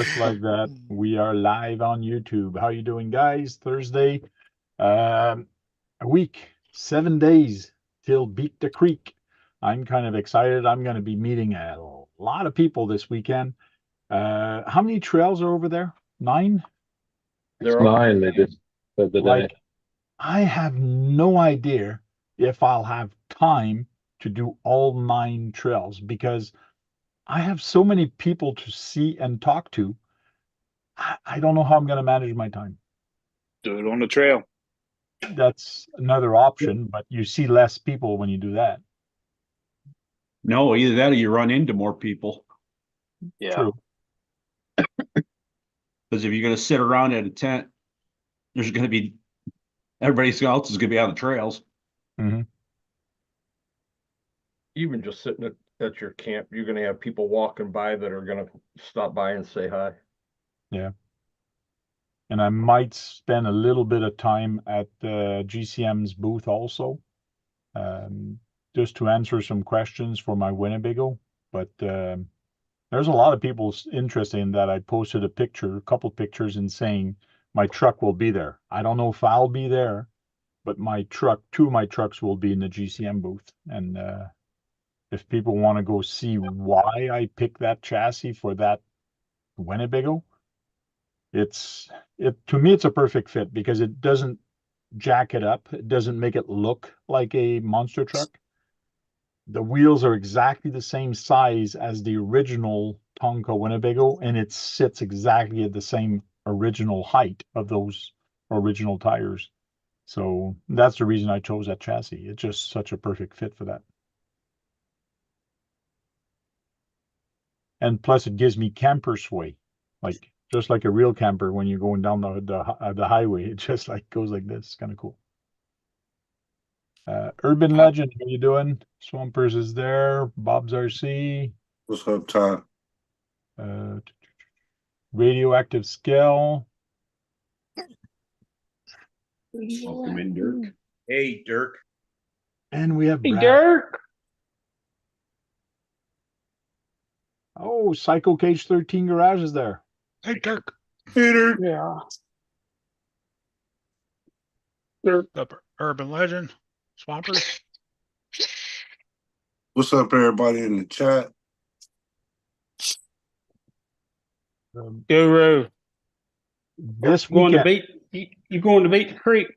Just like that, we are live on YouTube. How you doing, guys? Thursday, a week, 7 days till Beat the Creek. I'm kind of excited. I'm going to be meeting a lot of people this weekend. How many trails are over there? 9? There are 9 they just said today. Like, I have no idea if I'll have time to do all 9 trails because I have so many people to see and talk to. I don't know how I'm going to manage my time. Do it on the trail. That's another option, but you see less people when you do that. No, either that or you run into more people. Yeah. True. Because if you're going to sit around at a tent, there's going to be everybody else is going to be on the trails. Mm-hmm. Even just sitting at your camp, you're going to have people walking by that are going to stop by and say hi. Yeah. And I might spend a little bit of time at GCM's booth also, just to answer some questions for my Winnebago. But there's a lot of people interested in that. I posted a couple pictures, and saying my truck will be there. I don't know if I'll be there, but two of my trucks will be in the GCM booth. And if people want to go see why I picked that chassis for that Winnebago, to me it's a perfect fit because it doesn't jack it up. It doesn't make it look like a monster truck. The wheels are exactly the same size as the original Tonka Winnebago, and it sits exactly at the same original height of those original tires. So that's the reason I chose that chassis. It's just such a perfect fit for that. And plus it gives me camper sway, like just like a real camper when you're going down the highway. It just like goes like this. It's kind of cool. Urban Legend, how you doing? Swampers is there. Bob's RC. What's up, Todd? Radioactive Scale. Welcome in, Dirk. Hey, Dirk. And we have Hey, Brad. Dirk. Oh, Psycho Cage 13 Garage is there. Hey, Dirk. Peter. Yeah. Urban Legend, Swampers. What's up, everybody in the chat? Guru. This Going to weekend. you going to beat the creek?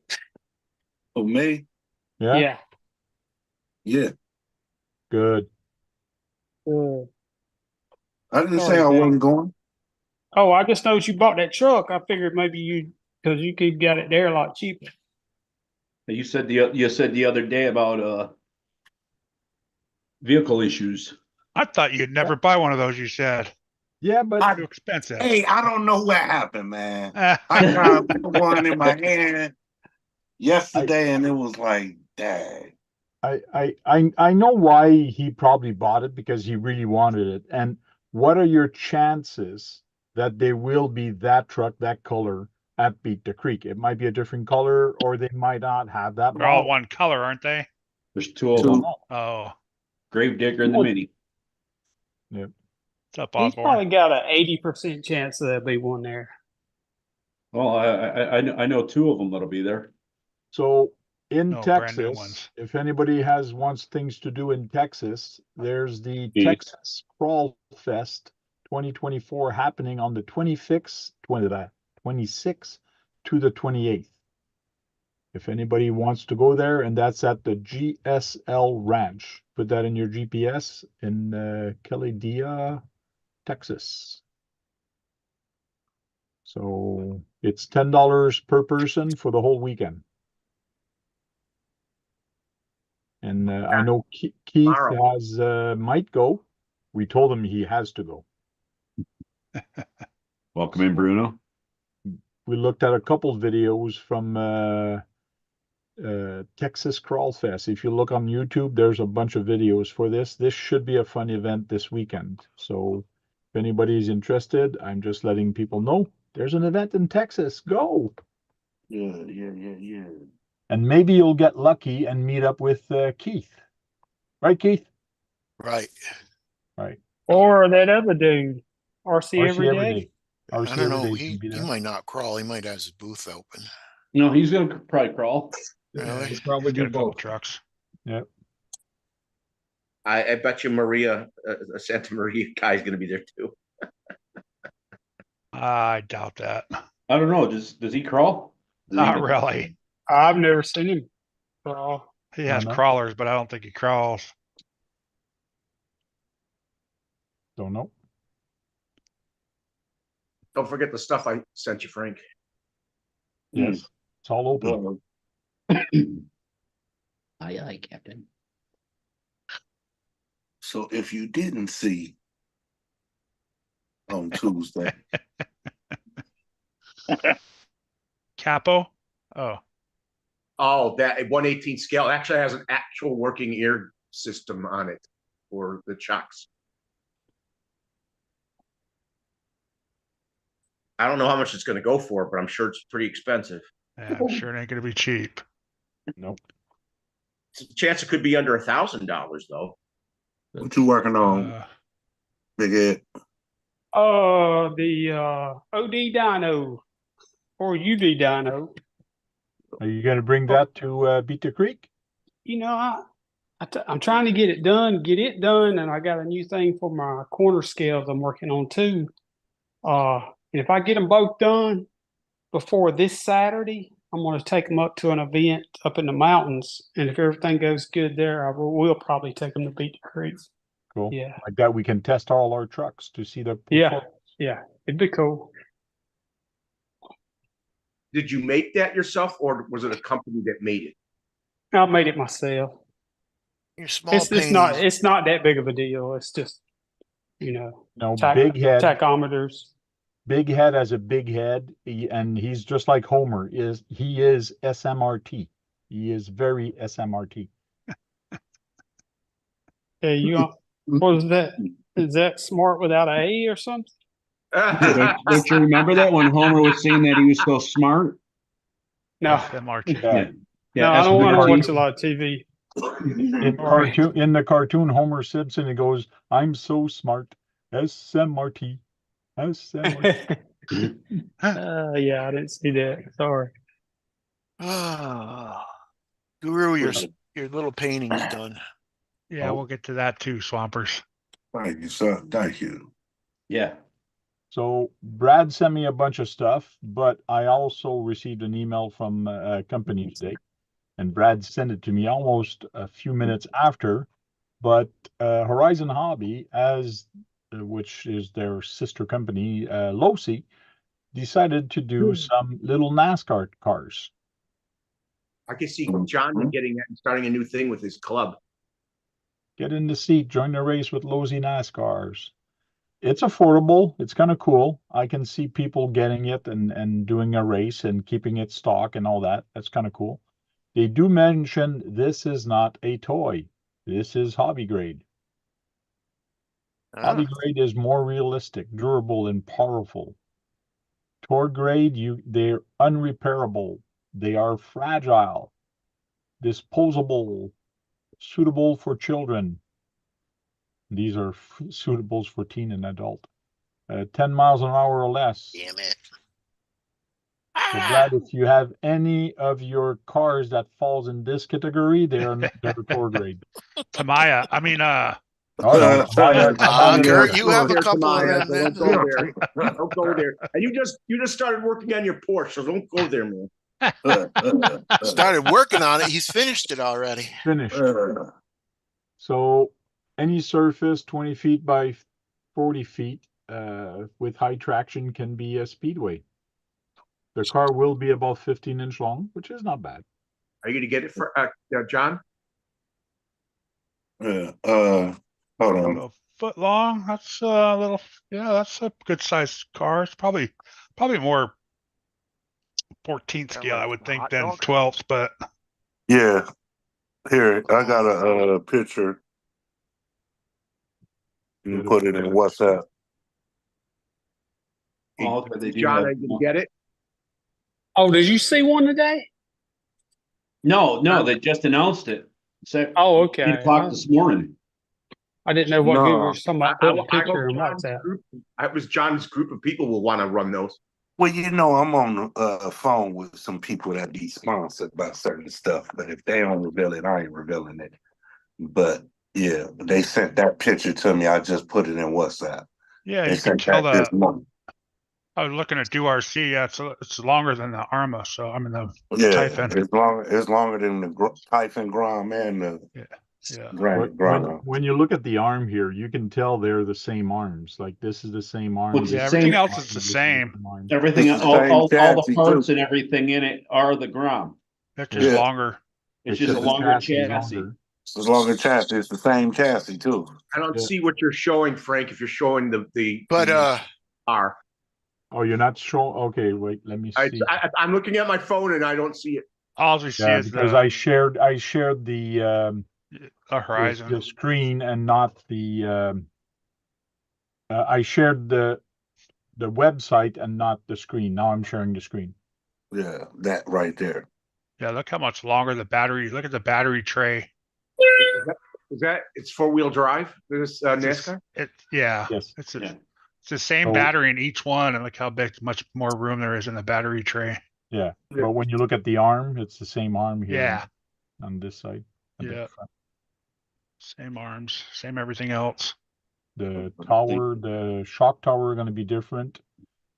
Oh, me? Yeah. Yeah. Good. I didn't Sorry, say I man. wasn't going. Oh, I just noticed you bought that truck. I figured maybe because you could get it there a lot cheaper. You said the other day about vehicle issues. I thought you'd never buy one of those. You said Yeah, but too expensive. Hey, I don't know what happened, man. I got one in my hand yesterday, and it was like, dang. I know why he probably bought it, because he really wanted it. And what are your chances that they will be that truck, that color at Beat the Creek? It might be a different color, or they might not have that They're all model. one color, aren't they? There's two of Two. them. Oh, Gravedigger and the Mini. Yep. what's up, He's Osborne? probably got an 80% chance that there'll be one there. Well, I know two of them that'll be there. So in No, brand new Texas, ones. if anybody wants things to do in Texas, there's the Yeah. Texas Crawl Fest 2024 happening on the 26th to the 28th. If anybody wants to go there, and that's at the GSL Ranch. Put that in your GPS in Kellydia, Texas. So it's $10 per person for the whole weekend. And I know Keith might go. We told him he has to go. Welcome in, Bruno. We looked at a couple videos from Texas Crawl Fest. If you look on YouTube, there's a bunch of videos for this. This should be a fun event this weekend. So if anybody's interested, I'm just letting people know there's an event in Texas. Go. Yeah. And maybe you'll get lucky and meet up with Keith. Right, Keith? Right. Right. Or that other dude, RC RC every day. RC I don't know. every day He can be he there. might not crawl. He might have his booth open. No, he's gonna probably crawl. Really? He'll probably Get do a couple both. trucks. I bet you Maria, Santa Maria guy's gonna be there too. I doubt that. I don't know. Does he crawl? Not really. I've never seen him. crawl. He has no. crawlers, but I don't think he crawls. Don't know. Don't forget the stuff I sent you, Frank. Yes, it's all open. Aye, aye, Captain. So if you didn't see on Tuesday, Capo? Oh, Oh, that 1/18 scale actually has an actual working ear system on it for the chucks. I don't know how much it's going to go for, but I'm sure it's pretty expensive. yeah, I'm sure it ain't gonna be cheap. Nope. It's a chance it could be under $1,000 though. what you working on, Uh, Big Ed? The OD dyno or UD dyno. Are you gonna bring that to Beta Creek? You know, I'm trying to get it done, and I got a new thing for my corner scales I'm working on too. And if I get them both done before this Saturday, I'm going to take them up to an event up in the mountains, and if everything goes good there, we'll probably take them to Beat the Creek. Cool. Yeah, Like that, we can test all our trucks to see the. yeah, it'd be cool. Did you make that yourself or was it a company that made it? I made it myself. Your small It's not. paintings. It's not that big of a deal. It's just, No, tac- Big Head. tachometers. Big Head has a big head, and he's just like Homer. He is SMRT. He is very SMRT. Yeah, what is that? Is that smart without an A or something? Don't you remember that when Homer was saying that he was so smart? No, SMRT. Yeah. no, I don't want to SMRT. watch a lot of TV. In the cartoon, Homer Simpson, he goes, "I'm so smart, SMRT, SMRT." Yeah, I didn't see that. Sorry. Ah, Guru, your little painting's done. Yeah, we'll get to that too, Swampers. Thank you, sir. Thank you. Yeah. So Brad sent me a bunch of stuff, but I also received an email from a company today, and Brad sent it to me almost a few minutes after. But Horizon Hobby, which is their sister company, Losi, decided to do some little NASCAR cars. I can see John getting that and starting a new thing with his club. Get in the seat, join the race with Losi NASCARs. It's affordable. It's kind of cool. I can see people getting it and doing a race and keeping it stock and all that. That's kind of cool. They do mention this is not a toy. This is hobby grade. Hobby grade is more realistic, durable, and powerful. Tour grade, they're unrepairable. They are fragile, disposable, suitable for children. These are suitables for teen and adult. 10 miles an hour or less. Damn it. So Brad, if you have any of your cars that falls in this category, they're tour grade. Tamaya, I mean, Oh, no, Kurt, you have a There's couple of Tamaya, them so then. don't go there. Don't go there. And you just started working on your Porsche, so don't go there, man. Started working on it. He's finished it already. Finished. So any surface 20 feet by 40 feet with high traction can be a speedway. The car will be about 15-inch long, which is not bad. Are you gonna get it for John? Hold on. a foot long. That's a little, yeah, that's a good sized car. It's probably more 14th scale, I would think, than 12th, but Yeah. Here, I got a picture. You can put it in WhatsApp. Oh, but they do John, have- are you gonna get it? Oh, did you see one today? No, they just announced it. Oh, okay. 8 o'clock this morning. I didn't know what No. Google was talking about. Put a I picture in know John's WhatsApp. group. It was John's group of people will want to run those. Well, you know, I'm on the phone with some people that be sponsored by certain stuff, but if they don't reveal it, I ain't revealing it. But yeah, they sent that picture to me. I just put it in WhatsApp. Yeah, They you can sent tell that this morning. I was looking at DRC. Yeah, it's longer than the Arma. So I mean the Yeah, Typhon. it's longer than the Typhon Grom and the Yeah. Granite When Grom. when you look at the arm here, you can tell they're the same arms. Like this is the same arm. Well, it's this the is Everything same- else arm, is the this same. arm. Everything, It's the all same the chassis, parts too. and everything in it are the Grom. It's just Yeah. longer. It's just a the longer chassis is chassis. longer. As long as chassis, it's the same chassis too. I don't Yeah. see what you're showing, Frank. If you're showing the But R. Oh, you're not sure? Okay, wait, let me see. I'm looking at my phone and I don't see it. All we see Yeah, is because the I shared the horizon. the screen and not the I shared the website and not the screen. Now I'm sharing the screen. Yeah, that right there. Yeah, look how much longer the battery. Look at the battery tray. Is that it's 4-wheel drive? This NASCAR? Yeah. Yes. It's Yeah. it's the same So- battery in each one, and look how big, much more room there is in the battery tray. Yeah. But when you look at the arm, it's the same arm here. Yeah. On this side. at the Yeah. front. Same arms, same everything else. The tower, the shock tower are going to be different.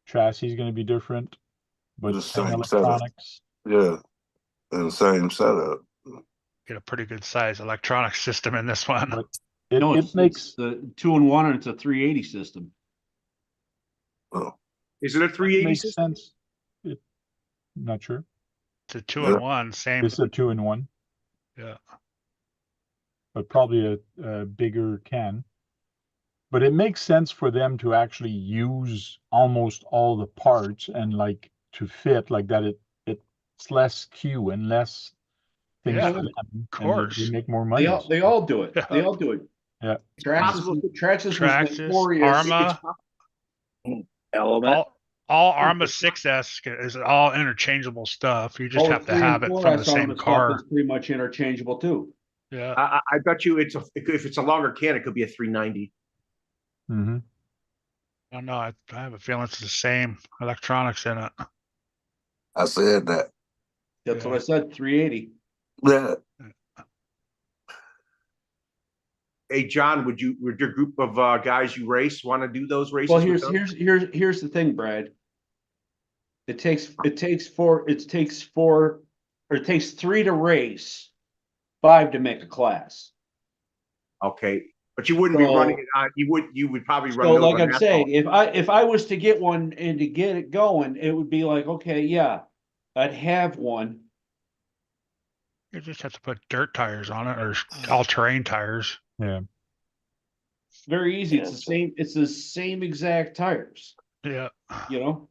Chassis is going to be different. But The same same setup. electronics. Yeah, and same setup. Get a pretty good size electronic system in this one. But No, it makes the 2-in-1 and it's a 380 system. Oh, Is it a 380 makes system? sense. Not sure. It's a 2-in-1, same. This is a 2-in-1. Yeah. But probably a bigger can. But it makes sense for them to actually use almost all the parts and like to fit like that. It's less queue and less things Yeah, for them. of and course. they make more money. They all do it. Yeah. They all do it. Yeah. Traxxas was Traxxas, notorious. Arma, Element. all Arma 6S is all interchangeable stuff. You just All have to 3 and have it 4 from the S on same the stuff car. is pretty much interchangeable too. Yeah. I bet you if it's a longer can, it could be a 390. Mm-hmm. I don't know. I have a feeling it's the same electronics in it. I said that. That's Yeah. what I said, 380. Yeah, Hey John, would your group of guys you race want to do those races? Well, with here's the thing, Brad. It takes 3 to race, 5 to make a class. Okay, but you wouldn't be So- running it on. You would probably run. So those like on I'm asphalt. saying, if I was to get one and to get it going, it would be like, okay, yeah, I'd have one. You just have to put dirt tires on it or all-terrain tires. Yeah. Very easy. It's the same exact tires, Yeah. you know?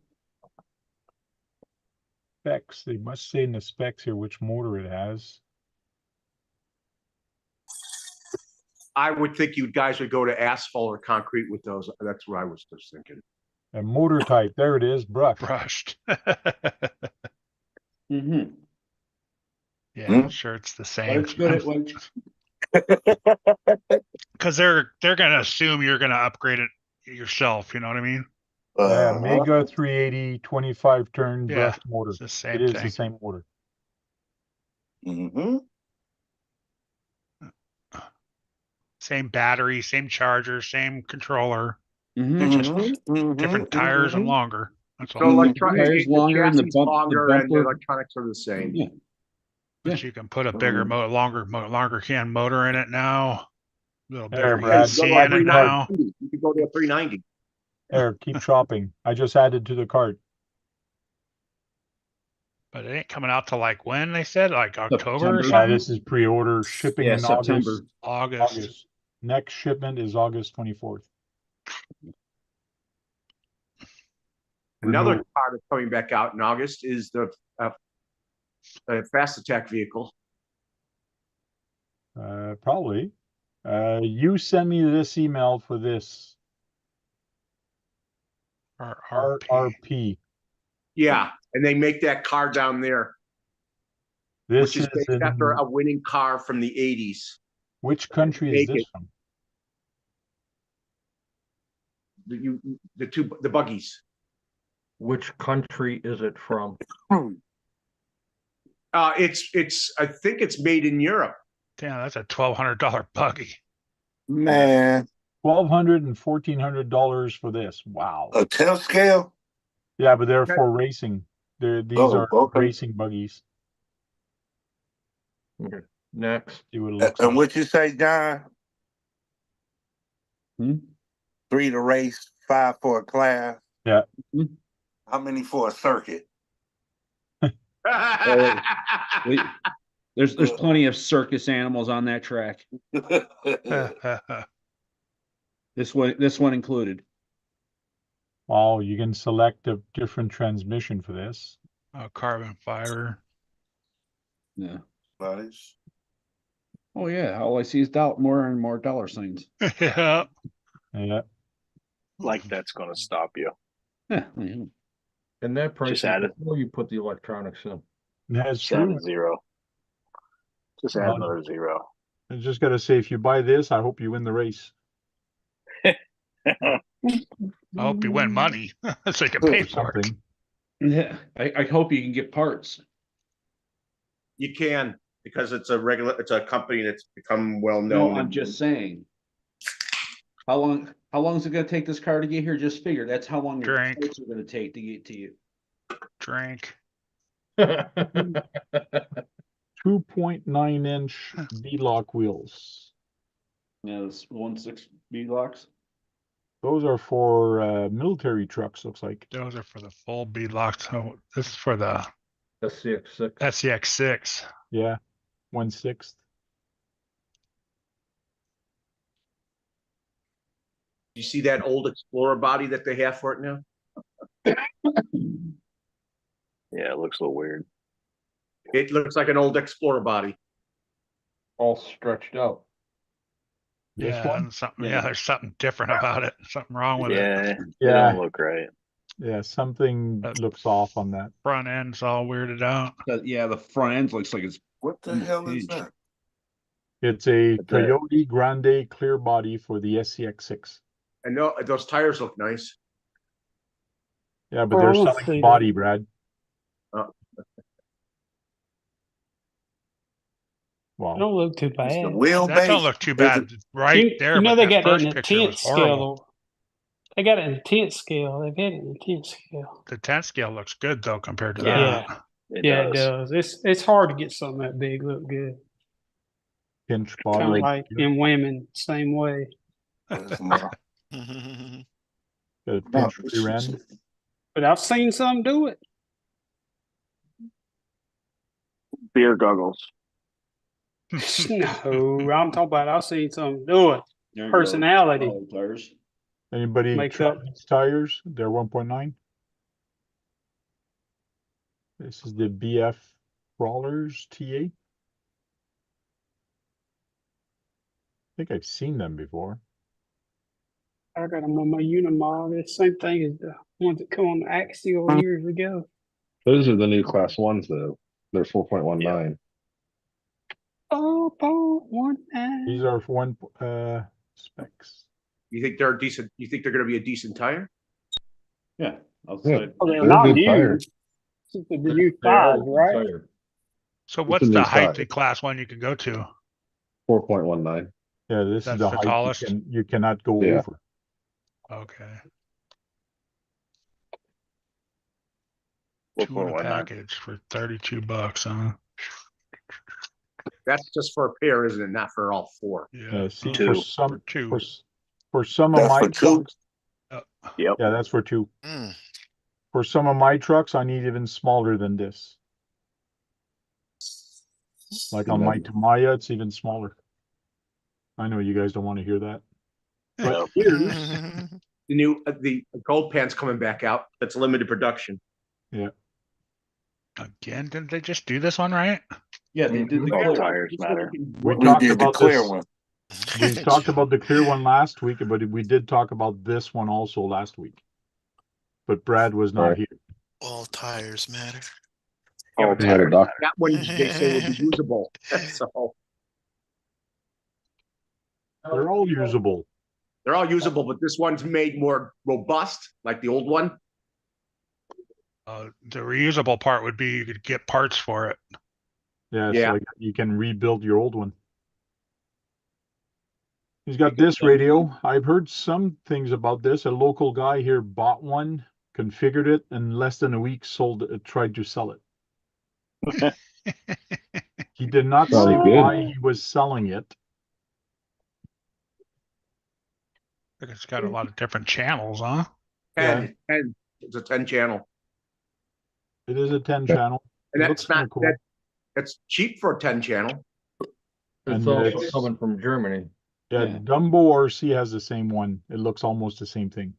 Specs. They must say in the specs here which motor it has. I would think you guys would go to asphalt or concrete with those. That's what I was just thinking. A motor type. There it is. Brush. Brushed. Mm-hmm. Yeah, Hmm? I'm sure it's the But same. it's good at when Because they're gonna assume you're gonna upgrade it yourself. You know what I mean? Yeah, uh, Mega 380 25 turn Yeah, brush motor. It's the same It is thing. the same motor. mhm. Same battery, same charger, same controller, Mhm. It's just Mhm, different mhm, tires and mhm. longer. That's So all. Tires longer and the chassis longer and the bumper. electronics are the same. Yeah. But you can put a bigger, longer can motor in it now. A little There, bigger Brad. EC Go in it now. You could go to a 390. There, keep shopping. I just added to the cart. But it ain't coming out till like when they said, like October or September. Yeah, something. this is pre-order shipping Yeah, in September. August. Next shipment is August 24th. Another Renewal. car that's coming back out in August is the Fast Attack vehicle. Probably. You send me this email for this RRP. RRP. Yeah, and they make that car down there, This which is is based after in a winning car from the 80s. which country is Make this it. from? the buggies. Which country is it from? It's I think it's made in Europe. Damn, that's a $1,200 buggy. Man, $1,200 and $1,400 for this. Wow. a 10 scale? Yeah, but they're Okay. for racing. These Oh, are okay. racing buggies. Okay. Next. See what it looks And like. what you say, John? Hmm? 3 to race, 5 for a class. Yeah. How many for a circuit? There's plenty of circus animals on that track. This one included. Wow, you can select a different transmission for this. Carbon fiber. Yeah. Nice. Oh yeah. All I see is more and more dollar signs. Yeah. Yeah. Like that's gonna stop you. Yeah. Yeah. And that price Just is add it. before you put the electronics in. That's Just add true. a zero. Just add Well, another zero. I just gotta say, if you buy this, I hope you win the race. I hope you win money so you can pay Or for it. something. Yeah. I hope you can get parts. You can, because it's a company that's become well No, known. I'm just saying. How long is it gonna take this car to get here? Just figure. That's how long your Drink. parts are gonna take to get to you. Drink. 2.9-inch B-lock wheels. Yeah, this 1.6 B locks. Those are for military trucks, looks like. Those are for the full bead locks. So this is for the SCX6. SCX6. Yeah, 1/6. You see that old Explorer body that they have for it now? Yeah, it looks a little weird. It looks like an old Explorer body. All stretched out. This Yeah, one? and something. Yeah, there's something different about it. Something wrong with it. Yeah, it Yeah. don't look right. Yeah, something looks off on that. Front end's all weirded out. Yeah, the front end looks like it's What the hell is that? It's a But the- Coyote Grande clear body for the SCX6. And no, those tires look nice. Yeah, but Oh, they're I wanna selling see the that. body, Brad. It Wow. don't look too It's the bad. That don't wheelbase. look too bad right You there. know but they that got that first in picture was intense horrible. scale. They got an intense scale. They've had an intense scale. The 10 scale looks good though compared to Yeah. that. It does. It's hard to get something that big look good. Pinch Kind body. of like in women, same way. Where's my- Got a pinch rear end. But I've seen some do it. Beer goggles. No, I'm talking about I've seen some do it. there you go. Personality. Oh, tires. Anybody Make try up. these tires? They're 1.9. This is the BF Crawlers TA. I think I've seen them before. I got them on my Unimog. It's the same thing as the ones that come on the Axial years ago. Those are the new class ones though. They're 4.19. 4.19. These are for one specs. You think they're decent? You think they're going to be a decent tire? Yeah. Outside. Oh, they're They're not good new. tires. This is the new They are size, right? tired. So It's what's a the new height size. in class one you can go to? 4.19. Yeah, this That's is the the height tallest? you cannot go Yeah. over. Okay. 2 in a 4.19. package for $32, huh? That's just for a pair, isn't it? Not for all four. Yeah. See, Two. for some For two. for some of That's my for two? trucks, Yep. yeah, that's for two. Mm. For some of my trucks, I need even smaller than this. Like on my Tamiya, it's even smaller. I know you guys don't want to hear that. But here's The new the gold pan's coming back out. That's limited production. Again, didn't they just do this one right? Yeah, they did the All clear tires one. matter. we We talked did the about clear this. one. We talked about the clear one last week, but we did talk about this one also last week. But Brad was not Right. here. All tires matter. Yeah, All but We had a tires doc. matter. that one they say will be usable. So They're all usable. They're all usable, but this one's made more robust, like the old one. The reusable part would be you could get parts for it. Yeah, Yeah. so like you can rebuild your old one. He's got this radio. I've heard some things about this. A local guy here bought one, configured it, and in less than a week sold it, tried to sell it. He did not say Sounds good. why he was selling it. It's got a lot of different channels, huh? 10. It's a 10 channel. It is a 10 channel. And It looks that's not kinda cool. that's cheap for a 10 channel. It's And also it's- coming from Germany. Yeah, Yeah. Dumbo RC has the same one. It looks almost the same thing.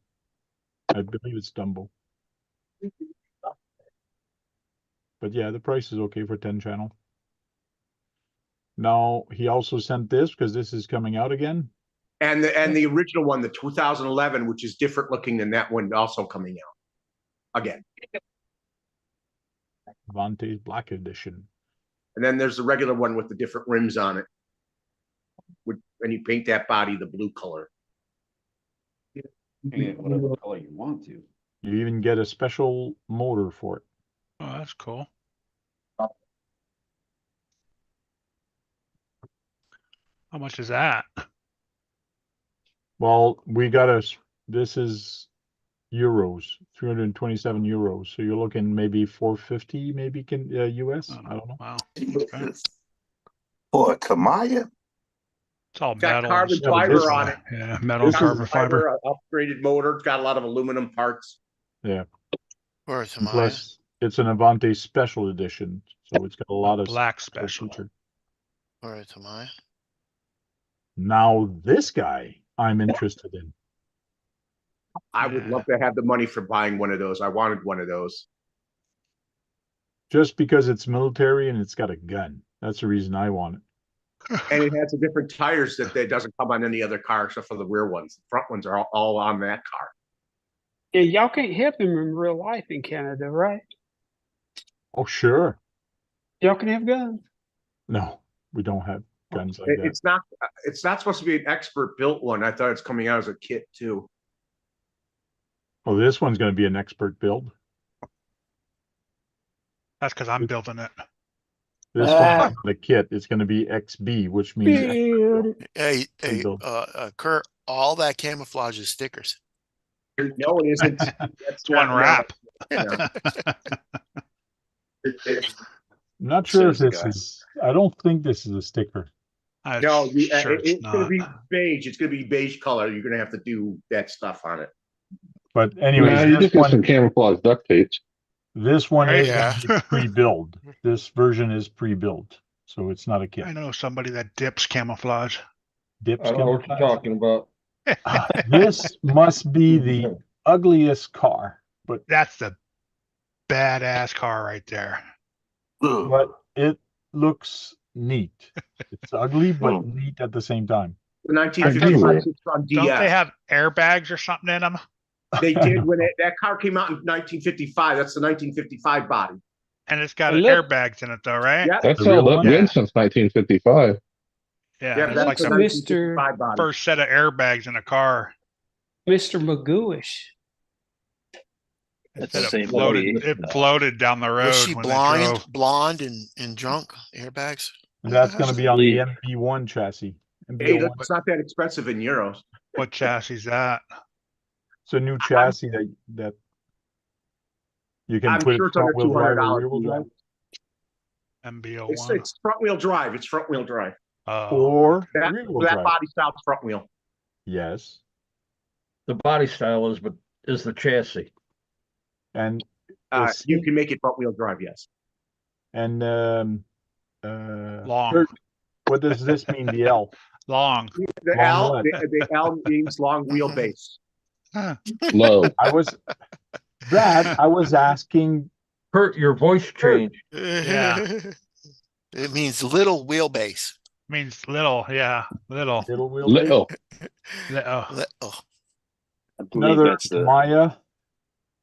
I believe it's Dumbo. But yeah, the price is okay for 10 channel. Now, he also sent this because this is coming out again. And the original one, the 2011, which is different looking than that one, also coming out again. Vante's Black Edition. And then there's the regular one with the different rims on it. And you paint that body the blue color. Paint it whatever color you want to. You even get a special motor for it. Oh, that's cool. How much is that? Well, we got this is euros, 327 euros. So you're looking maybe 450, maybe US. I don't know. Wow. For a Tamiya? It's all It's got metal. carbon and stuff. fiber on it. Yeah, metal and This is carbon fiber. an upgraded motor. It's got a lot of aluminum parts. Yeah. Or a Tamiya. Plus, it's an Avante Special Edition, so it's got a lot of Black special. feature. Or a Tamiya. Now, this guy I'm interested in. I would love to have the money for buying one of those. I wanted one of those. Just because it's military and it's got a gun. That's the reason I want it. And it has the different tires that doesn't come on any other car except for the rear ones. The front ones are all on that car. Yeah, y'all can't have them in real life in Canada, right? Oh, sure. Y'all can have guns. No, we don't have guns like that. It's not supposed to be an expert built one. I thought it's coming out as a kit too. Oh, this one's going to be an expert build. That's because I'm building it. This one's not a kit. It's going to be XB, which means expert build. Hey, Build. Kurt, all that camouflage is stickers. No, it isn't. It's one wrap. Yeah. I'm not sure if Says the this guy. is. I don't think this is a sticker. I'm No, sure it's going to not. be beige. It's going to be beige color. You're going to have to do that stuff on it. But anyways, Nah, you this just get some one, camouflage duct tapes. this one Right, is yeah. gonna be pre-built. This version is pre-built, so it's not a kit. I know somebody that dips camouflage. Dips I don't know what you're camouflage. talking about. This must be the ugliest car, but That's the badass car right there. but it looks neat. It's ugly but neat at the same time. The 1955 is from Don't they DS. have airbags or something in them? They did when that car came out in 1955. That's the 1955 body. And it's got Look. airbags in it though, right? Yeah, That's The real held up one? good since 1955. Yeah, yeah, it's that's like the the Mr. 1955 body. first set of airbags in a car. Mr. Magooish. That's It the same floated, body. it floated down the road Was she when they blind, drove. blonde, and drunk? Airbags. That's going to be on the MB1 chassis. Hey, MB1. it's not that expensive in euros. What chassis is that? It's a new chassis that you can I'm put sure it it's under front wheel drive or $200. rear wheel drive, MB01. It's front wheel drive. It's front wheel drive. Oh, or That, rear wheel that drive. body style's front wheel. Yes, The body style is the chassis. and You can make it front wheel drive. Yes. and long. Kurt, what does this mean? The L. long. The Long L, what? the L means long wheelbase. Low. I was asking. Kurt, your voice changed. Yeah. It means little wheelbase. Means little, yeah, little. Little wheel. Little. Oh, Oh, I believe Another that's the Maya.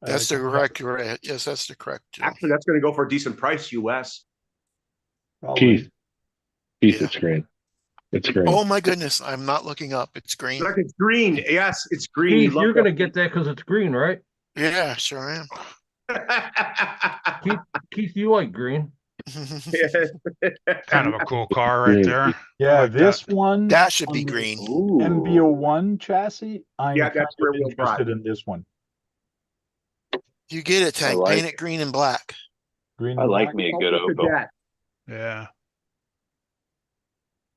that's the correct. Yes, that's the correct. Actually, that's going to go for a decent price, US. probably. Piece Yeah. of screen. It's green. Oh my goodness, I'm not looking up. It's green. Look, it's green. Yes, it's green. You Keith, love you're that. gonna get that because it's green, right? Yeah, sure am. Keith, you like green. Kind of a cool car right Green. there. I Yeah, like this one. That should on be the green. MB01 chassis, I'm Yeah, kind that's of where we'll interested drive. in this one. You get it, Tank. like Paint it green and black. Green I and like black. me a I'll good look at Opel. that. Yeah.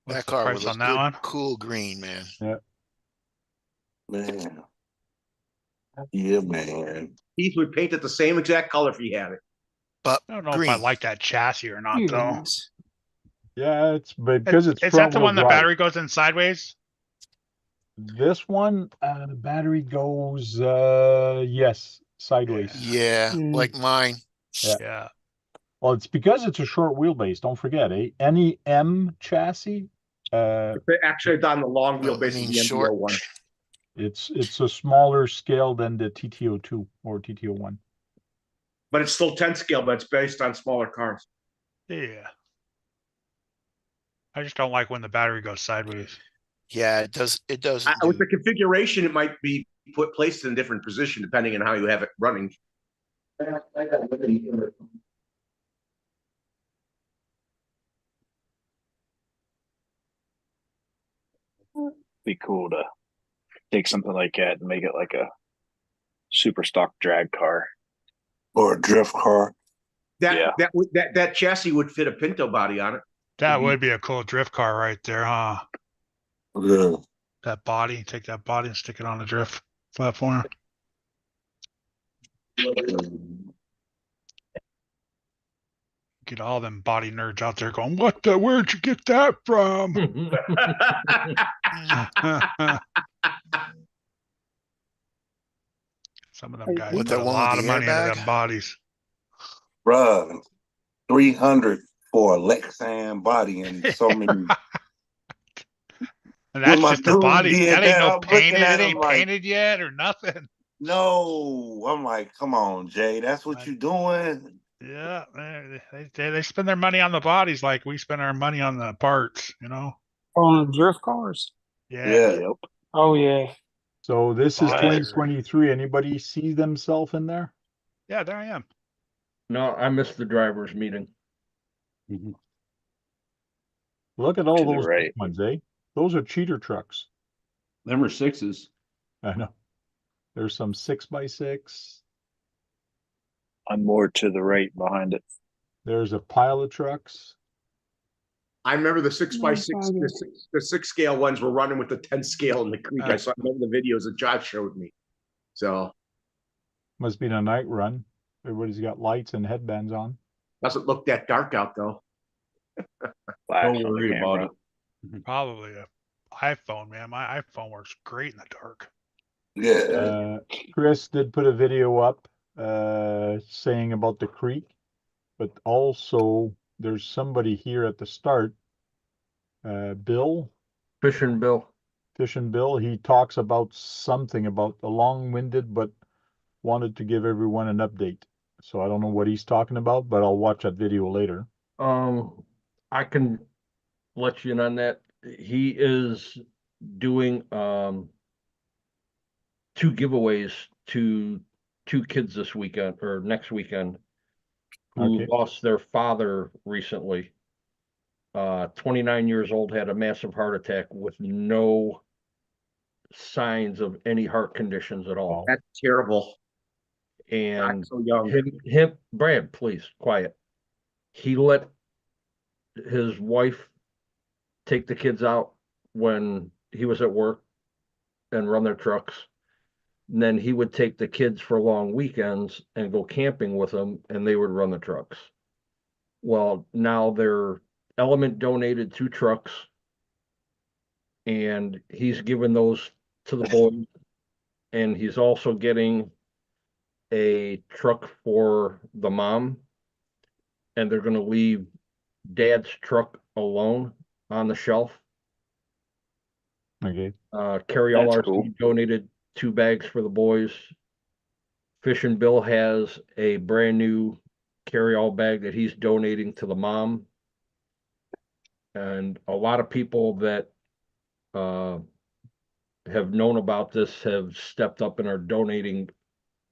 What's That the car price was a on that good, one? cool green, man. Man. Yeah, man. Keith would paint it the same exact color if he had it. But I don't know green. if I like that chassis or not, though. Yeah, it's because it's Is that front the wheel one the drive. battery goes in sideways? This one, the battery goes, yes, sideways. Yeah, like mine. Yeah. Well, it's because it's a short wheelbase. Don't forget, any M chassis, Actually, it's on the long Oh, I wheelbase mean of the short. MB01. it's a smaller scale than the TT02 or TT01. But it's still 10 scale, but it's based on smaller cars. Yeah. I just don't like when the battery goes sideways. Yeah, it does. It doesn't. With do- the configuration, it might be placed in a different position depending on how you have it running. Be cool to take something like that and make it like a super stock drag car. Or a drift car. Yeah. That chassis would fit a Pinto body on it. That would be a cool drift car right there, huh? Yeah. That body, take that body and stick it on the drift platform. Get all them body nerds out there going, what the, where'd you get that from? Some of them guys With put that a one with lot the of money into airbag? them bodies. Bruh, 300 for a Lexan body and so many. And that's my just the dude body. did That ain't that, no I'm looking painted. at It him ain't like- painted yet or nothing. No, I'm like, come on, Jay, that's what you doing? Yeah, they spend their money on the bodies like we spend our money on the parts, you know? On drift cars. Yeah. Yep. Oh yeah. So this is Bodies are- 2023. Anybody see themselves in there? Yeah, there I am. No, I missed the drivers meeting. Look at all To the those right. ones, eh? Those are cheater trucks. Them are sixes. I know. There's some 6x6. I'm more to the right behind it. There's a pile of trucks. I remember the 6x6, the 6 scale ones were running with the 10 scale in the creek. I remember the videos that Josh showed me. So Must be a night run. Everybody's got lights and headbands on. doesn't look that dark out though. Flash Don't on the worry about camera. it. Probably a iPhone, man. My iPhone works great in the dark. Yeah. Chris did put a video up saying about the creek, but also there's somebody here at the start. Bill, Fishing Bill. Fishing Bill, he talks about something about the long-winded, but wanted to give everyone an update. So I don't know what he's talking about, but I'll watch that video later. I can let you in on that. He is doing 2 giveaways to 2 kids this weekend or next weekend who Okay. lost their father recently. 29 years old, had a massive heart attack with no signs of any heart conditions at all. That's terrible. And Not so young. Brad, please, quiet. He let his wife take the kids out when he was at work and run their trucks. And then he would take the kids for long weekends and go camping with them, and they would run the trucks. Well, now their Element donated 2 trucks, and he's given those to the boys. And he's also getting a truck for the mom, and they're going to leave Dad's truck alone on the shelf. Okay. Carry All That's RC cool. donated 2 bags for the boys. Fish and Bill has a brand new carry-all bag that he's donating to the mom. And a lot of people that have known about this have stepped up and are donating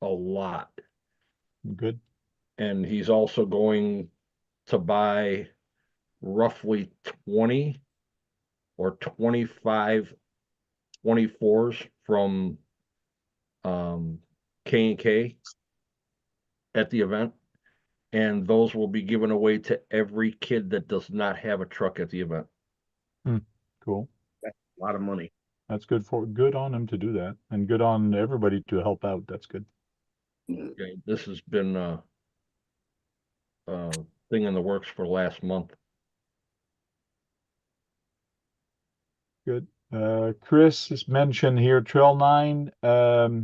a lot. Good. And he's also going to buy roughly 20 or 25 24s from K&K at the event, and those will be given away to every kid that does not have a truck at the event. Cool. That's a lot of money. That's good on him to do that, and good on everybody to help out. That's good. Okay, this has been a thing in the works for last month. Good. Chris is mentioned here. Trail 9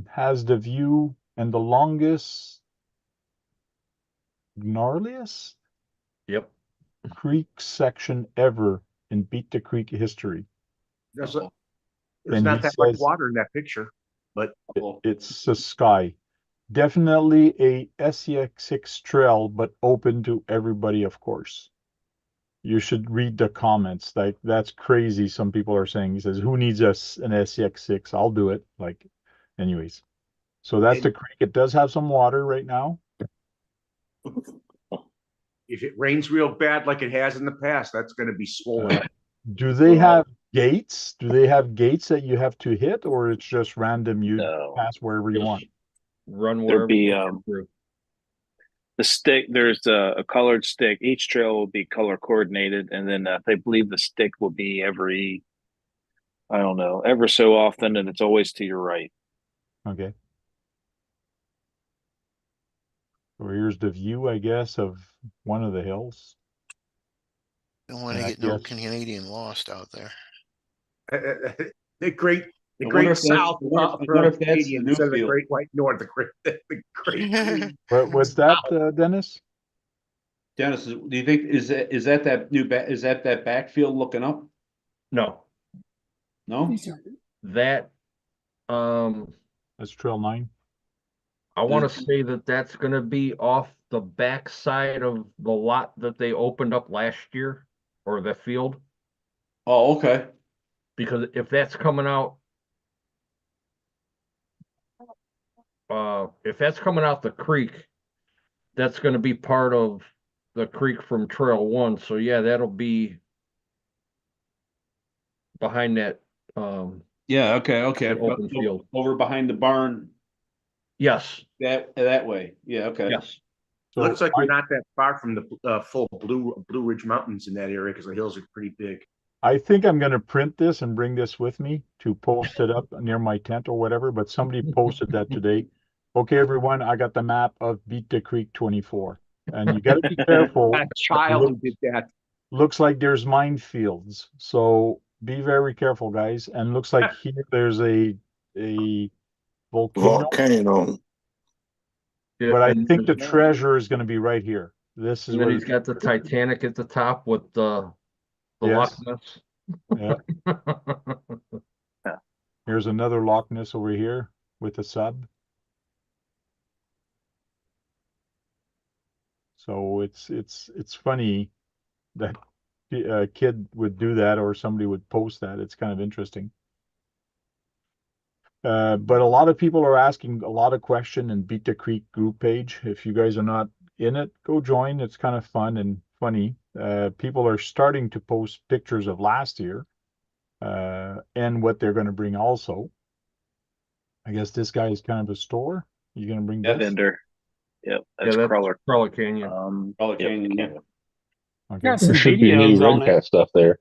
has the view and the longest, gnarliest Yep. creek section ever in Beat the Creek history. There's And not he that much says- water in that picture, but It's a sky. Definitely a SCX6 trail, but open to everybody, of course. You should read the comments. Like, that's crazy. Some people are saying, he says, who needs an SCX6? I'll do it. Like, anyways. So that's the creek. It does have some water right now. if it rains real bad like it has in the past, that's going to be swollen. Do they have gates? Do they have gates that you have to hit, or it's just random? You No. pass wherever you Just want. Run There'd wherever be you get through. the stick. There's a colored stick. Each trail will be color coordinated, and then I believe the stick will be every, I don't know, ever so often, and it's always to your right. Okay. So here's the view, I guess, of one of the hills. Don't want to And I get no guess- Canadian lost out there. The great I wonder if that's- South. I wonder if that's the Canadian new instead of the field. great white north. The great. What's that, Dennis? Dennis, do you think is that new is that backfield looking up? No, No? that That's Trail 9. I want to say that that's going to be off the back side of the lot that they opened up last year, or the field. Oh, okay. Because if that's coming out, the creek, that's going to be part of the creek from Trail 1. So yeah, that'll be behind that. Yeah, okay. That open field. Over behind the barn Yes, that way. Yeah, okay. yes. So Looks like we're not that far from the full Blue Ridge Mountains in that area because the hills are pretty big. I think I'm going to print this and bring this with me to post it up near my tent or whatever, but somebody posted that today. Okay, everyone, I got the map of Beat the Creek 24. And you got to be careful. That child who did that. Looks like there's minefields. So be very careful, guys. And looks like here there's a volcano. Yeah, But I and think the treasure is going to be right here. This is and then where he's got the Titanic at the top with the Yes. Loch Ness. Yeah. Here's another Loch Ness over here with a sub. So it's funny that a kid would do that or somebody would post that. It's kind of interesting. But a lot of people are asking a lot of questions in Beat the Creek group page. If you guys are not in it, go join. It's kind of fun and funny. People are starting to post pictures of last year and what they're going to bring also. I guess this guy is kind of a store. You're going to bring That this? vendor. Yep, that's that's Crawler. Crawler Canyon. Crawler Yep, Canyon, yeah. Okay. Got some There should be new videos on Redcast it. stuff there.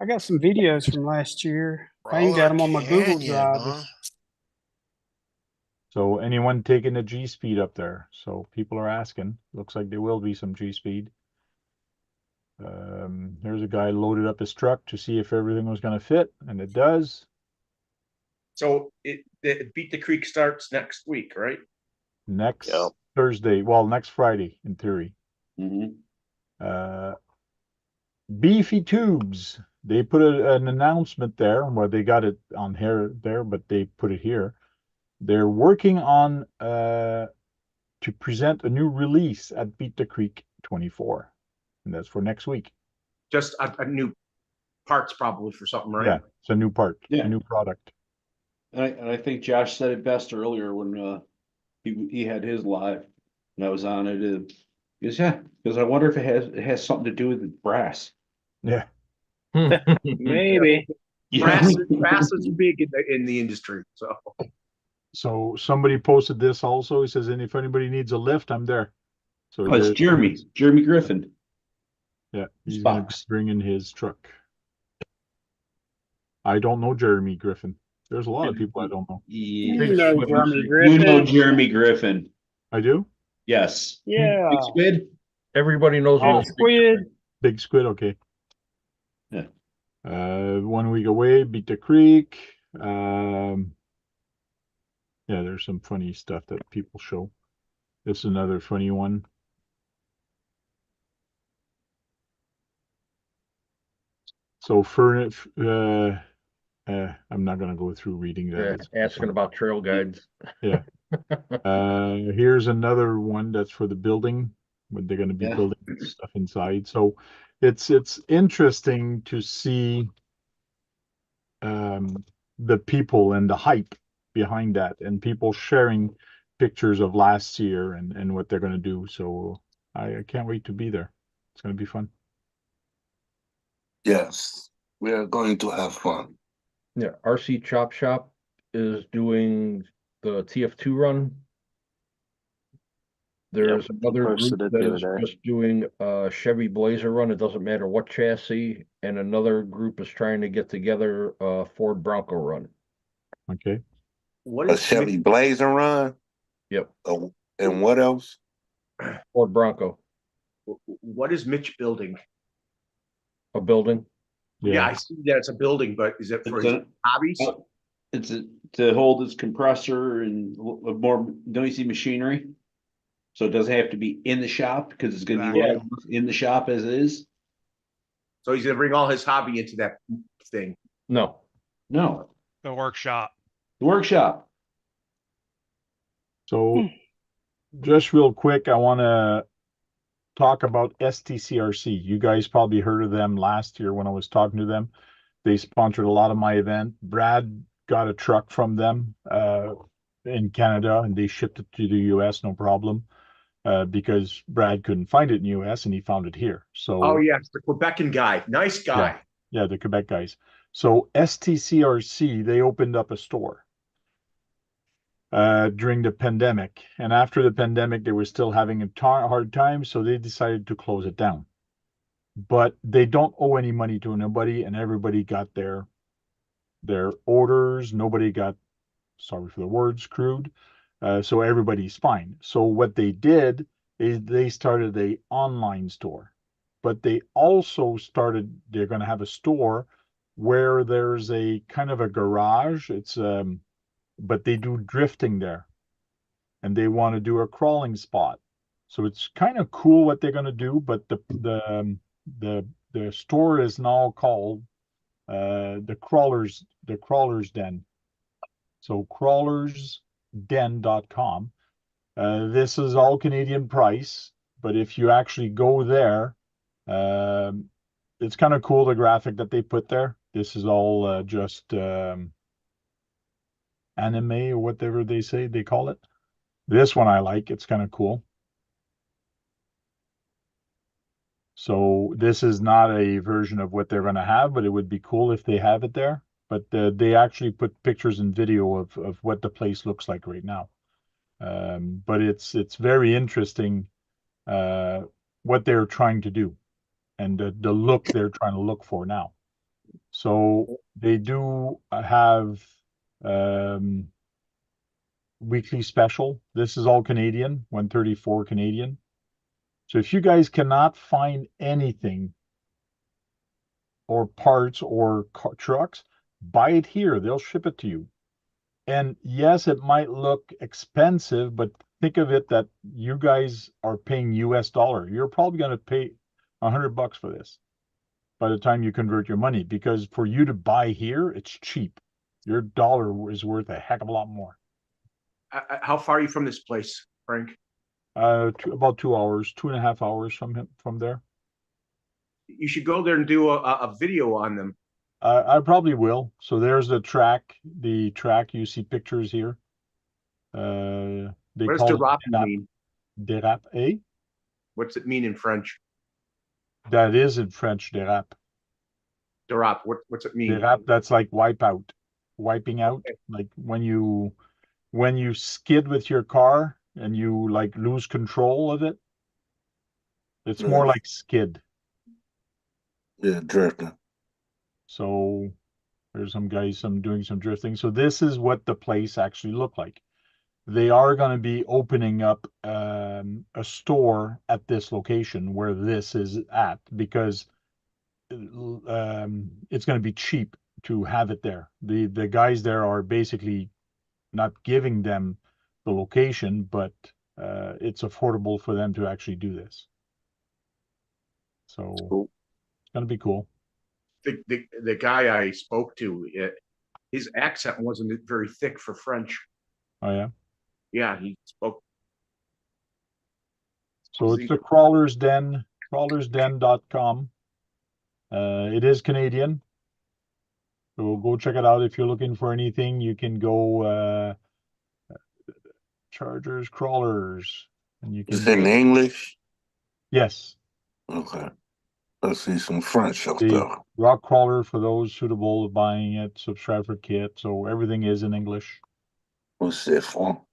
I got some videos from last year. I even got them on my Google Canyon, Drive. huh? So anyone taking the G speed up there? So people are asking. Looks like there will be some G speed. There's a guy loaded up his truck to see if everything was going to fit, and it does. So it Beat the Creek starts next week, right? Next Yep. Thursday, well, next Friday in theory. Mm-hmm. Beefy Tubes. They put an announcement there. Well, they got it on here there, but they put it here. They're working on to present a new release at Beat the Creek 24, and that's for next week. just a new parts probably for something, right? Yeah, it's a new part, Yeah. a new product. And I think Josh said it best earlier when he had his live and I was on it. Because because I wonder if it has something to do with brass. Yeah. Maybe. Brass is big in the industry. So somebody posted this also. He says, and if anybody needs a lift, I'm there. So Oh, it's Jeremy Griffin. Yeah, he's gonna be bringing his truck. I don't know Jeremy Griffin. There's a lot of people I don't know. Yeah. You know Jeremy You Griffin. know Jeremy Griffin. I do? Yes. Yeah. Big Squid? Everybody knows Big what Squid. Big Squid, okay. Yeah. 1 week away, beat the creek. Yeah, there's some funny stuff that people show. This is another funny one. So I'm not gonna go through reading that. Yeah, asking about trail guides. Yeah. Here's another one that's for the building, when they're gonna be building stuff inside. So it's interesting to see the people and the hype behind that, and people sharing pictures of last year and what they're gonna do. So I can't wait to be there. It's gonna be fun. Yes, we are going to have fun. Yeah, RC Chop Shop is doing the TF2 run. There's another group posted it that the is other day. just doing a Chevy Blazer run. It doesn't matter what chassis, and another group is trying to get together a Ford Bronco run. Okay. What A is Chevy Blazer run? Yep. And what else? Ford Bronco, what is Mitch building? a building. Yeah, I see that it's a building, but is it for his hobbies? It's to hold its compressor and more noisy machinery. So it doesn't have to be in the shop because it's going to be loud in the shop as it is. So he's gonna bring all his hobby into that thing. No. The workshop. The workshop. So just real quick, I want to talk about STCRC. You guys probably heard of them last year when I was talking to them. They sponsored a lot of my event. Brad got a truck from them in Canada, and they shipped it to the US, no problem, because Brad couldn't find it in the US and he found it here. So oh yes, the Quebecan guy, nice guy. Yeah, the Quebec guys. So STCRC, they opened up a store during the pandemic, and after the pandemic they were still having a hard time, so they decided to close it down. But they don't owe any money to nobody, and everybody got their orders. Nobody got, sorry for the word, screwed. So everybody's fine. So what they did is they started a online store, but they also they're going to have a store where there's a kind of a garage. It's but they do drifting there, and they want to do a crawling spot. So it's kind of cool what they're going to do. But the store is now called the Crawler's Den. So crawlersden.com. This is all Canadian price, but if you actually go there, it's kind of cool, the graphic that they put there. This is all just anime or whatever they call it. This one I like. It's kind of cool. So this is not a version of what they're going to have, but it would be cool if they have it there. But they actually put pictures and video of what the place looks like right now. But it's very interesting what they're trying to do, and the look they're trying to look for now. So they do have weekly special. This is all Canadian, 134 Canadian. So if you guys cannot find anything or parts or trucks, buy it here. They'll ship it to you. And yes, it might look expensive, but think of it that you guys are paying US dollar. You're probably going to pay $100 for this by the time you convert your money, because for you to buy here, it's cheap. Your dollar is worth a heck of a lot more. How far are you from this place, Frank? About 2 hours, 2.5 hours from there. You should go there and do a video on them. I probably will. So there's the track. The track, you see pictures here. They What does call derap it derap, mean? derap A. What's it mean in French? That is in French, derap. Derap. What's it mean? Derap, that's like wipe out, wiping out. Like when you skid with your car and you like lose control of it. It's more like skid. Yeah, drifting. So there's some guys doing some drifting. So this is what the place actually looked like. They are going to be opening up a store at this location where this is at, because it's going to be cheap to have it there. The guys there are basically not giving them the location, but it's affordable for them to actually do this. So Cool. it's going to be cool. The guy I spoke to, his accent wasn't very thick for French. Oh yeah. Yeah, he spoke. So it's the Crawler's Den, crawlersden.com. It is Canadian. So go check it out. If you're looking for anything, you can go Chargers, Crawlers, and you It's can. in English? Yes. Okay. Let's see some French The stuff. Rock Crawler for those suitable of buying it, subscribe for kit. So everything is in English. What's it for?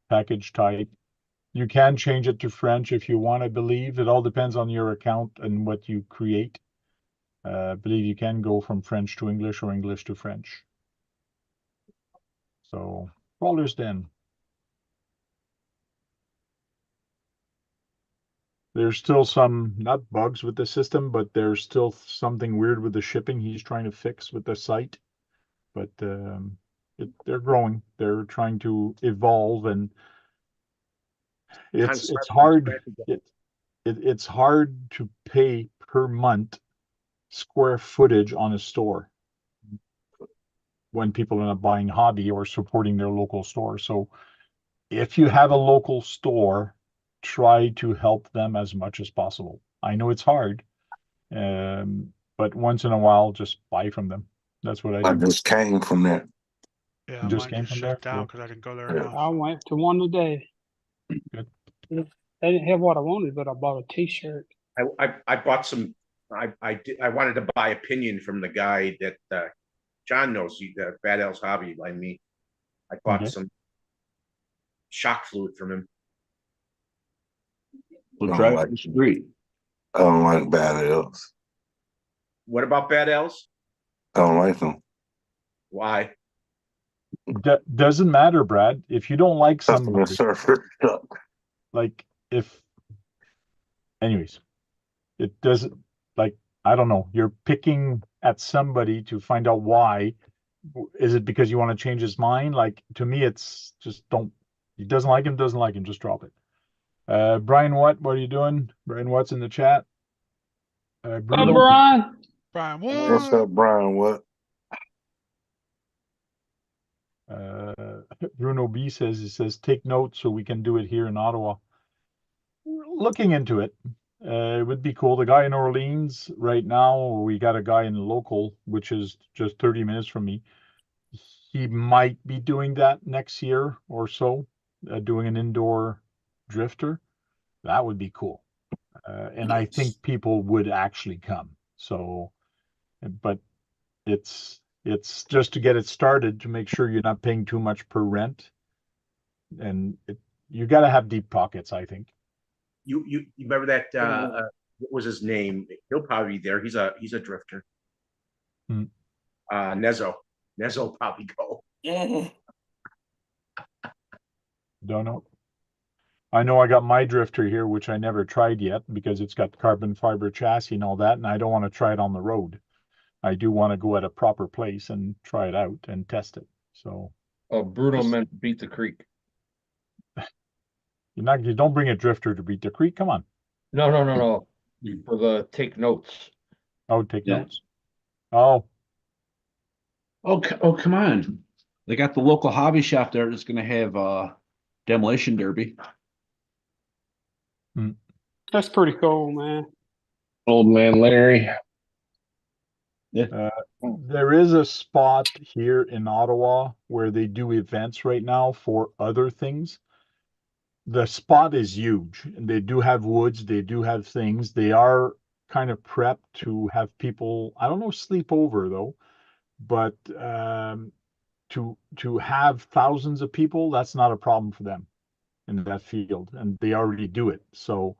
Package type. You can change it to French if you want, I believe. It all depends on your account and what you create. I believe you can go from French to English or English to French. So, Crawler's Den. There's still some, not bugs with the system, but there's still something weird with the shipping he's trying to fix with the site. But they're growing. They're trying to evolve, and it's hard. It's hard to pay per month square footage on a store when people are not buying hobby or supporting their local store. So if you have a local store, try to help them as much as possible. I know it's hard, but once in a while, just buy from them. That's what I I do. just came from there. Yeah, Just mine came just from shut there? down Cool. because I didn't go there Yeah. enough. I went to one today. Good. They didn't have what I wanted, but I bought a T-shirt. I bought some. I wanted to buy opinion from the guy that John knows. Bad L's Hobby by me. I bought some shock fluid from him. We'll Don't drive like the street. I don't like Bad L's. What about Bad L's? I don't like them. Why? Doesn't matter, Brad. If you don't like Customer somebody, service suck. like anyways, it doesn't, like, I don't know, you're picking at somebody to find out why. Is it because you want to change his mind? Like, to me, it's just he doesn't like him, just drop it. Brian what are you doing? Brian Watt's in the chat. Bruno, Brian. Brian, What's what? up, Brian? What? Bruno B says take notes so we can do it here in Ottawa. We're looking into it. It would be cool. The guy in Orleans right now, we got a guy in local, which is just 30 minutes from me. He might be doing that next year or so, doing an indoor drifter. That would be cool. And I think people would actually come. So, but it's just to get it started, to make sure you're not paying too much per rent. And you got to have deep pockets, I think. You remember that? What was his name? He'll probably be there. He's a drifter. Nezzo will probably go. Don't know. I know I got my drifter here, which I never tried yet because it's got carbon fiber chassis and all that, and I don't want to try it on the road. I do want to go at a proper place and try it out and test it. So Bruno meant beat the creek. You don't bring a drifter to beat the creek. Come on. No. For the take notes. Oh, take notes. Oh, come on. They got the local hobby shop there that's going to have a demolition derby. That's pretty cool, man. Old man Larry. There is a spot here in Ottawa where they do events right now for other things. The spot is huge, and they do have woods, they do have things. They are kind of prepped to have people, I don't know, sleep over though, but to have thousands of people, that's not a problem for them in that field, and they already do it. So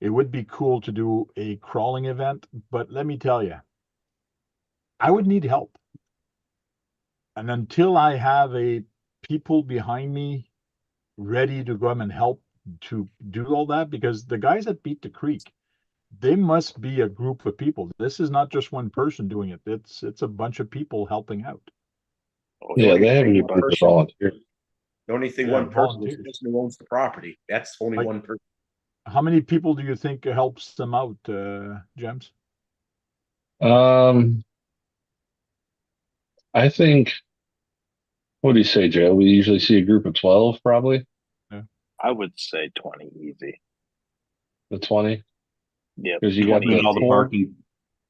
it would be cool to do a crawling event, but let me tell you, I would need help. And until I have a people behind me ready to go and help to do all that, because the guys that beat the creek, they must be a group of people. This is not just one person doing it. It's a bunch of people helping out. Yeah, they have a group of volunteers. The only thing Yeah, one person is the volunteers. person who owns the property. That's only Like- one person. How many people do you think helps them out, James? I think, what do you say, Joe? We usually see a group of 12, probably. I would say 20 easy. The 20. Yeah, Because you got 20 the all the four parking,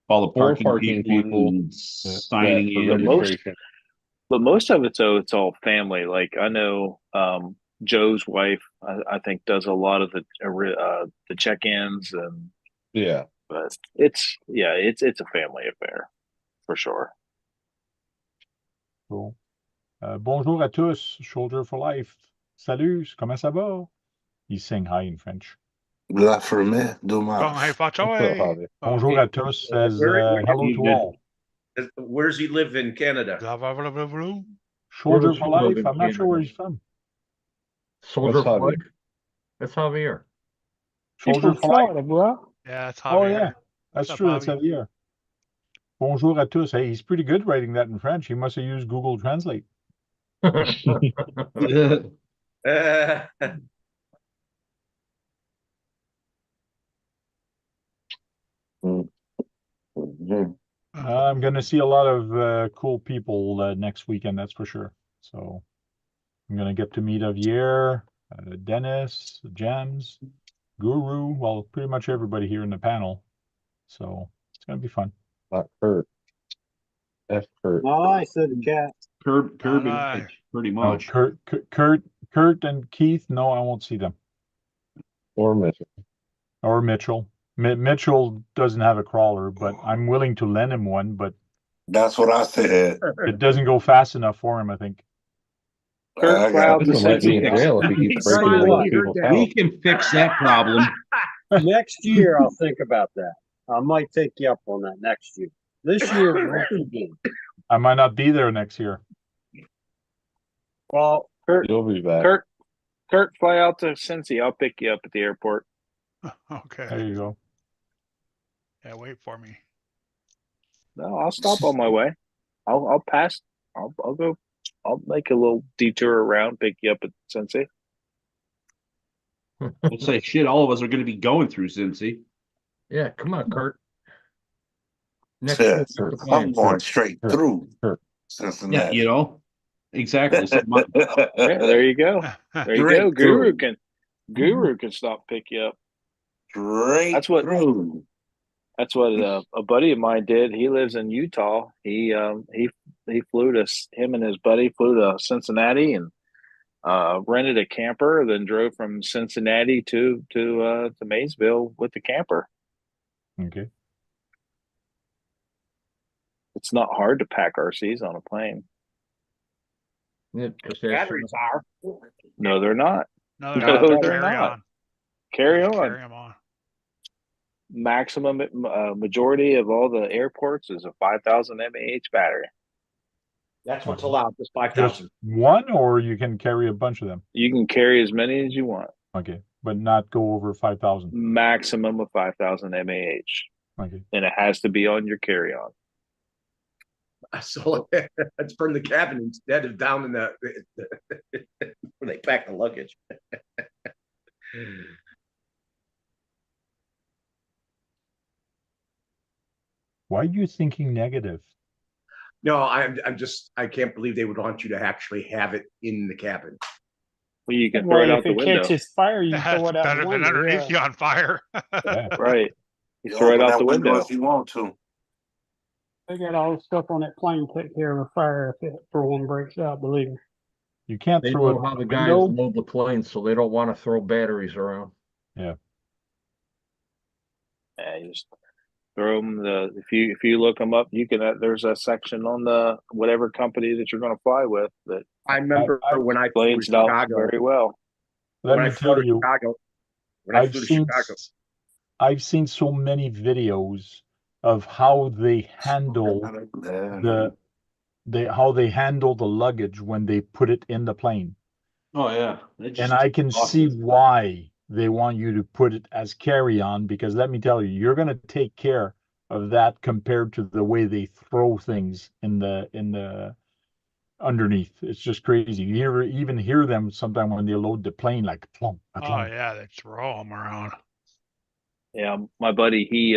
all the four parking parking people and signing for in. registration. But most of it's all family. Like I know Joe's wife, I think does a lot of the check-ins, and Yeah. but it's a family affair for sure. Cool. Bonjour à tous, Soldier for Life. Salut, comment ça va? He's saying hi in French. La ferme Come, hey, dommage. Fachoy. Bonjour à tous says Where hello you to did- all. Where's he live in Canada? Soldier does for he live Life. in I'm not sure where Canada? he's from. Soldier That's for Javier. life. That's Javier. He's Soldier from for Life. Florida, bro. Yeah, it's Oh Javier. yeah, that's What's up, true. That's Javi? Javier. Bonjour à tous. Hey, he's pretty good writing that in French. He must have used Google Translate. Mhm. I'm going to see a lot of cool people next weekend, that's for sure. So I'm going to get to meet Javier, Dennis, Jams, Guru, well, pretty much everybody here in the panel. So it's going to be fun. Not Kurt. F. Kurt. I said the cat. Curb and Aye. edge, pretty Oh, much. Kurt and Keith, no, I won't see them. Or Mitchell. Or Mitchell. Mitchell doesn't have a crawler, but I'm willing to lend him one, but That's what I said. it doesn't go fast enough for him, I think. Kurt, I fly got out This to one might be in Cincy. jail if he keeps Tell breaking you into what, people's We house. can fix that problem. Next year, I'll think about that. I might take you up on that next year. This year, we're too good. I might not be there next year. Well, Kurt, You'll be back. Kurt, fly out to Cincy. I'll pick you up at the airport. There Okay. you go. Yeah, wait for me. No, I'll stop on my way. I'll pass. I'll go. I'll make a little detour around, pick you up at Cincy. We'll say shit, all of us are gonna be going through Cincy. Yeah, come on, Kurt. Next Yeah, year, what's the I'm plan? going straight Kurt. through Kurt. Yeah, Cincinnati. you know, exactly. So Yeah, there you go. There you go. Straight through. Guru can stop pick you up. Straight That's what- through. That's what a buddy of mine did. He lives in Utah. He flew to him and his buddy flew to Cincinnati and rented a camper, then drove from Cincinnati to Maysville with the camper. Okay. It's not hard to pack RCs on a plane. Yeah, 'cause they have Batteries are. No, they're not. No, No, they're they're carry not. on. Carry Yeah, on. Carry them on. Maximum majority of all the airports is a 5,000 mAh battery. That's what's allowed, just Just 5,000. one, or you can carry a bunch of them? You can carry as many as you want. Okay, but not go over 5,000. Maximum of 5,000 mAh, Okay. and it has to be on your carry-on. So that's from the cabin instead of down in the where they pack the luggage. Why are you thinking negative? No, I'm just I can't believe they would want you to actually have it in the cabin. Well, you can throw Well, it out if the it window. catches fire, you That's throw it out better the than window. underneath Yeah. you on fire. Yeah. Right. You throw it Open out that the window. if you want to. They got all the stuff on that plane to take care of a fire if it for one breaks out, believe me. You can't They throw it know out how the the guys window. load the planes, so they don't want to throw batteries around. Yeah, you just throw them. If you look them up, you can. There's a section on the whatever company that you're going to fly with that I remember when I flew to explains it out Chicago. very well. Let When me I flew tell to you, Chicago, when I I've flew to seen Chicago, I've seen so many videos of how they handle how they handle the luggage when they put it in the plane. Oh yeah. And I can see why they want you to put it as carry-on, because let me tell you, you're going to take care of that compared to the way they throw things in the underneath. It's just crazy. You even hear them sometimes when they load the plane, like plump, Oh plump. yeah, they throw them around. Yeah, my buddy, he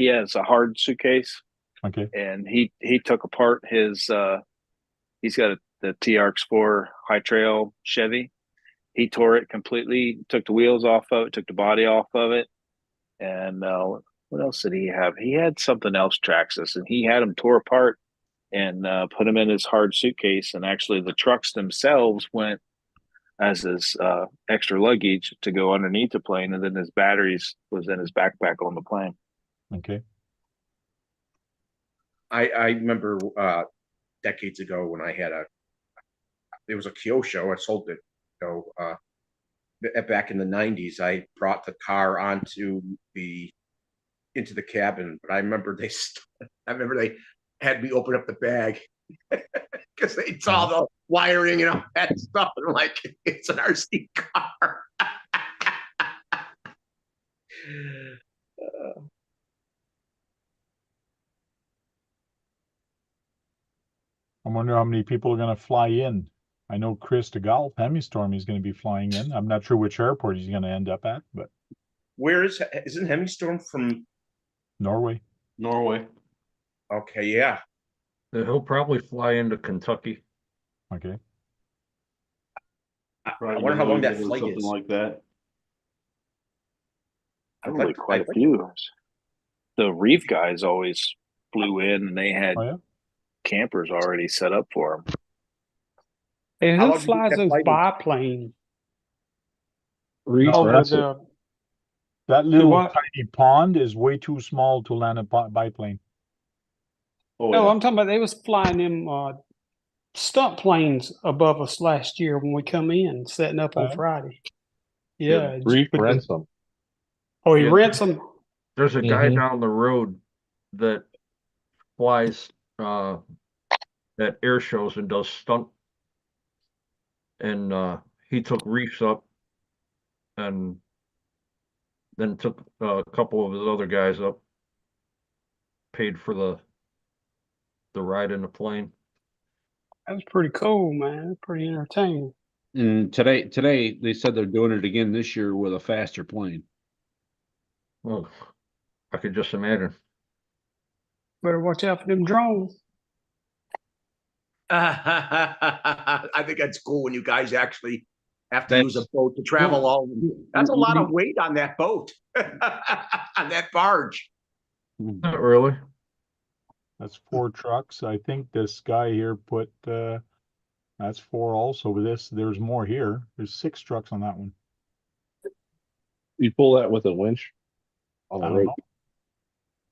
has a hard suitcase. Okay. And he took apart his he's got the TRX4 High Trail Chevy. He tore it completely, took the wheels off of it, took the body off of it, and what else did he have? He had something else, Traxxas, and he had them tore apart and put them in his hard suitcase. And actually, the trucks themselves went as his extra luggage to go underneath the plane, and then his batteries was in his backpack on the plane. Okay. I remember decades ago when I had it was a Kyosho. I sold it. Back in the 90s, I brought the car into the cabin, but I remember they had me open up the bag because they saw the wiring and all that stuff, and I'm like, it's an RC car. I wonder how many people are going to fly in. I know Chris DeGolf, Hemistorm, is going to be flying in. I'm not sure which airport he's going to end up at, but Where isn't Hemistorm from? Norway. Norway. Okay, yeah. He'll probably fly into Kentucky. Okay. I wonder how long that flight something is. Like that. Probably quite a few. The Reef guys always flew in, and they had campers already set up for them. And who flies those biplanes? Reef, that little tiny pond is way too small to land a biplane. Oh, no, I'm talking about they was flying them stunt planes above us last year when we come in, setting up on Friday. Yeah. Reef rents them. Oh, he rents them? There's a guy down the road that flies at air shows and does stunt. And he took Reefs up and then took a couple of his other guys up, paid for the ride in the plane. That was pretty cool, man. Pretty entertaining. And today they said they're doing it again this year with a faster plane. Well, I could just imagine. Better watch out for them drones. I think that's cool when you guys actually have to use a boat to travel all. That's a lot of weight on that boat, on that barge. Not really. That's 4 trucks. I think this guy here put that's 4 also. With this, there's more here. There's 6 trucks on that one. You pull that with a winch on the rope.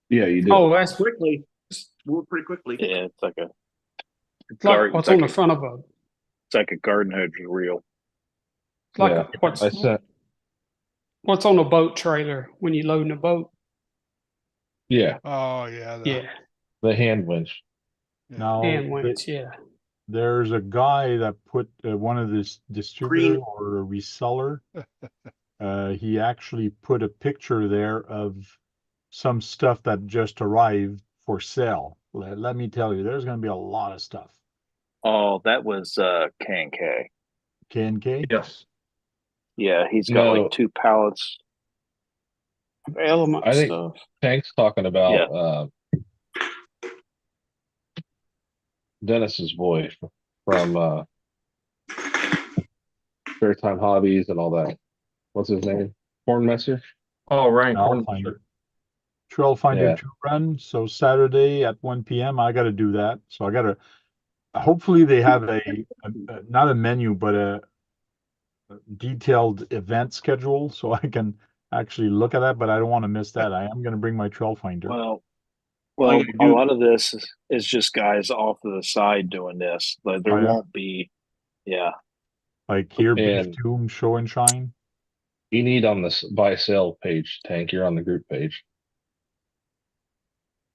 Yeah, you do. Oh, that's quickly. Move pretty quickly. Yeah, it's like a. It's like what's on the front of a. It's like a garden hose reel. It's like what's on a boat trailer when you're loading a boat. Yeah. Oh yeah. The hand winch. Now, hand winch, there's a guy that put one of this distributor or a reseller. He actually put a picture there of some stuff that just arrived for sale. Let me tell you, there's going to be a lot of stuff. Oh, that was K&K. K&K? Yes. Yeah, he's got like 2 pallets of element I think stuff. Tank's talking about Dennis's boy from Fairtime Hobbies and all that. What's his name? Cornmesser? Oh, Ryan I'll Cornmesser. find it. Trail Finder Yeah. 2 run. So Saturday at 1 p.m. I got to do that. So I got to. Hopefully they have not a menu, but a detailed event schedule, so I can actually look at that. But I don't want to miss that. I am going to bring my Trail Finder. Well, All you a do- lot of this is just guys off to the side doing this. Like there Oh, yeah? won't be, yeah. Like here, Beef And Tomb, Show and Shine. you need on this buy sell page, Tank. You're on the group page.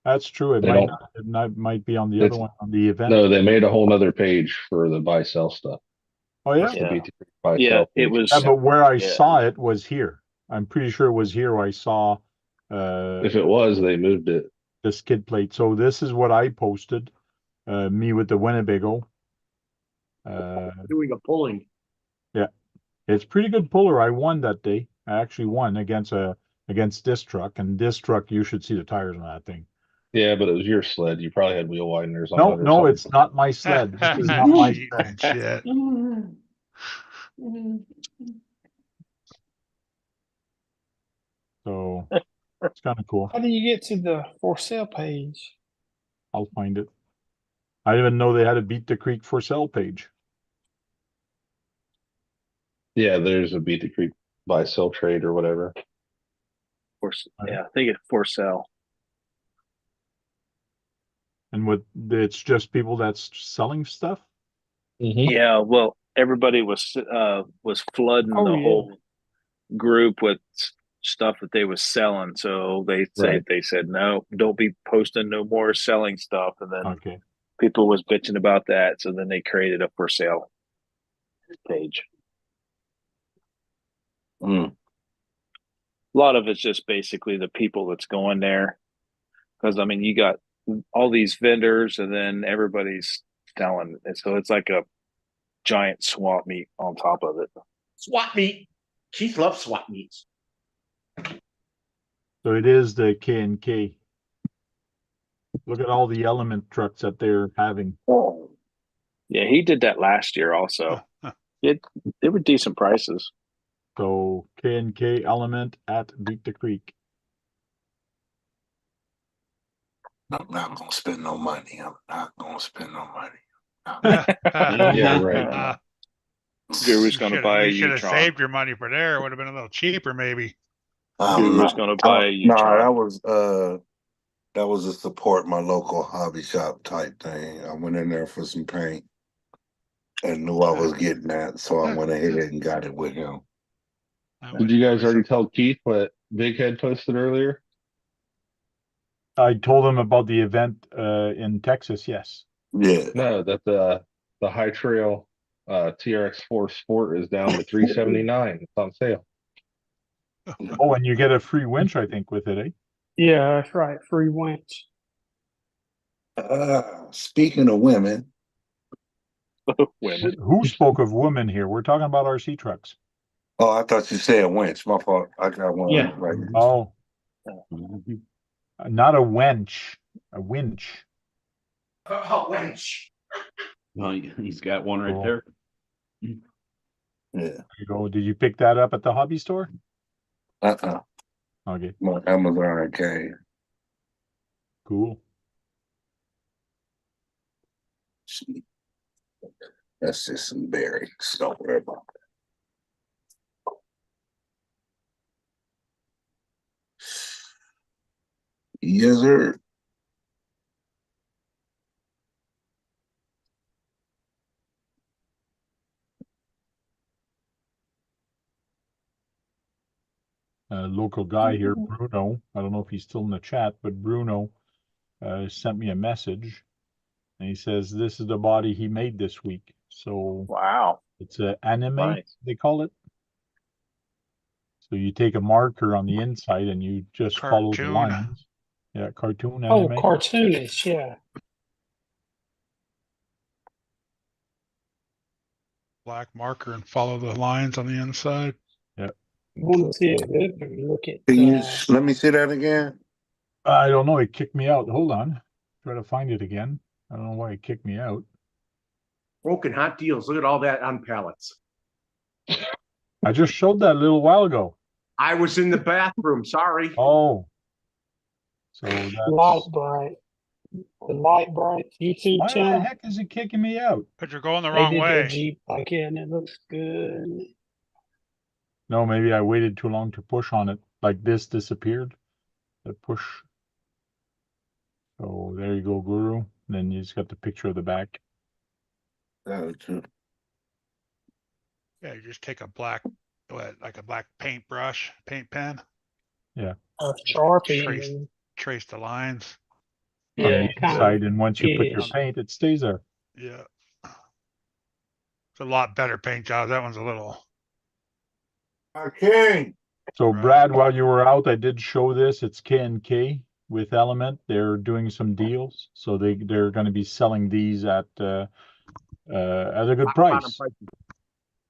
That's true. It They might don't- not. It might be on the other It's- one on the event. No, they made a whole nother page for the buy sell stuff. Oh yeah. That's the Yeah. BTC buy Yeah, sell it page. was. Yeah, but where I Yeah. saw it was here. I'm pretty sure it was here where I saw If it was, they moved it. the skid plate. So this is what I posted. Me with the Winnebago. Doing a pulling. It's pretty good puller. I won that day. I actually won against this truck, and this truck you should see the tires on that thing. Yeah, but it was your sled. You probably had wheel wideners on No, it or no, something. it's not my sled. This is not my Cheating sled. and shit. So it's kind of cool. How do you get to the for sale page? I'll find it. I didn't even know they had a Beat the Creek for sale page. Yeah, there's a Beat the Creek buy sell trade or whatever. Yeah, I think it's for sale. And it's just people that's selling stuff. Yeah, well, everybody was flooding Oh, the yeah. whole group with stuff that they was selling. So they said no, don't be posting no more selling stuff. And then Okay. people was bitching about that. So then they created a for sale page. Mm. A lot of it's just basically the people that's going there. Because I mean, you got all these vendors, and then everybody's selling, and so it's like a giant swap meet on top of it. Swap meet. Keith loves swap meets. So it is the K&K. Look at all the element trucks that they're having. Yeah, he did that last year also. They were decent prices. So K&K element at Beat the Creek. I'm not gonna spend no money. I'm not gonna spend no money. Yeah, right. Guru's going to buy a You should have U-Tron. saved your money for there. It would have been a little cheaper, maybe. Guru's going to buy a U-Tron. That was a support my local hobby shop type thing. I went in there for some paint and knew I was getting that, so I went ahead and got it with him. Did you guys already tell Keith what Big Head posted earlier? I told him about the event in Texas. Yes. Yeah. No, that the High Trail TRX4 Sport is down to $379. It's on sale. Oh, and you get a free winch, I think, with it, eh? Yeah, that's right. Free winch. Speaking of women, Women. Who spoke of women here? We're talking about RC trucks. oh, I thought you said winch. My fault. I got one Yeah. right here. Oh, not a wench, a winch. Oh, wench. Well, he's got one right Cool. there. Yeah. There you go. Did you pick that up at the hobby store? Okay, My Amazon came. cool. That's just some berries. Don't worry about that. Yes, sir. A local guy here, Bruno. I don't know if he's still in the chat, but Bruno sent me a message, and he says this is the body he made this week. So Wow. it's an anime, Nice. they call it. So you take a marker on the inside and you just follow the Cartoon. lines. Yeah, cartoon Oh, anime. cartoonish, yeah. Black marker and follow the lines on the inside. You want to see it? Look at. Can you let me see that again? I don't know. It kicked me out. Hold on. Try to find it again. I don't know why it kicked me out. Broken hot deals. Look at all that on pallets. I just showed that a little while ago. I was in the bathroom. Sorry. Oh, So Light that's Bright. The Light Bright YouTube why the channel. heck is it kicking me out? But you're going the They wrong did their way. Jeep like it, and it looks good. No, maybe I waited too long to push on it. Like this disappeared. The push. So there you go, Guru. Then you just got the picture of the back. Yeah, you just take a black, like a black paintbrush, paint pen, A Sharpie. Trace. and- trace the lines. On Yeah, the kind inside, of. and once you put your Yeah. paint, it stays there. Yeah. It's a lot better paint job. That one's a little. Okay. So Right. Brad, while you were out, I did show this. It's K&K with Element. They're doing some deals, so they're going to be selling these at a good price.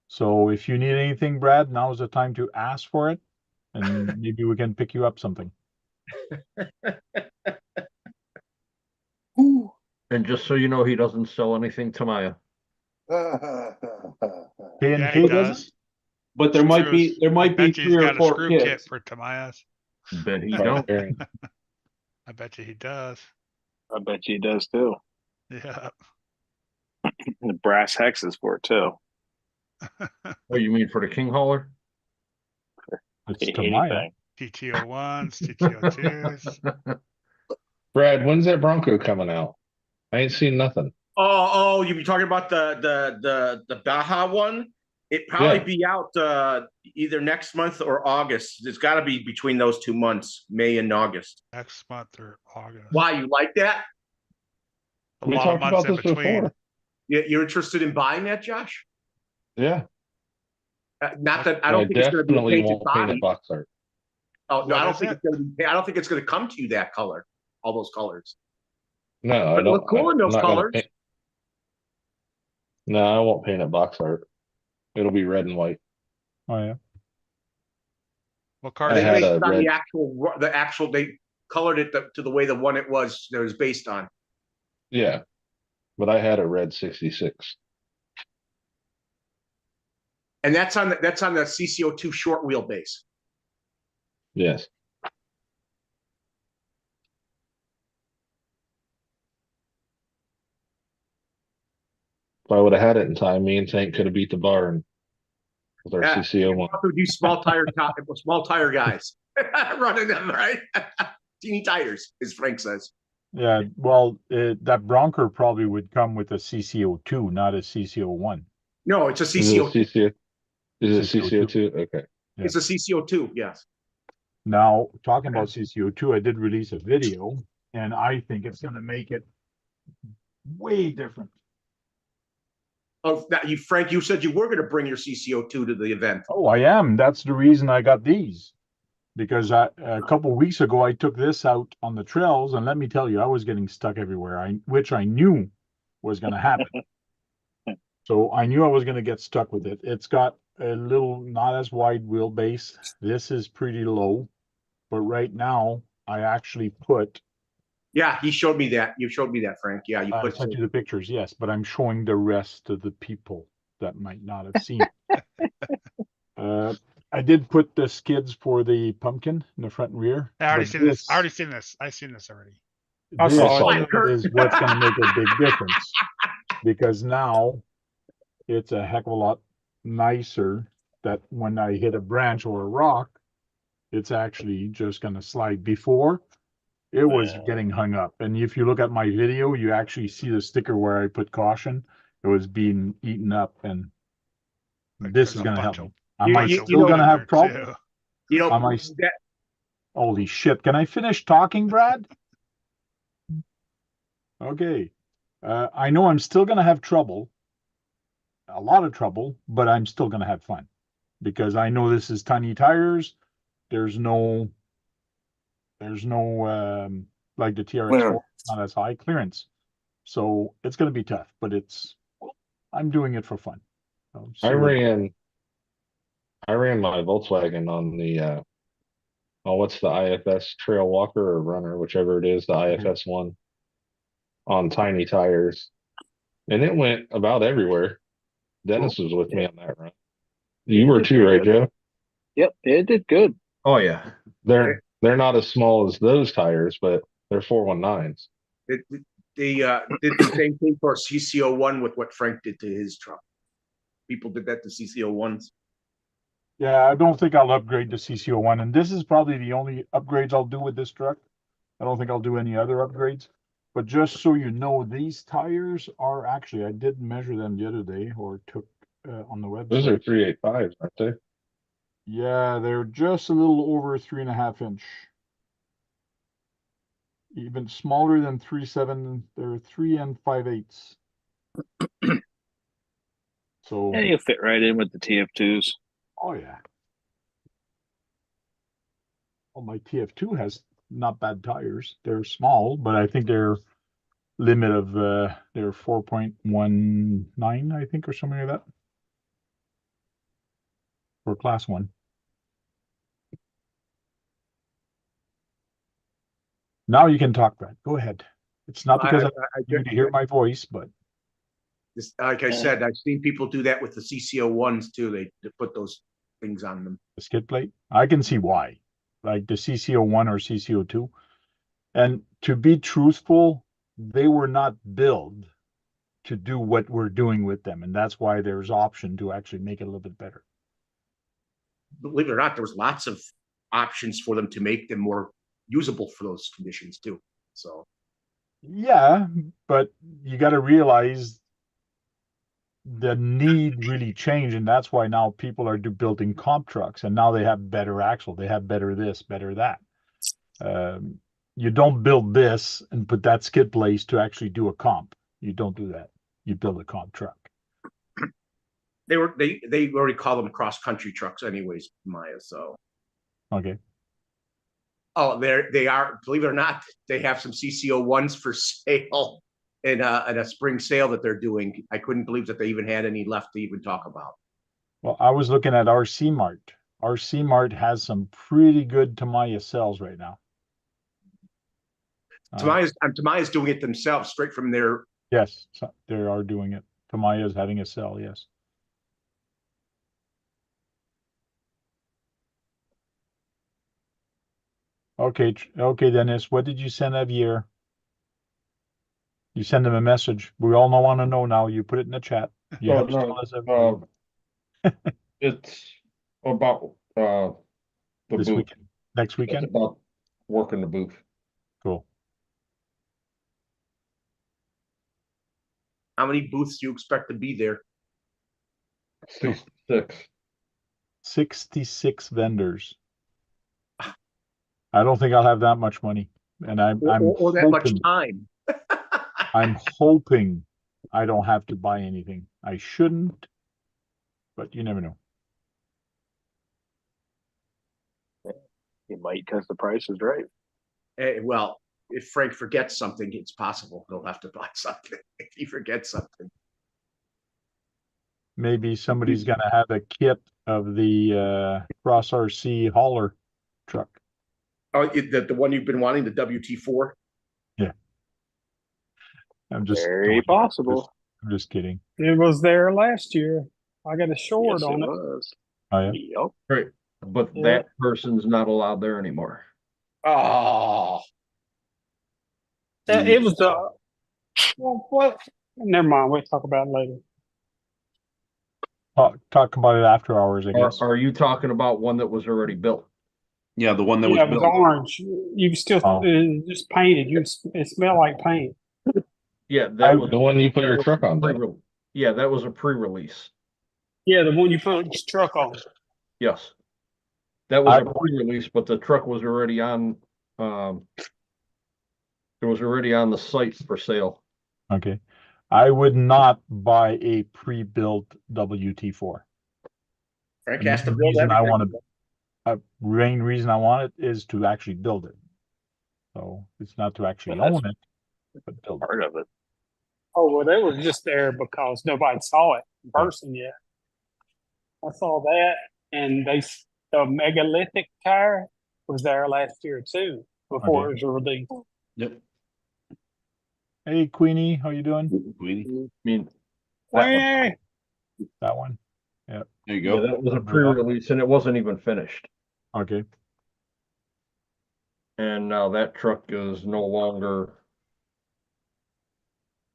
So if you need anything, Brad, now is the time to ask for it, and maybe we can pick you up something. And just so you know, he doesn't sell anything to Maya. Yeah, K&K he doesn't? does. But there might be I bet you he's 3 or got a 4 screw kit kids. for Tamiya's. Bet he don't. I bet you he does. I bet you he does too. Yeah. The brass hexes for it too. Oh, you mean for the King Hauler? It's Tamiya. Anything. TT01s, TT02s. Brad, when's that Bronco coming out? I ain't seen nothing. Oh, you be talking about the Baja one? It probably Yeah. be out either next month or August. It's got to be between those 2 months, May and August. Next month or August. Why, you like that? A We lot of talked months about in this between. before. You're interested in buying that, Josh? Yeah. Not that I don't think it's going to be a definitely painted won't paint body. it box art. Oh no, What I don't is think it? it's going to be. I don't think it's going to come to you that color, all those colors. No, I But it don't. look cool in those I'm not gonna colors. paint- No, I won't paint it box art. It'll be red and white. Oh yeah. What I car They is had based a it on red- the actual. They colored it to the way the one it was based on. Yeah. But I had a red 66. And that's on the CCO2 short wheelbase. Yes. If I would have had it in time, me and Tank could have beat the barn with our Yeah, CCO1. also do small tire guys running them, right? Teeny tires, as Frank says. Yeah, well, that Bronco probably would come with a CCO2, not a CCO1. No, it's a Is it a CCO. CCO? Is it CCO2. CCO2? Okay. It's a CCO2. Yes. Now, talking about CCO2, I did release a video, and I think it's going to make it way different. Oh, Frank, you said you were going to bring your CCO2 to the event. Oh, I am. That's the reason I got these. Because a couple weeks ago, I took this out on the trails, and let me tell you, I was getting stuck everywhere, which I knew was going to happen. So I knew I was going to get stuck with it. It's got a little not as wide wheelbase. This is pretty low, but right now I actually put. Yeah, he showed me that. You showed me that, Frank. Yeah, you I put. sent you the pictures, yes, but I'm showing the rest of the people that might not have seen it. I did put the skids for the pumpkin in the front and rear. I already but seen this. I already seen this. I've seen this already. This saw it. is what's going to make a big difference, because now it's a heck of a lot nicer that when I hit a branch or a rock, it's actually just going to slide. Before, it was getting hung up. And if you look at my video, you actually see the sticker where I put caution. It was being eaten up, and Like, this there's is a going to bunch help me. of- Am I you still know going to in have there, problems? too. You know, Am I Holy shit. Can I finish talking, Brad? Okay. I know I'm still going to have trouble, a lot of trouble, but I'm still going to have fun because I know this is tiny tires. There's no like the TRX4, not as high clearance. So it's going to be tough, but I'm doing it for fun. So, I ran my Volkswagen on the what's the IFS Trail Walker or Runner, whichever it is, the IFS one, on tiny tires, and it went about everywhere. Dennis was with me on that run. You were too, right, Joe? Yep, it did good. Oh yeah. They're They're not as small as those tires, but they're 419s. They did the same thing for CCO1 with what Frank did to his truck. People did that to CCO1s. Yeah, I don't think I'll upgrade to CCO1, and this is probably the only upgrades I'll do with this truck. I don't think I'll do any other upgrades. But just so you know, these tires are actually, I did measure them the other day, or took on the website. Those are 385s, aren't they? Yeah, they're just a little over 3.5 inch. Even smaller than 3.7. They're 3 5/8. So Yeah, you'll fit right in with the TF2s. oh yeah. Well, my TF2 has not bad tires. They're small, but I think they're limit of they're 4.19, I think, or something like that. For class 1. Now you can talk, Brad. Go ahead. It's not because I you to hear my voice, but like I said, I've seen people do that with the CCO1s too. They put those things on them. The skid plate, I can see why. Like the CCO1 or CCO2. And to be truthful, they were not built to do what we're doing with them. And that's why there's option to actually make it a little bit better. Believe it or not, there was lots of options for them to make them more usable for those conditions too. So yeah, but you got to realize the need really changed, and that's why now people are building comp trucks, and now they have better axle, they have better this, better that. You don't build this and put that skid place to actually do a comp. You don't do that. You build a comp truck. they already call them cross country trucks anyways, Maya. So okay. Oh, they are, believe it or not, they have some CCO1s for sale in a spring sale that they're doing. I couldn't believe that they even had any left to even talk about. Well, I was looking at RC Mart. RC Mart has some pretty good Tamiya cells right now. Tamiya's doing it themselves, straight from their. Yes, they are doing it. Tamiya is having a cell, yes. Okay, Dennis, what did you send Javier? You send him a message. We all want to know now. You put it in the chat. You have to tell us everything. It's about the this booth. weekend. Next weekend? It's about working the booth. Cool. How many booths do you expect to be there? 66. 66 vendors. I don't think I'll have that much money. And I'm or that much time. I'm hoping I don't have to buy anything. I shouldn't, but you never know. You might, because the price is right. Well, if Frank forgets something, it's possible he'll have to buy something if he forgets something. Maybe somebody's going to have a kit of the Cross RC hauler truck. Oh, the one you've been wanting, the WT4? Yeah. I'm just very possible. I'm just kidding. It was there last year. I got a short on it. Was. Oh, yeah? Yep. Right. But that person's not allowed there anymore. Oh. It was well, what? Never mind. We'll talk about it later. Talk about it after hours, I guess. Are you talking about one that was already built? Yeah, the one that Yeah, was it was built. orange. You still just painted. It smelled like paint. Yeah, that was the one you put your truck on. Yeah, that was a pre-release. Yeah, the one you put your truck on. Yes, that was a pre-release, but the truck was already on. It was already on the site for sale. Okay, I would not buy a pre-built WT4. Frank has to build everything. Main reason I want it is to actually build it. So it's not to actually own it, but build part of it. Oh, well, they were just there because nobody saw it in person yet. I saw that, and the megalithic tire was there last year too, before it was released. Yep. Hey, Queenie, how you doing? Queenie. I mean, that one. Yeah. There you go. Yeah, that was a pre-release, and it wasn't even finished. Okay. And now that truck is no longer.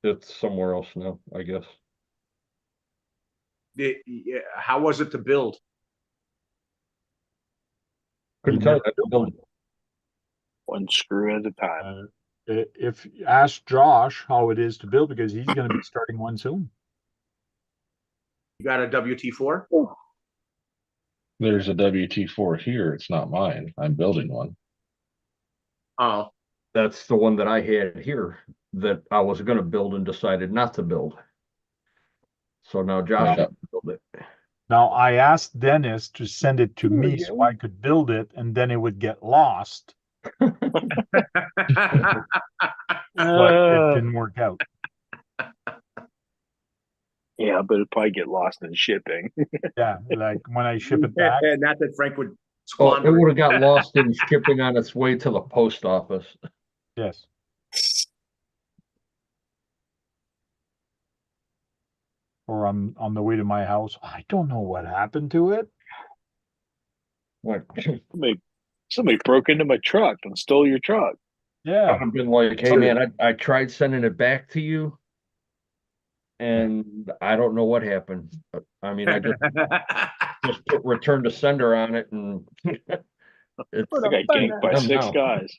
It's somewhere else now, I guess. Yeah, how was it to build? Couldn't He tell you. never I built built it. One screw at a time. If ask Josh how it is to build, because he's going to be starting one soon. You got a WT4? There's a WT4 here. It's not mine. I'm building one. Oh, That's the one that I had here that I was gonna build and decided not to build. So now Josh has to build it. Now I asked Dennis to send it to me so I could build it, and then it would get lost, but it didn't work out. Yeah, but it'd probably get lost in shipping. Yeah, like when I ship it back. not that Frank would Oh, it squander would have got lost in shipping on its way to the post office. Yes. Or I'm on the way to my house. I don't know what happened to it. Like, Somebody broke into my truck and stole your truck. Yeah. I've been like, hey man, I tried sending it back to you, and I don't know what happened. I mean, I just put return to sender on it, and it's I got ganked by 6 guys.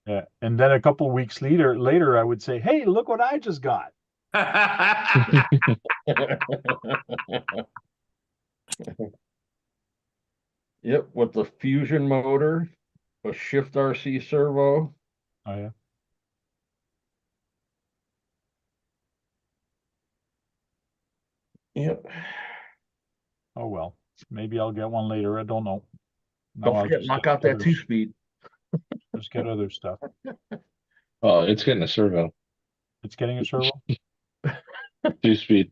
Yeah. And then a couple weeks later, I would say, hey, look what I just got. Yep, with the Fusion motor, a Shift RC servo. Oh yeah. Yep. Oh well. Maybe I'll get one later. I don't know. Now Don't I'll forget, just knock get out that other- 2-speed. Just get other stuff. Oh, it's getting a servo. It's getting a servo. 2-speed.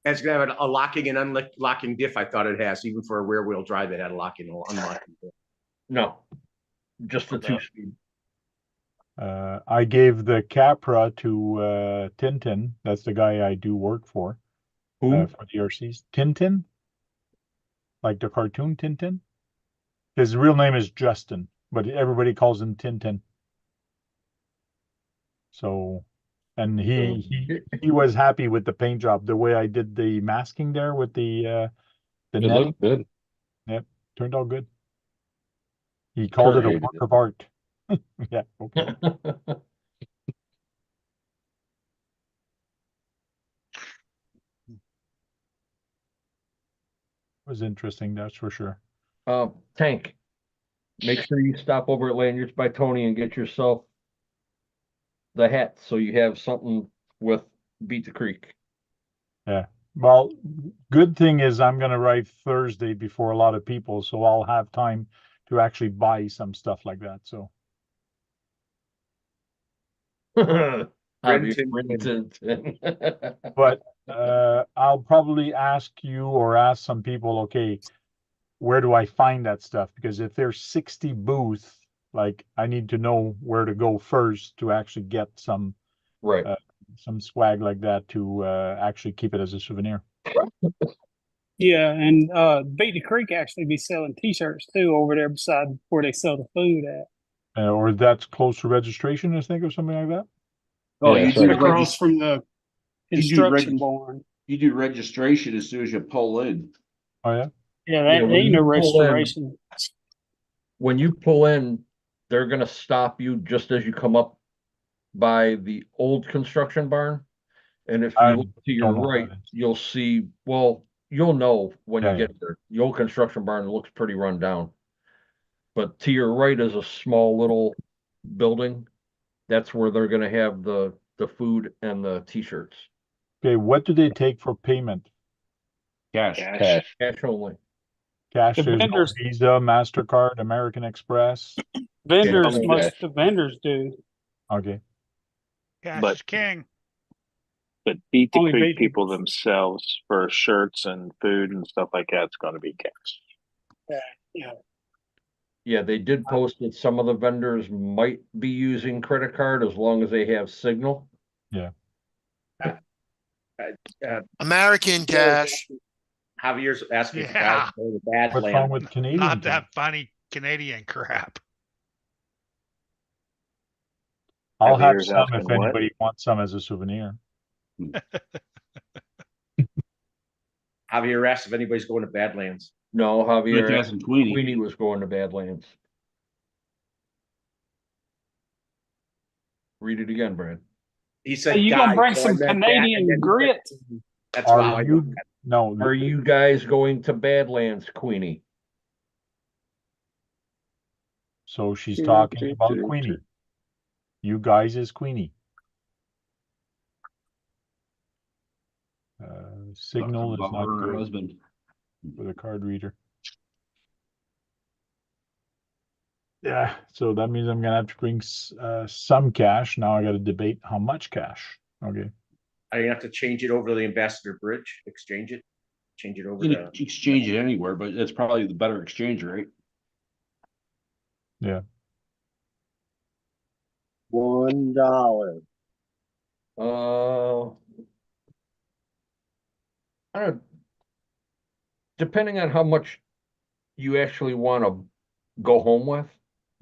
It's gonna have a locking and unlocking diff. I thought it has, even for a rear wheel drive, it had a locking and unlocking diff. No, just the 2-speed. I gave the Capra to Tintin. That's the guy I do work for. Who? For the RCs. Tintin? Like the cartoon Tintin? His real name is Justin, but everybody calls him Tintin. So, and he was happy with the paint job, the way I did the masking there with the It netting. looked good. Yep, turned out good. He called it a hated work it. of art. Yeah, okay. Was interesting, that's for sure. Tank, make sure you stop over at Lanyards by Tony and get yourself the hat so you have something with Beat the Creek. Yeah. Well, good thing is I'm gonna arrive Thursday before a lot of people, so I'll have time to actually buy some stuff like that. So but I'll probably ask you or ask some people, okay, where do I find that stuff? Because if there's 60 booths, like I need to know where to go first to actually get some right. Some swag like that to actually keep it as a souvenir. Yeah, and Beat the Creek actually be selling T-shirts too over there beside where they sell the food at. Or that's close to registration, I think, or something like that. Oh, Yeah, you it's do right Across from the you do construction barn. You do registration as soon as you pull in. Oh yeah. Yeah, Yeah, that when ain't no you pull in- registration. When you pull in, they're gonna stop you just as you come up by the old construction barn. And if I you look to your don't know what right, that is. you'll see, well, you'll know when Yeah, you get there. The old construction barn looks pretty run down. But to your right is a small little building. That's where they're gonna have the food and the T-shirts. Okay, what do they take for payment? Cash. Cash. Cash only. Cash, The there's no vendors- Visa, MasterCard, American Express. Vendors, Yeah, most cash. of the vendors do. Okay. Cash But- is king. But Beat the Only Creek Beat- people themselves for shirts and food and stuff like that, it's going to be cash. Yeah. Yeah, they did post that some of the vendors might be using credit card as long as they have signal. American cash. Javier's asking if the Yeah. guys go to What's wrong Badlands. with Canadian? Not tank? that funny Canadian crap. I'll have Javier's some asking if what? anybody wants some as a souvenir. Javier asked if anybody's going to Badlands. No, Javier, It's asking Queenie. Queenie was going to Badlands. Read it again, Brad. He said, Hey, you gonna guys, bring so I some meant that, and Canadian then he grit? said, that's why. Are you? No. Are you guys going to Badlands, Queenie? So she's talking about Queenie. You guys is Queenie. Signal is About not her and her good husband. for the card reader. Yeah, so that means I'm gonna have to bring some cash. Now I got to debate how much cash. Okay. I have to change it over to the Ambassador Bridge, exchange it, change it over You to. can exchange it anywhere, but it's probably the better exchange rate. Yeah. $1. I don't, depending on how much you actually want to go home with.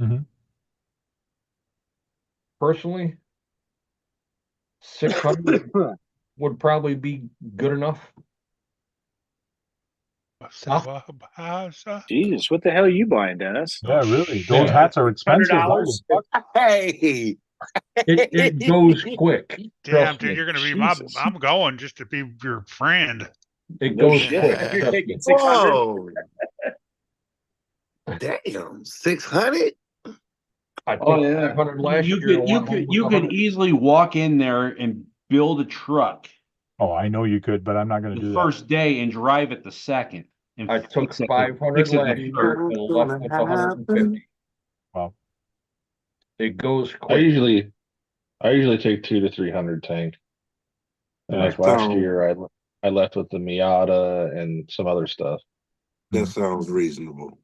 Mhm. Personally, 600 would probably be good enough. Jesus, what the hell are you buying, Dennis? Yeah, really. Those hats are expensive. Holy $100. fuck. Hey, It goes quick. Damn, Trust dude, me. you're gonna be Jesus. I'm going just to be your friend. It No goes shit. quick. You're trust taking me. 600. whoa. Damn, 600? I took Oh yeah, 500 last you year. could you could easily walk in there and build a truck Oh, I know you could, but I'm not gonna the do first day and drive it the second. And I took fix it- 500 fix it the last year third. and left with 150. Wow. It goes I quick. usually take 200 to 300 tank. And like That last sounds- year, I left with the Miata and some other stuff. That sounds reasonable.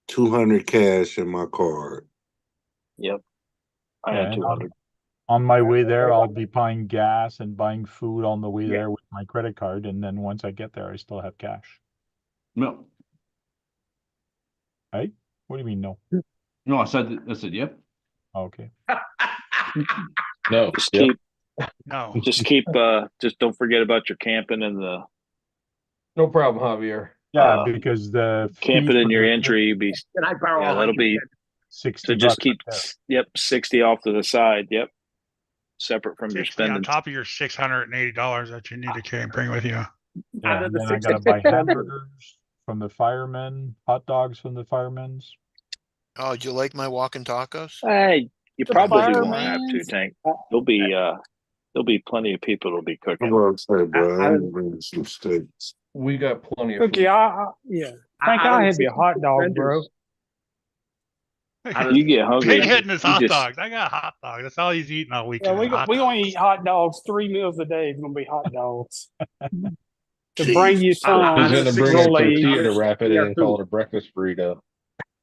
200 cash in my card. Yep. I Yeah, had and 200. On my way there, I'll be buying gas and buying food on the way Yeah. there with my credit card, and then once I get there, I still have cash. No, Hey, what do you mean no? no, I said yep. Okay. No, Just yep. No. just don't forget about your camping and the No problem, Javier. Yeah, Uh, because the camping fee in for your the entry be Can I borrow yeah, that'll 100? be $60 so just keep right there. yep, 60 off to the side. Yep. Separate from your 60 on spending. top of your $680 that you need to carry and bring with you. Yeah, and then I gotta buy hamburgers from the firemen, hot dogs from the firemen's. Oh, do you like my walking tacos? Hey, you The probably won't have to, fireman's- Tank. There'll be plenty of people that'll be I'm cooking. gonna say, bro, I'm bringing some steaks. We got plenty of Cookie, food. yeah. Frank, I'll have you a hot dog, bro. You get hungry. Big hitting his you hot just- dogs. I got hot dogs. That's all he's eating all Yeah, weekend. we hot gonna dogs. eat hot dogs 3 meals a day. It's gonna be hot dogs. To Jeez. bring you He's some gonna bring a Rolaids. tortilla to wrap it in and call food. it a breakfast burrito.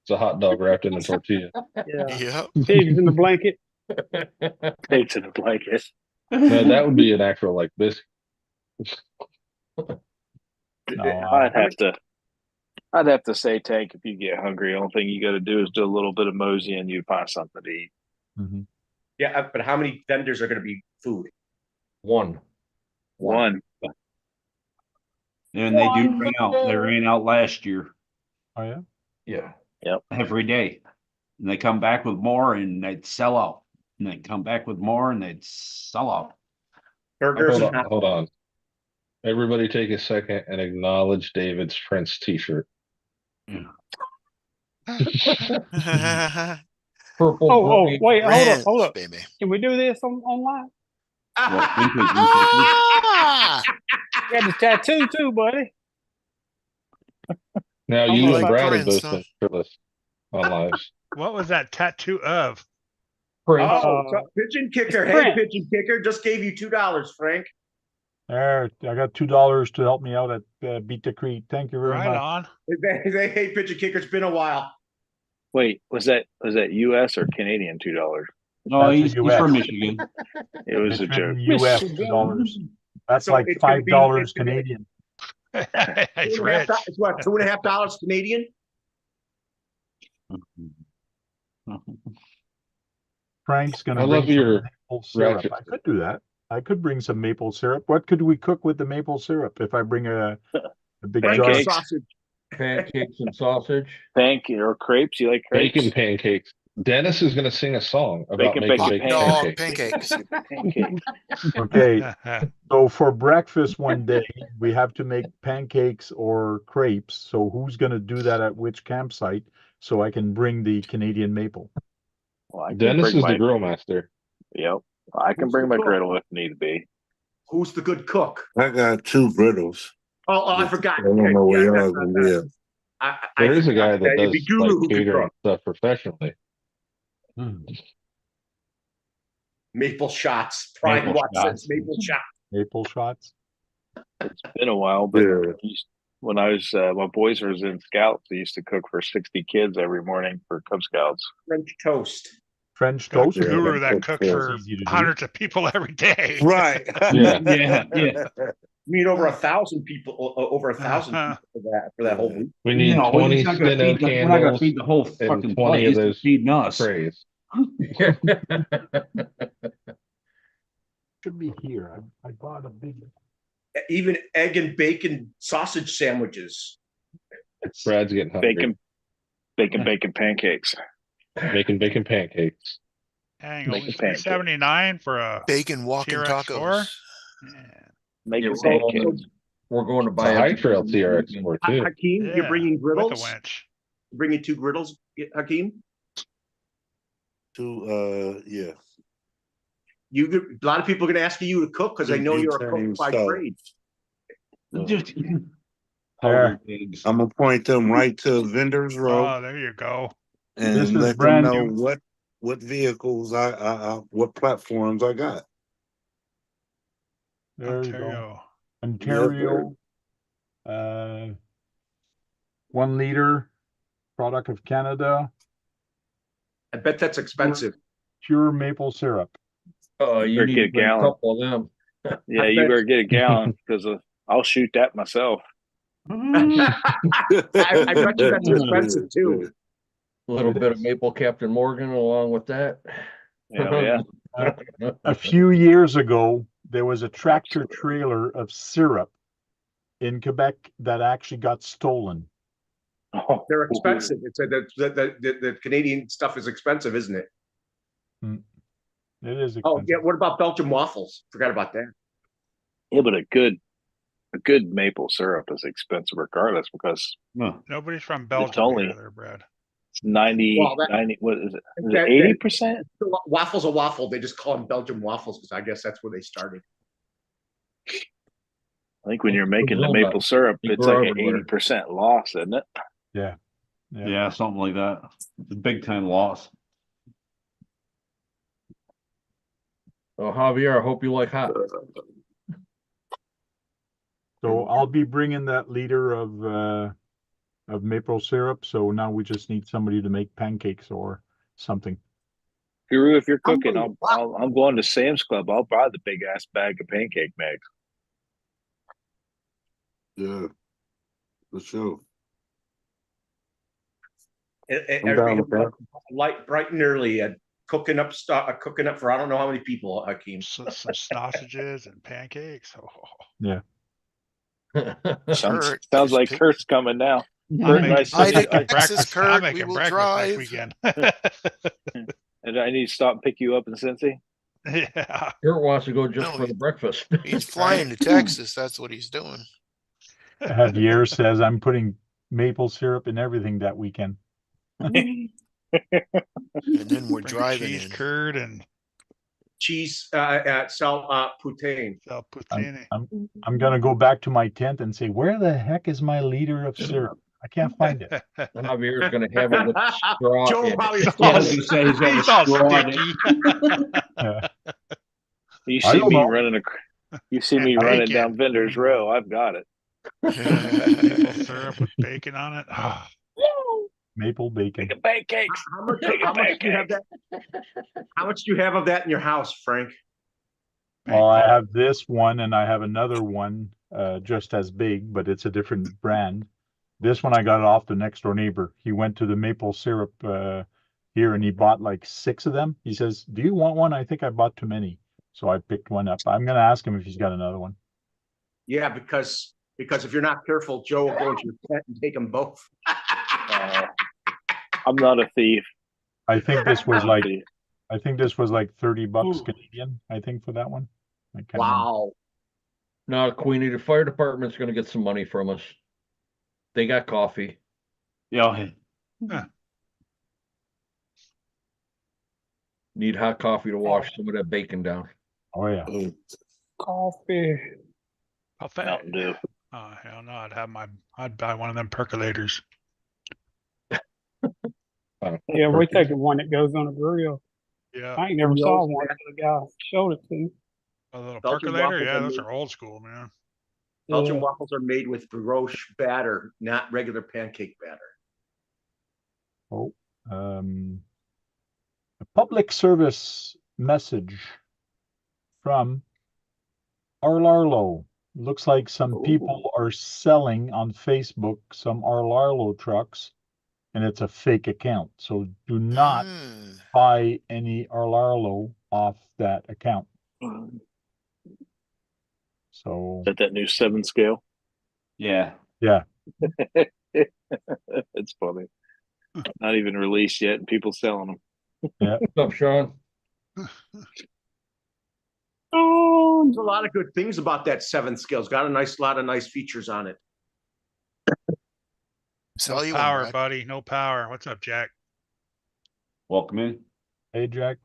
It's a hot dog wrapped in a tortilla. Yeah, Yep. pigs in the blanket. Pigs in a blanket. No, that would be an actual like biscuit. No, I'd have to say, Tank, if you get hungry, the only thing you got to do is do a little bit of mosey and you find something to eat. Mhm. Yeah, but how many vendors are going to be food? One. One. And they do ring out. They ran out last year Oh yeah. Yeah. every day. And they come back with more and they'd sell out. And they'd come back with more and they'd sell out. Burgers Hold and on, hold on. Everybody take a second and acknowledge David's Prince t-shirt. Purple. Oh, green. wait, Ranch, hold up. baby. Can we do this online? Ah! Got the tattoo too, buddy. Now I'm you like and Brad have Prince, both huh? been shirtless on lives. What was that tattoo of? Prince. Oh, so pigeon kicker. Hey, Frank. pigeon kicker, just gave you $2, Frank. There, I got $2 to help me out at BTC24. Thank you very Right much. on. Hey, pigeon kicker, it's been a while. Wait, was that US or Canadian $2? No, That's he's the US. from Michigan. It was It's a joke. in US Michigan. $2. That's So like it's gonna be- $5 it's gonna be- Canadian. He's rich. It's what, $2.50 Canadian? Frank's gonna I bring love some your maple syrup. ratchet. I could do that. I could bring some maple syrup. What could we cook with the maple syrup if I bring a big jar? Pancakes. Sausage. Pancakes and sausage. Pancake or crepes? You like crepes? Bacon pancakes. Dennis is going to sing a song about Bacon, making bacon, bacon Dog pancakes. pancakes. Okay, so for breakfast one day, we have to make pancakes or crepes. So who's gonna do that at which campsite? So I can bring the Canadian maple. Well, I can Dennis bring is my, the grill master. Yep. I can Who's bring the my cook? griddle if need be. Who's the good cook? I got 2 brittles. Oh, I forgot. I don't know where Yeah, y'all gonna live. There is a guy that It'd does be Guru like who could catering cook. stuff professionally. Maple shots. Pride Maple Watson's shots. maple shot. Maple shots. It's been a while, but Yeah. when I was my boys was in Scouts, they used to cook for 60 kids every morning for Cub Scouts. French toast. French Got a toast. guru Yeah, that that's cooks cool. for Easy to do. hundreds of people every day. Right. Yeah. Yeah. I mean, over 1,000 people, over 1,000 Uh-huh. people for that whole week. We need 20 he's not gonna Steno feed we're not gonna candles feed the whole and fucking 20 of place. He's those feeding us. trays. Should be here. I bought a big. Even egg and bacon sausage sandwiches. Brad's getting hungry. Bacon pancakes. Making bacon pancakes. Dang, Make only a pancake. $3.79 for a Bacon walking TRX4? tacos. Yeah. Making Yeah, pancakes. We're going to The buy high trail TRX4 too. Hakeem, Yeah, you're bringing with a griddles? winch. Bringing 2 griddles, Hakeem? 2, yeah. A lot of people are going to ask you to cook because they know you're a cook by So, trade. Just There. pigs. I'm gonna point them right to Vendors Row Oh, there you go. and This is let them brand know new. what vehicles what platforms I got. There you go. Ontario. Ontario. 1 liter product of Canada. I bet that's expensive. Pure maple syrup. You Better need get to a bring a gallon. couple of them. Yeah, you better get a gallon because I'll shoot that myself. I bet you that's expensive too. A little bit of maple Captain Morgan along with that. Yeah. A few years ago, there was a tractor trailer of syrup in Quebec that actually got stolen. Oh, They're expensive. It's the Canadian stuff is expensive, isn't it? It is expensive. Oh yeah. What about Belgian waffles? Forgot about that. yeah, but a good maple syrup is expensive regardless because Nobody's from Belgium only- here, there, Brad. it's 90, Well, 90 what is it? Is that- it 80%? Waffles a waffle. They just call them Belgian waffles because I guess that's where they started. I think when you're making the Brazil maple nuts. syrup, They it's grow like an everywhere. 80% loss, isn't it? Yeah. Yeah, something like that. It's a big time loss. So Javier, I hope you like hot. So I'll be bringing that liter of maple syrup. So now we just need somebody to make pancakes or something. Guru, if you're cooking, Unbelievable. I'm going to Sam's Club. I'll buy the big ass bag of pancake mix. Yeah, for sure. And down with that. light, bright and early, cooking up stuff, cooking up for I don't know how many people, Hakeem. Some sausages and pancakes. Oh, Kurt Sounds is like pick- Kurt's coming now. I'll Kurt and make I Hi, sit Dick. down, Texas, I'm Kurt, making we will breakfast drive. this weekend. and I need to stop and pick you up in Cincy. Yeah. Kurt wants to go just No, for the breakfast. He's flying to Texas. That's what he's doing. Javier says I'm putting maple syrup in everything that weekend. And then we're Bring driving cheese in. curd and Cheese, poutine. poutine. I'm gonna go back to my tent and say, where the heck is my liter of syrup? I can't find it. Javier's gonna have it with straw. Joe in it. probably I was gonna say he's got He's a all straw in it. sticky. You I see don't me know. running you see me And running bacon. down Vendors Row. I've got it. Maple syrup with bacon on it. Ah, Maple bacon. Make a pancakes. How much, Make a how much do you have pancake. that? How much do you have of that in your house, Frank? Well, I have this one and I have another one just as big, but it's a different brand. This one I got it off the next door neighbor. He went to the maple syrup here and he bought like 6 of them. He says, "Do you want one?" I think I bought too many. So I picked one up. I'm gonna ask him if he's got another one. Yeah, because if you're not careful, Joe will go into your tent and take them both. I'm not a thief. I think this was I'm not a like thief. I think this was like $30 Ooh. Canadian, I think, for that one. I can't remember. Wow. Now, Queenie, the fire department's gonna get some money from us. They got coffee. Yeah. Need hot coffee to wash some of that bacon down. Oh yeah. Coffee. How fast? Mountain Dew. Oh hell no! I'd buy one of them percolators. Yeah, we take the one that goes on the grill. Yeah, I ain't never Those- saw one until the guy showed it to me. a little Belgian percolator. waffles Yeah, are those made- are old school, man. Belgian Yeah. waffles are made with brioche batter, not regular pancake batter. Oh, a public service message from Arlarlo. Looks like some people are selling on Facebook some Arlarlo trucks, and it's a fake account. So do not buy any Arlarlo off that account. So Is that new 7 scale? Yeah. yeah, It's funny. Not even released yet, and people selling them. yeah. What's up, Sean? There's a lot of good things about that 7 scale. It's got a lot of nice features on it. Sell No you power, one, Brad. buddy. No power. What's up, Jack? Welcome in. Hey Jack.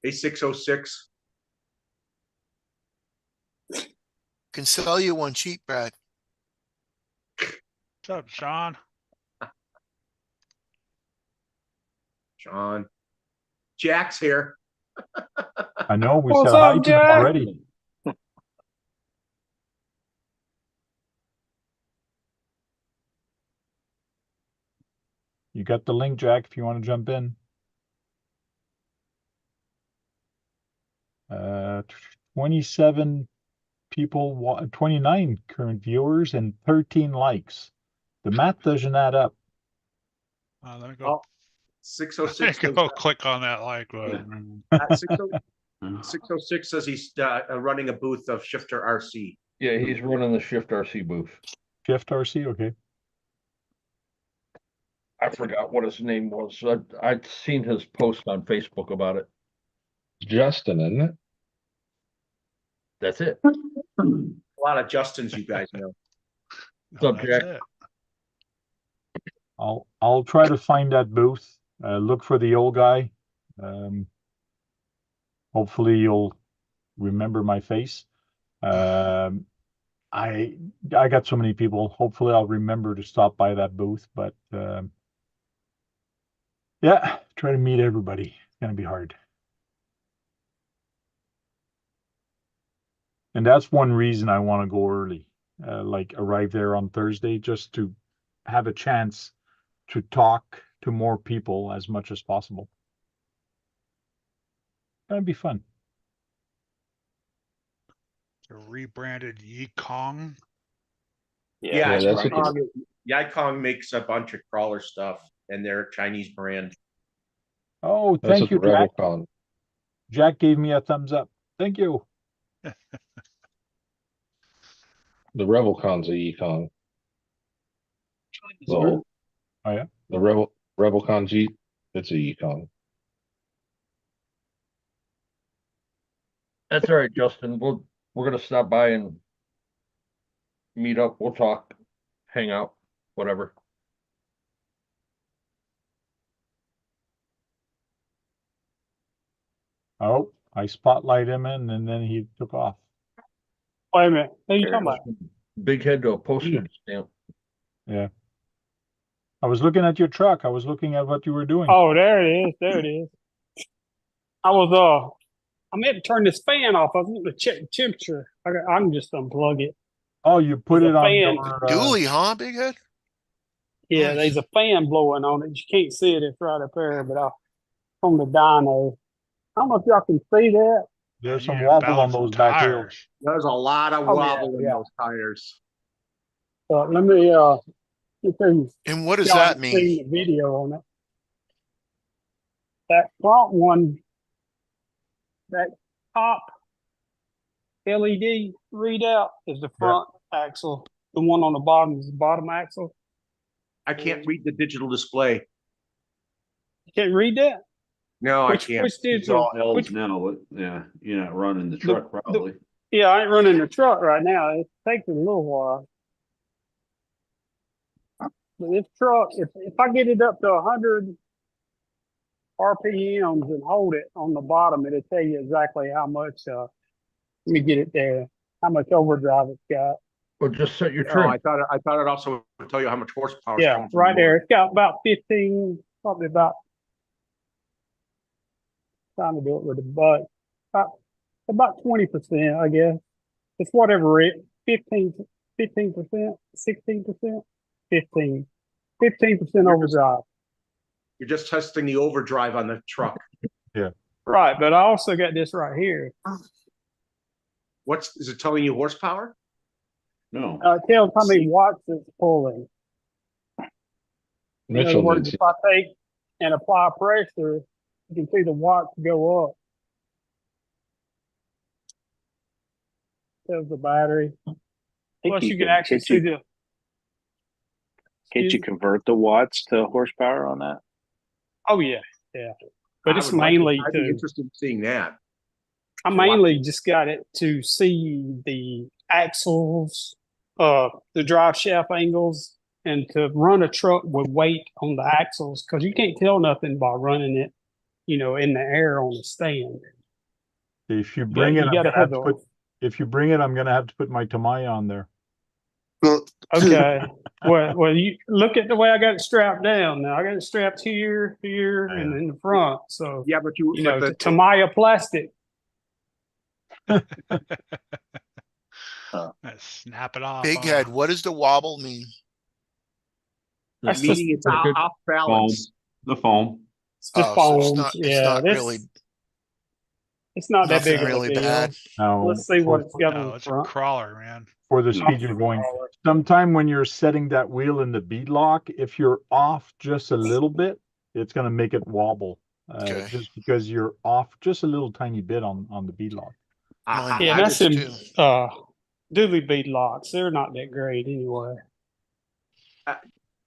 A606. Can sell you one cheap, Brad. What's up, Sean? Sean. Jack's here. I know we What's said hi up, to him Jack? already. You got the link, Jack, if you want to jump in. 27 people, 29 current viewers and 13 likes. The math doesn't add up. Let me go. Oh, 606. Go click on that like button. 606 says he's running a booth of Shifter RC. Yeah, he's running the Shift RC booth. Shift RC, okay. I forgot what his name was. I'd seen his post on Facebook about it. Justin, isn't it? That's it. A lot of Justins, you guys know. What's up, That's Jack? it. I'll try to find that booth. Look for the old guy. Hopefully you'll remember my face. I got so many people. Hopefully I'll remember to stop by that booth, but yeah, try to meet everybody. It's gonna be hard. And that's one reason I want to go early, like arrive there on Thursday, just to have a chance to talk to more people as much as possible. That'd be fun. The rebranded Yikong. Yeah, Yeah, that's Yikong, Yikong makes a bunch of crawler stuff, and they're a Chinese brand. Oh, That's thank what you, the Jack. RebelCon. Jack gave me a thumbs up. Thank you. The RebelCon's a Yikong. Oh, yeah. The RebelCon Jeep, it's a Yikong. That's all right, Justin. We're gonna stop by and meet up. We'll talk, hang out, whatever. Oh, I spotlight him in and then he took off. Wait a minute. Who you talking about? Big head to a postage stamp. Yeah. I was looking at your truck. I was looking at what you were doing. Oh, there it is. There it is. I meant to turn this fan off. I was going to check the temperature. I can just unplug it. Oh, you put There's it a on fan. your Dually, huh, Big Head? Yeah, Nice. there's a fan blowing on it. You can't see it. It's right up there, but from the dyno. I don't know if y'all can see that. There's you some gotta wobble on balance the those back hills. tires. There's a lot of Oh, yeah, wobble in yeah. those tires. Let me see if And what does y'all that have mean? seen the video on it. That front one, that top LED readout is the front axle. The one on the bottom is the bottom axle. I can't read the digital display. You can't read that? No, I Which can't. It's digital? all Which, L's now, but yeah, you're not running the truck probably. yeah, I ain't running the truck right now. It takes a little while. But this truck, if I get it up to 100 RPMs and hold it on the bottom, it'll tell you exactly how much, let me get it there, how much overdrive it's got. Well, just set your Oh, trim. I thought it also would tell you how much horsepower. is Yeah, coming from right the there. motor. It's got about 15, probably about, trying to do it with a butt, about 20%, I guess. It's whatever it, 15%, 16%, 15% overdrive. You're just testing the overdrive on the truck. Right, but I also got this right here. Is it telling you horsepower? No. It tells how many watts it's pulling. In other Mitchell words, needs if I take and apply pressure, you can see the watts go up. Tells the battery. Plus, you can actually see the. Can't you convert the watts to horsepower on that? Oh yeah, yeah. But it's I'd mainly be to. interested in seeing that. I mainly just got it to see the axles, the drive shaft angles, and to run a truck with weight on the axles, because you can't tell nothing by running it, in the air on the stand. If you bring it, you gotta have if you bring it, I'm gonna have to put my Tamai on there. Okay. Well, you look at the way I got it strapped down. Now I got it strapped here, and in the front. So Yeah, but the Tamaya plastic. Snap it off. Big head, what does the wobble mean? That's meaning it's off balance. The foam. It's just So foams. it's not really It's not that nothing big of really a deal. bad. Now, Let's see what it's got on No, the it's a front. crawler, man. for the speed you're going, sometime when you're setting that wheel in the bead lock, if you're off just a little bit, it's gonna make it wobble. Okay. Just because you're off just a little tiny bit on the bead lock. Yeah, that's them doobie bead locks. They're not that great anyway.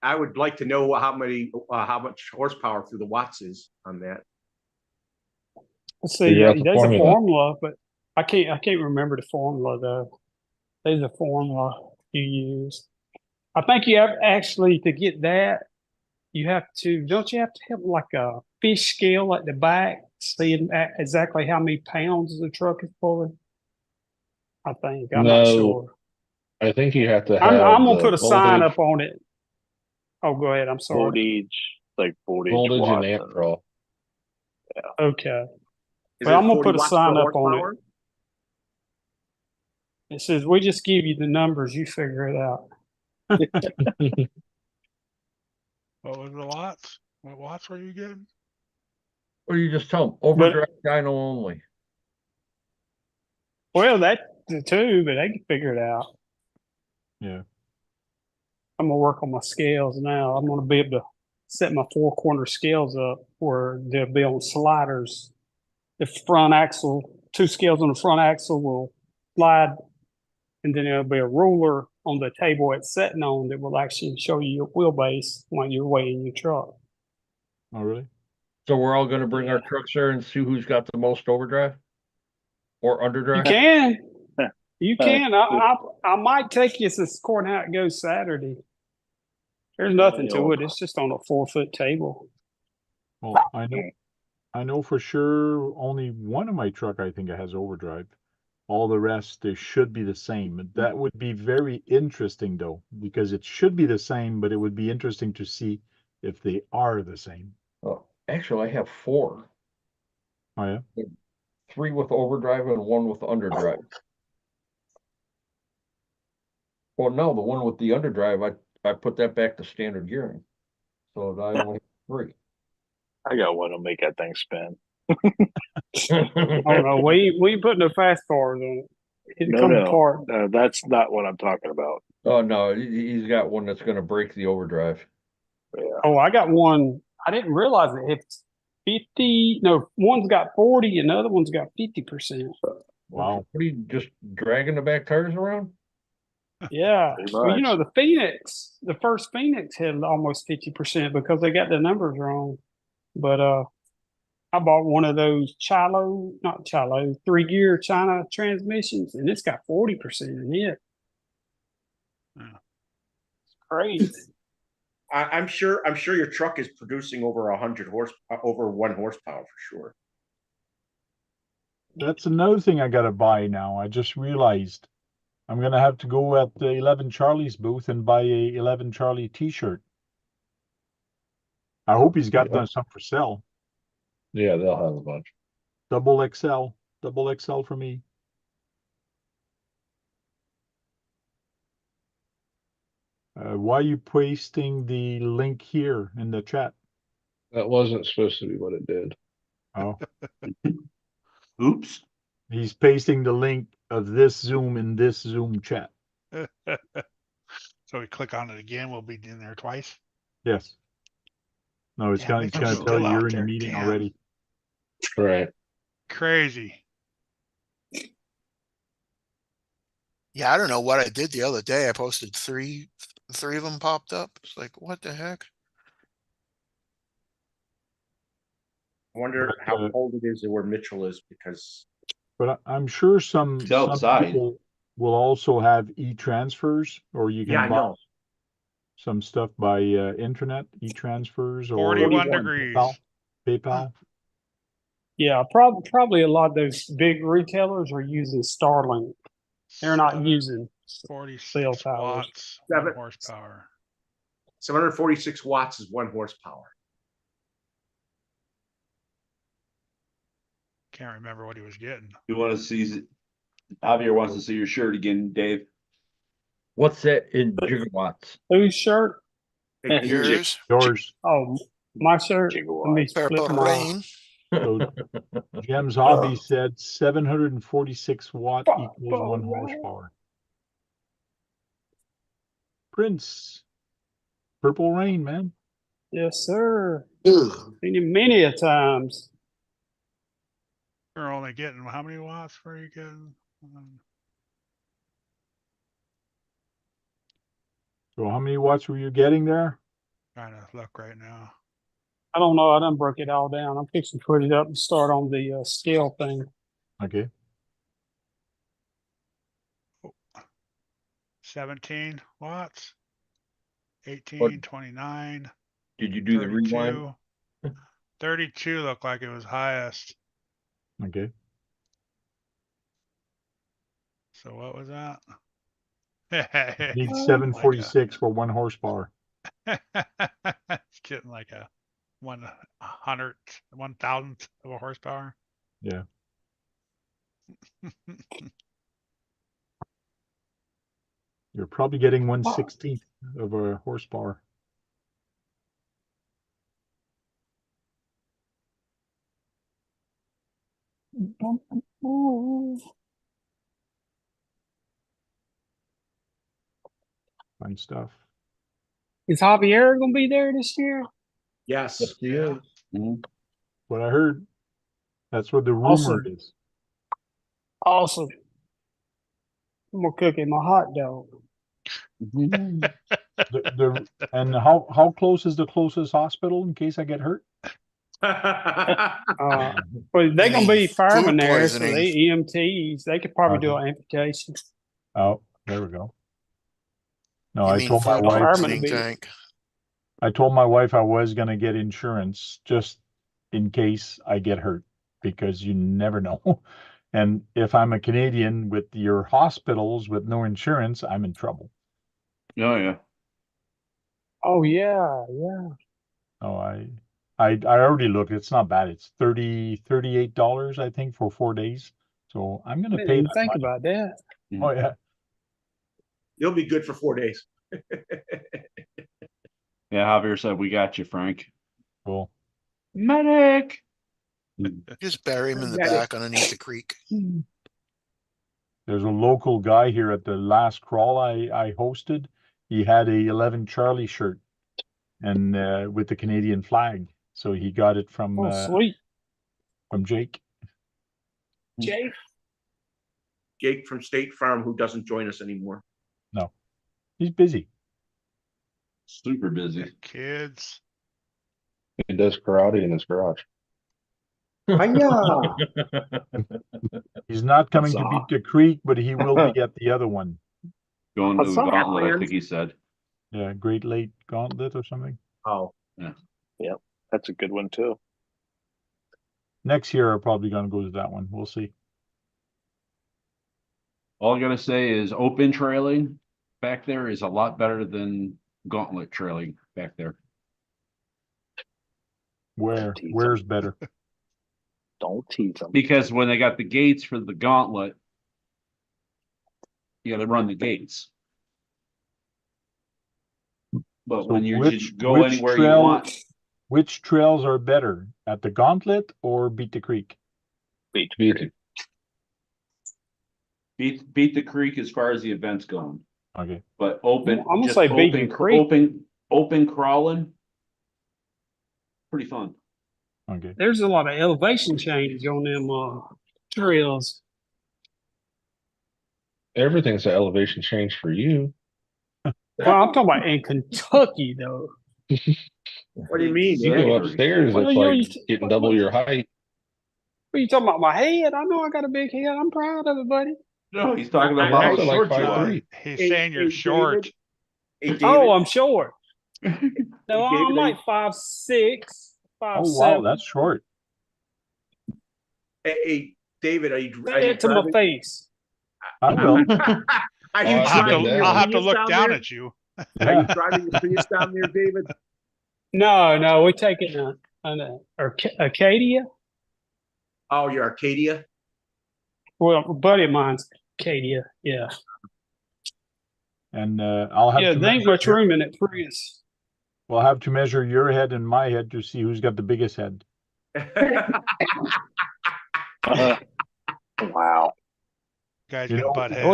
I would like to know how much horsepower through the watts is on that. Let's see. Figure out the There's a formula. formula, but I can't remember the formula though. There's a formula you use. I think you have actually to get that. Don't you have to have like a fish scale at the back, seeing exactly how many pounds the truck is pulling? I think. I'm not sure. I think you have to have. I'm gonna put a sign voltage, up on it. Oh, go ahead. I'm sorry. Voltage voltage and watts. amp draw. Okay. Is Well, it I'm gonna 40 put a watts sign per up on it. horsepower? It says we just give you the numbers, you figure it out. What was the watts? What watts were you getting? Or you just tell them overdrive dyno only. Well, that too, but they can figure it out. Yeah. I'm gonna work on my scales now. I'm gonna be able to set my 4-corner scales up where they'll be on sliders. The front axle, 2 scales on the front axle will slide, and then there'll be a ruler on the table it's sitting on that will actually show you your wheelbase when you're weighing your truck. Oh, really? So we're all gonna bring our trucks there and see who's got the most overdrive or You underdrive. can. You can. I might take you to according how it goes Saturday. There's nothing to it. It's just on a 4-foot table. Well, I know for sure only one of my truck I think it has overdrive. All the rest they should be the same. That would be very interesting though, because it should be the same, but it would be interesting to see if they are the same. Oh, actually, I have 4. Oh yeah. 3 with overdrive and 1 with underdrive. Well, no, the one with the underdrive, I put that back to standard gearing. So I only have 3. I got one to make that thing spin. Oh no, we ain't putting no fast cars on it. It'll No, come no, apart. that's not what I'm talking about. Oh, no, he's got one that's gonna break the overdrive. Yeah. Oh, I got one. I didn't realize it. It's 50. No, one's got 40 and the other one's got 50%. Wow. What are you just dragging the back tires around? Yeah. Pretty Well, you much. know, the first Phoenix had almost 50% because they got the numbers wrong. But I bought one of those not Chilo, 3-gear China transmissions, and it's got 40% in it. Yeah. It's crazy. I'm sure your truck is producing over 100 over 1 horsepower for sure. That's another thing I gotta buy now. I just realized I'm gonna have to go at the 11 Charlie's booth and buy a 11 Charlie t-shirt. I hope he's got some for sale. Yeah, they'll have a bunch. Double XL for me. Why are you pasting the link here in the chat? That wasn't supposed to be what it did. Oh, Oops. he's pasting the link of this Zoom in this Zoom chat. So we click on it again, we'll be in there twice. Yes. No, it's Damn, gonna they're tell still you out you're in a there. meeting Damn. already. Right. Crazy. Yeah, I don't know what I did the other day. I posted three of them popped up. It's like, what the heck? I wonder But, how cold it is where Mitchell is because But I'm sure some It's outside. people will also have e-transfers, or you yeah, can I buy know. some stuff by internet, e-transfers, or 41 PayPal. degrees. PayPal. Yeah, probably a lot of those big retailers are using Starlink. They're not using 46 cell towers. watts, 1 Seven. horsepower. 746 watts is 1 horsepower. Can't remember what he was getting. You want to see? Javier wants to see your shirt again, Dave. What's that in gigawatts? Whose shirt? Yours, Yours. Oh, my shirt. Let me flip Purple my. Rain. So Jim's hobby said 746 watt equals 1 horsepower. Prince. Purple Rain, man. Yes, sir. Ugh. Seen him many a times. You're only getting how many watts were you getting? So how many watts were you getting there? Trying to look right now. I don't know. I done broke it all down. I'm fixing to put it up and start on the scale thing. Okay. 17 watts. 18, What? 29. Did you do the rewind? 32 looked like it was highest. Okay. So what was that? Need 746 for 1 horsepower. It's getting like a 1,000th of a horsepower. Yeah. You're probably getting 1/16 of a horsepower. Fine stuff. Is Javier gonna be there this year? Yes. Yes, he is. What I heard. That's what the rumor Awesome. is. Awesome. I'm gonna cook him a hot dog. And how close is the closest hospital in case I get hurt? Well, they're gonna be firemen there, so they EMTs. They could probably do an amputation. Oh, there we go. No, You I mean told my food wife. poisoning tank. I told my wife I was gonna get insurance just in case I get hurt, because you never know. And if I'm a Canadian with your hospitals with no insurance, I'm in trouble. Oh yeah. Oh yeah, yeah. Oh, I already looked. It's not bad. It's $38, I think, for 4 days. So I'm I gonna didn't pay even that think money. about that. Oh yeah. You'll be good for 4 days. Yeah, Javier said we got you, Frank. Cool. Medic. Just bury him in the Got it. back underneath the creek. There's a local guy here at the last crawl I hosted. He had a 11 Charlie shirt and with the Canadian flag. So he got it from Sweet. Jake. Jake. Jake from State Farm, who doesn't join us anymore. No, he's busy. Super busy. Kids. He does karate in his garage. Hi-ya! He's not coming to Huzzah. beat the creek, but he will be at the other one. Going to the Huzzah, gauntlet, I man. think he said. Yeah, Great Lake Gauntlet or something. Oh, Yep, that's a good one too. Next year, I'm probably going to go to that one. We'll see. All I gotta say is open trailing back there is a lot better than gauntlet trailing back there. Where's better? Don't tease them. Because when they got the gates for the gauntlet, you gotta run the gates. But So when you which- just go which anywhere trail- you want, Which trails are better, at the Gauntlet or Beat the Creek? Beat. Beat. beat the creek as far as the event's going. Okay. But open, I'm gonna just say beat the open, creek. open crawling. Pretty fun. Okay. There's a lot of elevation change on them trails. Everything's an elevation change for you. Well, I'm talking about in Kentucky though. what do you mean? You go upstairs, Well, it's you know, like getting double your height. What are you talking about? My head? I know I got a big head. I'm proud of it, buddy. No, he's talking You're about how also like short you are. 5'3". He's Hey, saying you're hey, short. David. Hey, David. Oh, I'm short. No, Hey, I'm David, like 5'6", 5'7". Oh, wow, that's short. Hey, David, are you Say it to my driving? face. I will. Are you I'll have driving to- your I'll have to Prius look down there? at you. Are Yeah. you driving your Prius down there, David? No, we're taking an Acadia. Oh, your Arcadia? Well, a buddy of mine's Acadia. Yeah. And I'll have Yeah, to there ain't measure much room in it Prius. we'll have to measure your head and my head to see who's got the biggest head. Wow. Guys You gonna know, butt We'll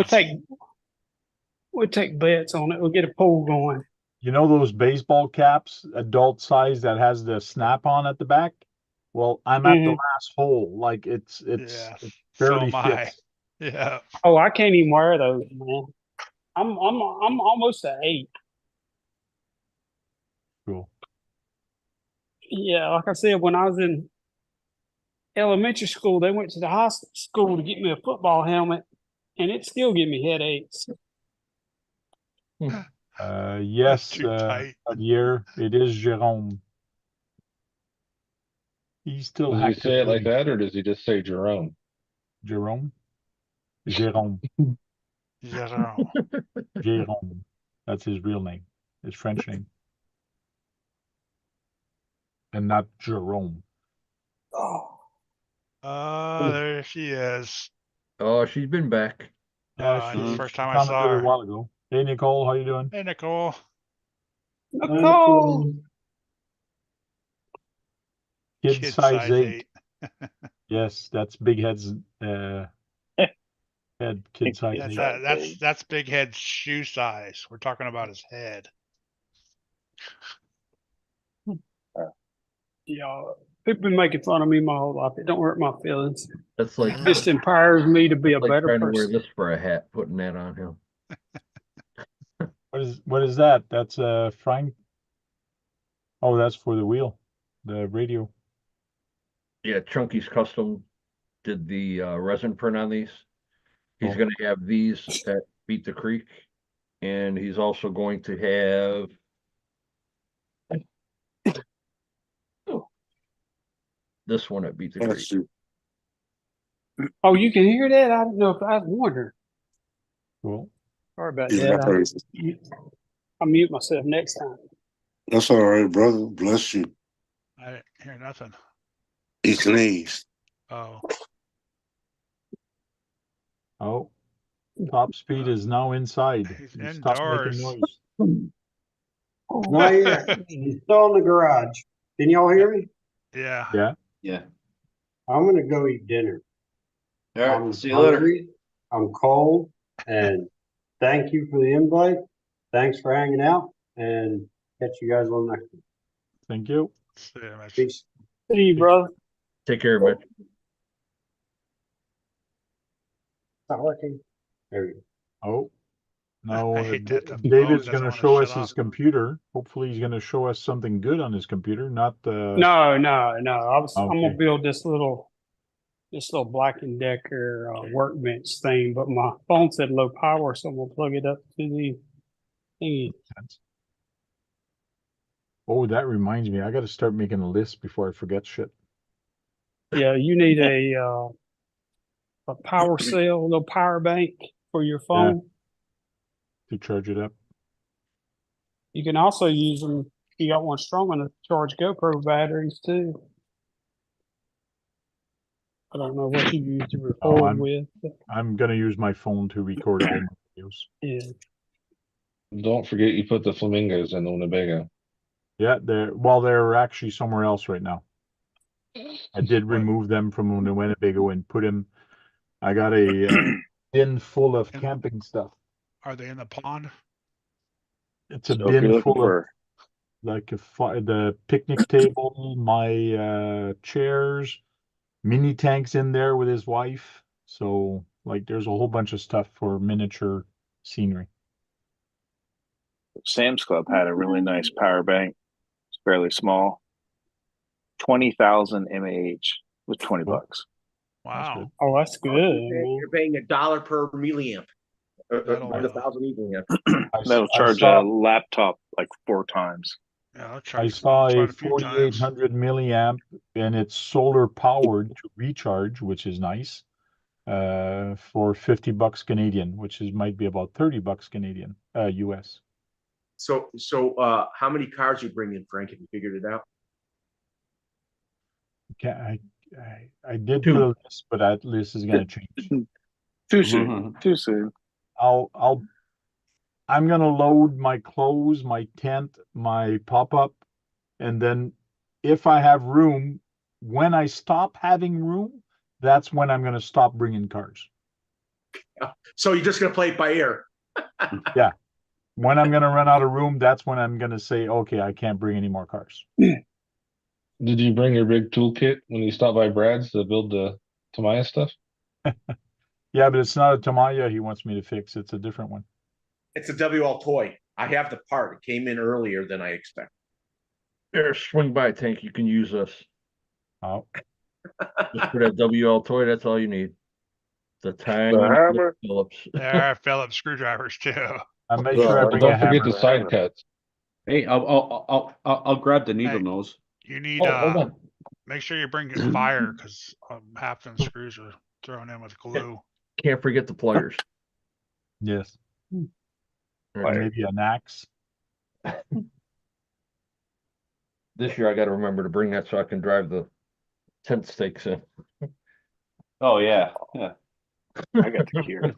heads. take bets on it. We'll get a poll going. You know those baseball caps, adult size, that has the snap on at the back? Well, I'm at the Mhm. last hole. Like it's Yeah, it so barely am I. fits. Yeah. Oh, I can't even wear those, man. I'm almost an 8. Cool. Yeah, like I said, when I was in elementary school, they went to the high school to get me a football helmet, and it still give me headaches. Yes, Too tight. Javier, it is Jerome. He's still Does he active. say it like that, or does he just say Jerome? Jerome? Jerome. Zero. Jerome. That's his real name, his French name. And not Jerome. Oh, There she is. Oh, she's been back. That's the she first time I commented saw a her. while ago. Hey, Nicole, how you doing? Hey, Nicole. Nicole. Kid Kid size size 8. 8. Yes, that's Big Head's head, kid size That's 8. That's Big Head's shoe size. We're talking about his head. Yeah, people been making fun of me my whole life. It don't hurt my feelings. That's like, It just empowers me to be a like better trying to wear person. this for a hat, putting that on him. What is that? That's Frank. Oh, that's for the wheel, the radio. Yeah, Chunky's Custom did the resin print on these. He's Oh. gonna have these at Beat the Creek, and he's also going to have this one at Beat the Creek. Oh, you can hear that? I don't know if I was wondering. Cool. Sorry about Yeah, that. I'll mute myself next time. That's all right, brother. Bless you. I didn't hear nothing. He sneezed. Oh, Oh, top speed is now inside. He's He stopped making indoors. noise. Not yet. He's still in the garage. Can y'all hear me? yeah. Yeah. Yeah. I'm gonna go eat dinner. All right, I'm see you later. hungry, I'm cold, and thank you for the invite. Thanks for hanging out, and catch you guys on next one. Thank you. See ya, Mitch. Peace. See you, brother. Take care, Mitch. Not working. There we go. Oh, no, I hate that the phone David's doesn't gonna wanna show shut us his off. computer. Hopefully he's gonna show us something good on his computer, not No. I'm gonna Okay. build this little Black and Decker workbench thing, but my phone said low power, so I'm gonna plug it up to the thingy. Oh, that reminds me, I gotta start making a list before I forget shit. Yeah, you need a power cell, little power bank for your phone. To charge it up. You can also use them. You got one strong enough to charge GoPro batteries too. I don't know what you use to record with. But I'm gonna use my phone to record all my videos. yeah. Don't forget you put the flamingos in Winnebago. Yeah, they're actually somewhere else right now. I did remove them from the Winnebago and put them. I got a bin full of camping stuff. Are they in the pond? It's a So if you're bin looking full of for like the picnic table, my chairs, mini tanks in there with his wife. So like there's a whole bunch of stuff for miniature scenery. Sam's Club had a really nice power bank. It's fairly small. 20,000 mAh with 20 bucks. Wow. Oh, that's good. You're paying $1 per milliamp. That'll, 1,000 milliamp. That'll I charge saw- a laptop like 4 times. Yeah, I'll I charge saw a quite a few times. 4800 milliamp and it's solar powered to recharge, which is nice. For $50 Canadian, which might be about $30 Canadian, US. So how many cars you bring in, Frank? Have you figured it out? I did put a list, but that list is gonna change. Too soon. Too soon. I'm gonna load my clothes, my tent, my pop-up, and then if I have room, when I stop having room, that's when I'm gonna stop bringing cars. So you're just gonna play it by ear. Yeah. When I'm gonna run out of room, that's when I'm gonna say, okay, I can't bring any more cars. Did you bring your big toolkit when you stopped by Brad's to build the Tamiya stuff? Yeah, but it's not a Tamiya he wants me to fix. It's a different one. It's a WL toy. I have the part. It came in earlier than I expected. There, swing by, Tank. You can use this. Oh, Just for that WL toy, that's all you need. The tiny The hammer. Phillips. There are Phillips screwdrives too. I make sure I Well, bring a don't forget hammer. the side cuts. Hey, I'll grab the needle Hey. nose. You need Oh, hold on. make sure you bring fire because half them screws are thrown in with glue. Can't forget the pliers. Yes. Right. Maybe an axe. This year I got to remember to bring that so I can drive the tent stakes in. Oh yeah. I got the cure.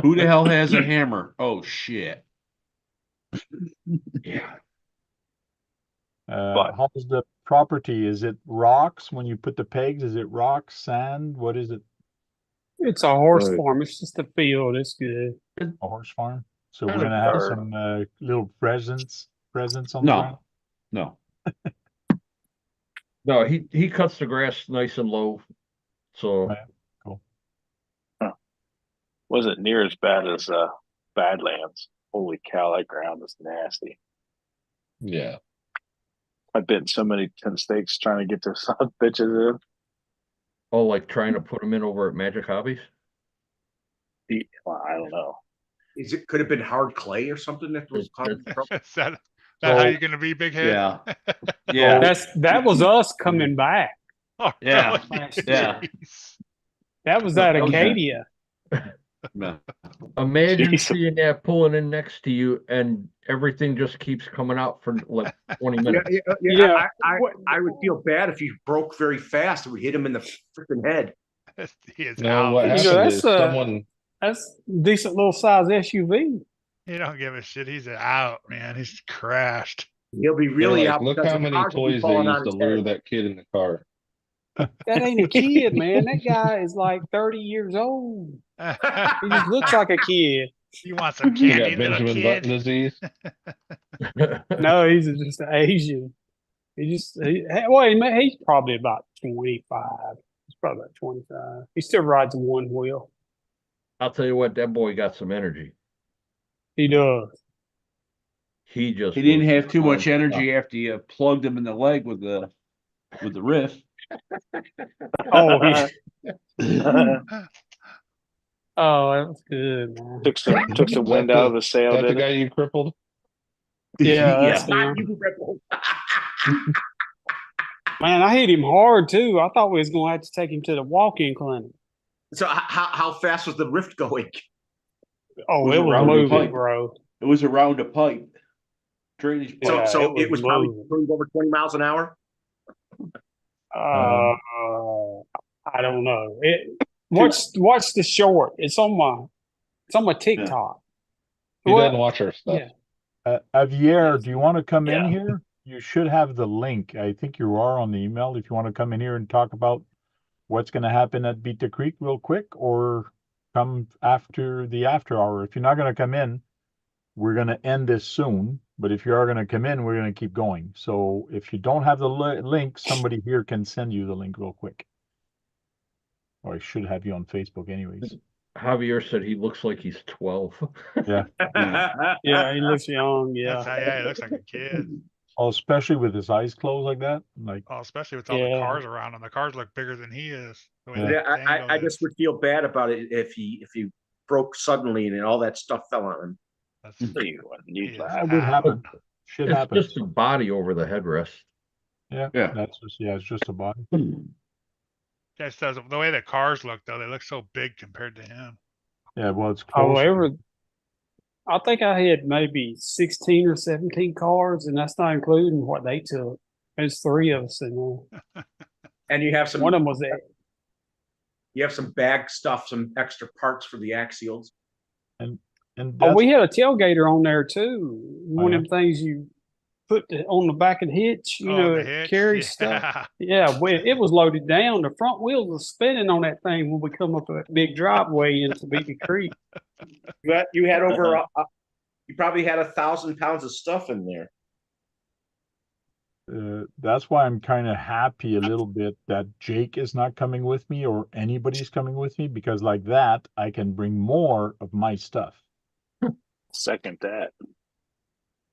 Who the hell has a hammer? Oh shit. Yeah. How's the property? Is it rocks when you put the pegs? Is it rocks, sand? What is it? It's a horse farm. It's just a field. It's good. A horse farm? So we're Kind of gonna have dirt. some little presents on the ground? No. No, he cuts the grass nice and low. So Right. Cool. Wasn't near as bad as Badlands. Holy cow, that ground is nasty. Yeah. I've bitten so many 10 steaks trying to get those bitches in. oh, like trying to put them in over at Magic Hobbies. Well, I don't know. Could have been hard clay or something that was causing trouble? Is that how you're gonna be, big head? Yeah. Yeah. That was us coming back. Oh, Yeah. really? Yeah. Jeez. That was at Acadia. No. Imagine Jeez. seeing that pulling in next to you and everything just keeps coming out for like 20 minutes. Yeah. I would feel bad if you broke very fast and we hit him in the freaking head. He is No, out. what You know, happened that's is someone That's decent little size SUV. He don't give a shit. He's out, man. He's crashed. He'll be really like, out. look because how the many cars will be toys they falling used on to his lure head. that kid in the car. That ain't a kid, man. That guy is like 30 years old. He just looks like a kid. You want some You candy, got little Benjamin Button kid? disease. No, he's just an Asian. He's probably about 25. He's probably about 25. He still rides a one wheel. I'll tell you what, that boy got some energy. He does. He just He didn't was have too much nonstop. energy after you plugged him in the leg with the riff. Oh, oh, that was good, man. took some wind out of the sail. That the Did guy it? you crippled? Yeah, that's Not him. you, Ripple. Man, I hit him hard too. I thought we was gonna have to take him to the walk-in clinic. So how fast was the rift going? Oh, Was it it was around the moving, pipe? bro. It was around a pipe. Drainage pipe. So Yeah, so it was probably moving. going over 20 miles an hour. I don't know. Watch the short. It's on my TikTok. He Well, doesn't watch our stuff. yeah. Javier, do you want to come in Yeah. here? You should have the link. I think you are on the email. If you want to come in here and talk about what's going to happen at Beat the Creek real quick, or come after the after hour. If you're not going to come in, we're going to end this soon. But if you are going to come in, we're going to keep going. So if you don't have the link, somebody here can send you the link real quick. Or I should have you on Facebook anyways. Javier said he looks like he's 12. Yeah. Yeah, he looks young. Yeah. Yeah, he looks like a kid. Oh, especially with his eyes closed like that. Like, Oh, especially with all the cars around him. The cars look bigger than he is. The way Yeah. the angle I is. just would feel bad about it if he broke suddenly and all that stuff fell on him. That's, You wouldn't need that. that would happen. Shit It's happens. just a body over the headrest. Yeah. Yeah. That's just, it's just a body. just does the way the cars look though. They look so big compared to him. Yeah, well, it's close. I think I had maybe 16 or 17 cars, and that's not including what they took. There's 3 of us in there. And you have some. One of them was there. You have some bag stuff, some extra parts for the axials. And Oh, we had a tailgater on there too. One yeah? of them things you put on the back of the hitch, The it hitch, carries stuff. Yeah, it was loaded down. The front wheels was spinning on that thing when we come up that big driveway into Beatty Creek. You had over. You probably had 1,000 pounds of stuff in there. That's why I'm kind of happy a little bit that Jake is not coming with me or anybody's coming with me, because like that, I can bring more of my stuff. Second that.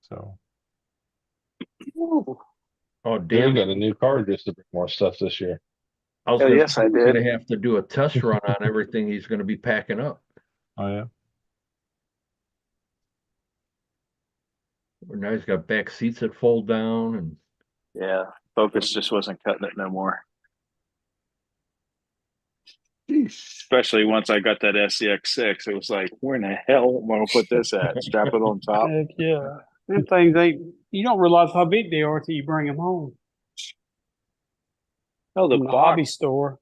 So. Oh, Dan damn. got a new car just to bring more stuff this year. I was Oh, gonna yes, say I he's did. gonna have to do a test run on everything he's gonna be packing up. Oh yeah. Now he's got back seats that fold down, and Yeah, Focus just wasn't cutting it no more. Especially once I got that SCX6, it was like, where in the hell am I gonna put this at? Strap it on top. Heck yeah. Them things you don't realize how big they are till you bring them home. Oh, From the hobby store.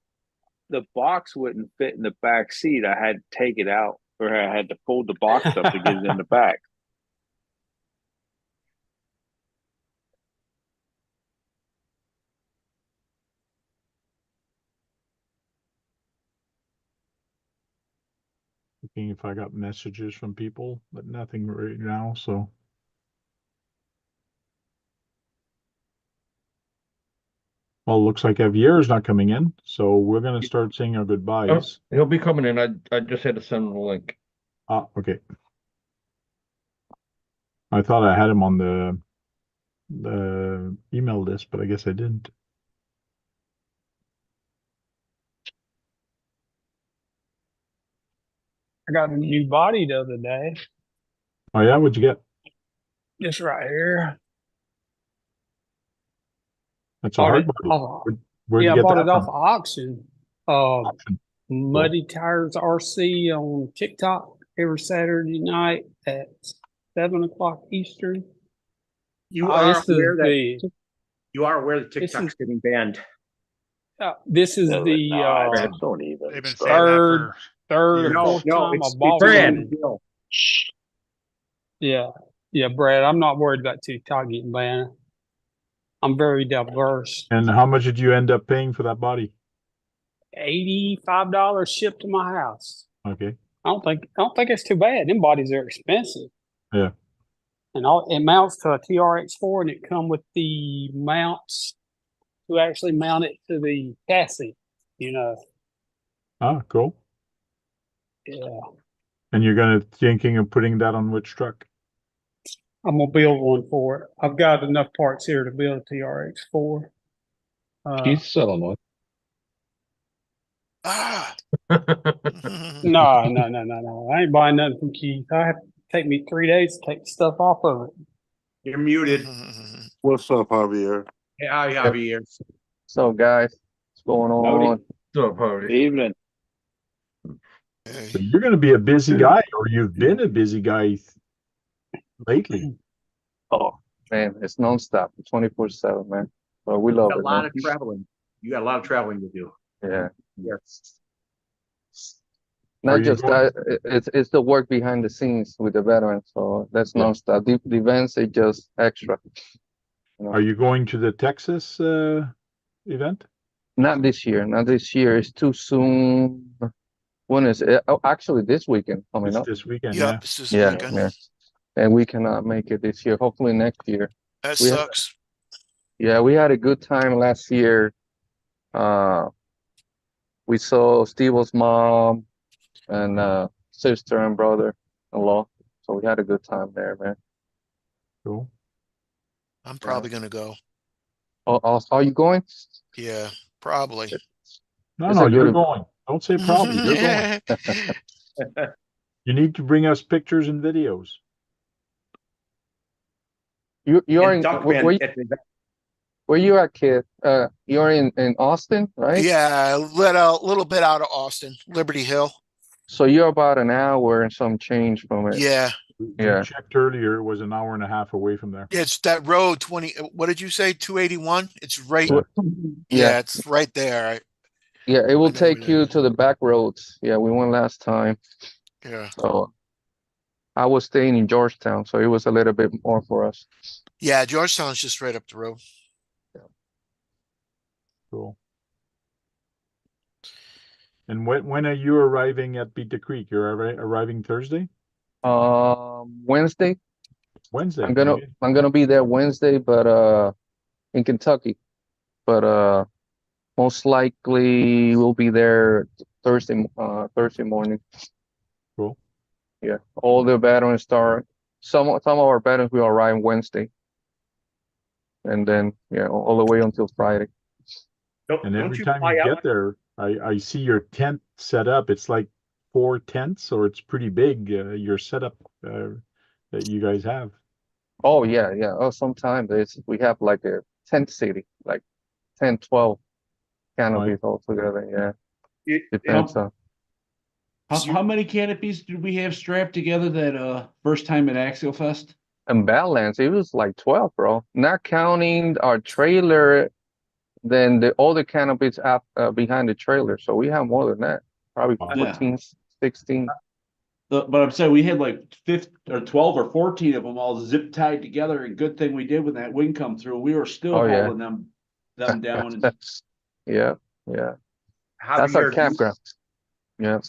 The box wouldn't fit in the back seat. I had to take it out, or I had to fold the box up to get it in the back. Looking if I got messages from people, but nothing right now. So. Well, looks like Javier's not coming in, so we're gonna start saying our goodbyes. he'll be coming in. I just had to send him the link. Ah, okay. I thought I had him on the email list, but I guess I didn't. I got a new body the other day. Oh yeah, what'd you get? Just right here. That's a hard body. Where'd you I get bought that it off from? auction. Muddy Tires RC on TikTok every Saturday night at 7:00 Eastern. You are This is aware that the you are aware that TikTok's getting banned. this is No, the don't even. They've been start. saying that third or years. fourth time I it's bought Brad. one. Yeah, Brad. I'm not worried about TikTok getting banned. I'm very diverse. And how much did you end up paying for that body? $85 shipped to my house. Okay. I don't think it's too bad. Them bodies are expensive. Yeah. And it mounts to a TRX4, and it come with the mounts to actually mount it to the chassis. Ah, cool. Yeah. And you're thinking of putting that on which truck? I'm gonna build one for it. I've got enough parts here to build a TRX4. He's selling one. Ah. No. I ain't buying nothing from Keith. I have to take me 3 days to take the stuff off of it. You're muted. What's up, Javier? Hey, hi, Javier. So guys, what's going on? So, Harvey. Evening. So you're going to be a busy guy, or you've been a busy guy lately. Oh man, it's nonstop, 24/7, man. But we You love got a it, lot man. of traveling. You got a lot of traveling to do. Yeah. Yes. Are Not you just going- that, it's the work behind the scenes with the veterans. So that's Yeah. nonstop. The events are just extra. Are you going to the Texas event? Not this year. Not this year. It's too soon. When is it? Oh, actually, this weekend coming It's up. this weekend, Yep, it's this Yeah, weekend. yeah. And we cannot make it this year. Hopefully next year. That We- sucks. Yeah, we had a good time last year. We saw Steve's mom and sister and brother-in-law. So we had a good time there, man. Cool. I'm probably gonna go. Oh, are you going? Yeah, probably. No, It's no, a you're good- going. Don't say probably. You're going. You need to bring us pictures and videos. You're And in Duckman where, at the event. where you at, kid? You're in Austin, right? Yeah, a little bit out of Austin, Liberty Hill. So you're about an hour and some change from it. Yeah, Yeah. We checked earlier, it was an hour and a half away from there. it's that road 20. What did you say? 281? It's right. Yeah. Yeah, it's right there. Yeah, it will I know where take that you is. to the back roads. Yeah, we went last time. Yeah. So I was staying in Georgetown, so it was a little bit more for us. Yeah, Georgetown's just right up the road. Cool. And when are you arriving at Beat the Creek? You're arriving Thursday? Wednesday. Wednesday. I'm gonna be there Wednesday, but in Kentucky. But most likely we'll be there Thursday morning. Cool. Yeah. All the veterans start. Some of our veterans will arrive Wednesday. And then all the way until Friday. And Don't every you time fly you out? get there, I see your tent set up. It's like 4 tents, or it's pretty big, your setup that you guys have. Oh yeah, yeah. Oh, sometimes we have like a tent city, like 10, 12 canopies all together. Yeah. It- Depends on. How many canopies did we have strapped together that first time at Axial Fest? And Badlands, it was like 12, bro. Not counting our trailer, then all the canopies up behind the trailer. So we have more than that. Probably Yeah. 14, 16. But I'm saying we had like 12 or 14 of them all zip tied together, and good thing we did when that wind come through. We were still Oh, yeah. hauling them down. And Yeah, yeah. Javier, That's our campground. Yeah.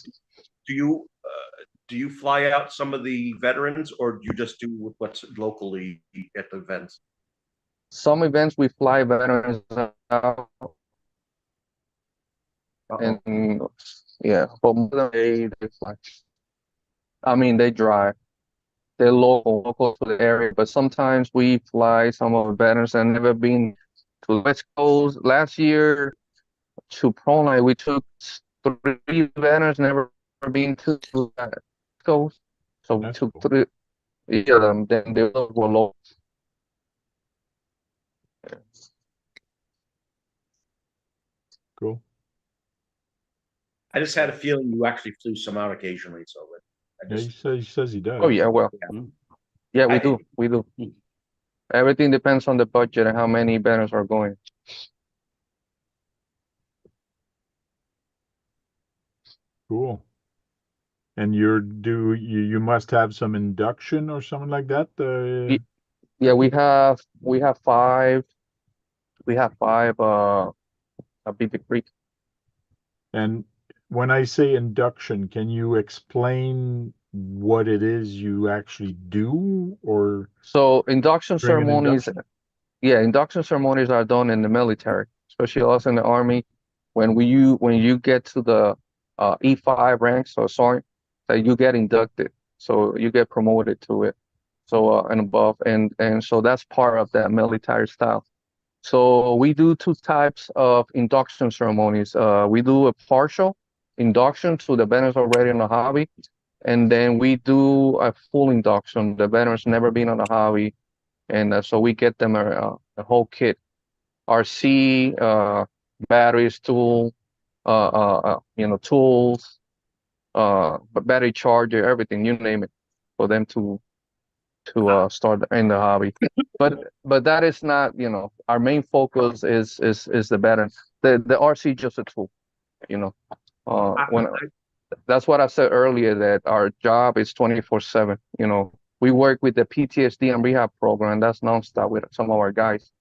Do you fly out some of the veterans, or do you just do what's locally at the events? Some events we fly veterans out, and yeah, but more than they fly. I mean, they drive. They're local to the area, but sometimes we fly some of the veterans that never been to the West Coast. Last year to Pro Night, we took 3 veterans never been to the West Coast. So we That's took cool. 3 of them, then they were local. Cool. I just had a feeling you actually flew some out occasionally, so I Yeah, just he says he does. Oh yeah, well, yeah, we I- do, we do. Everything depends on the budget and how many veterans are going. Cool. And you must have some induction or something like that. Yeah, we have 5 We have 5 at BT Creek. And when I say induction, can you explain what it is you actually do, or So induction during an ceremonies, induction? yeah, induction ceremonies are done in the military, especially us in the Army. When you get to the E5 ranks or sergeant, that you get inducted, so you get promoted to it, so and above, and so that's part of that military style. So we do 2 types of induction ceremonies. We do a partial induction to the veterans already in the hobby, and then we do a full induction. The veterans never been on the hobby, and so we get them a whole kit: RC, batteries, tools, battery charger, everything, you name it, for them to start in the hobby. But that is not, our main focus is the veteran. The RC just a tool, when that's what I said earlier, that our job is 24/7. We work with the PTSD and rehab program. That's nonstop with some of our guys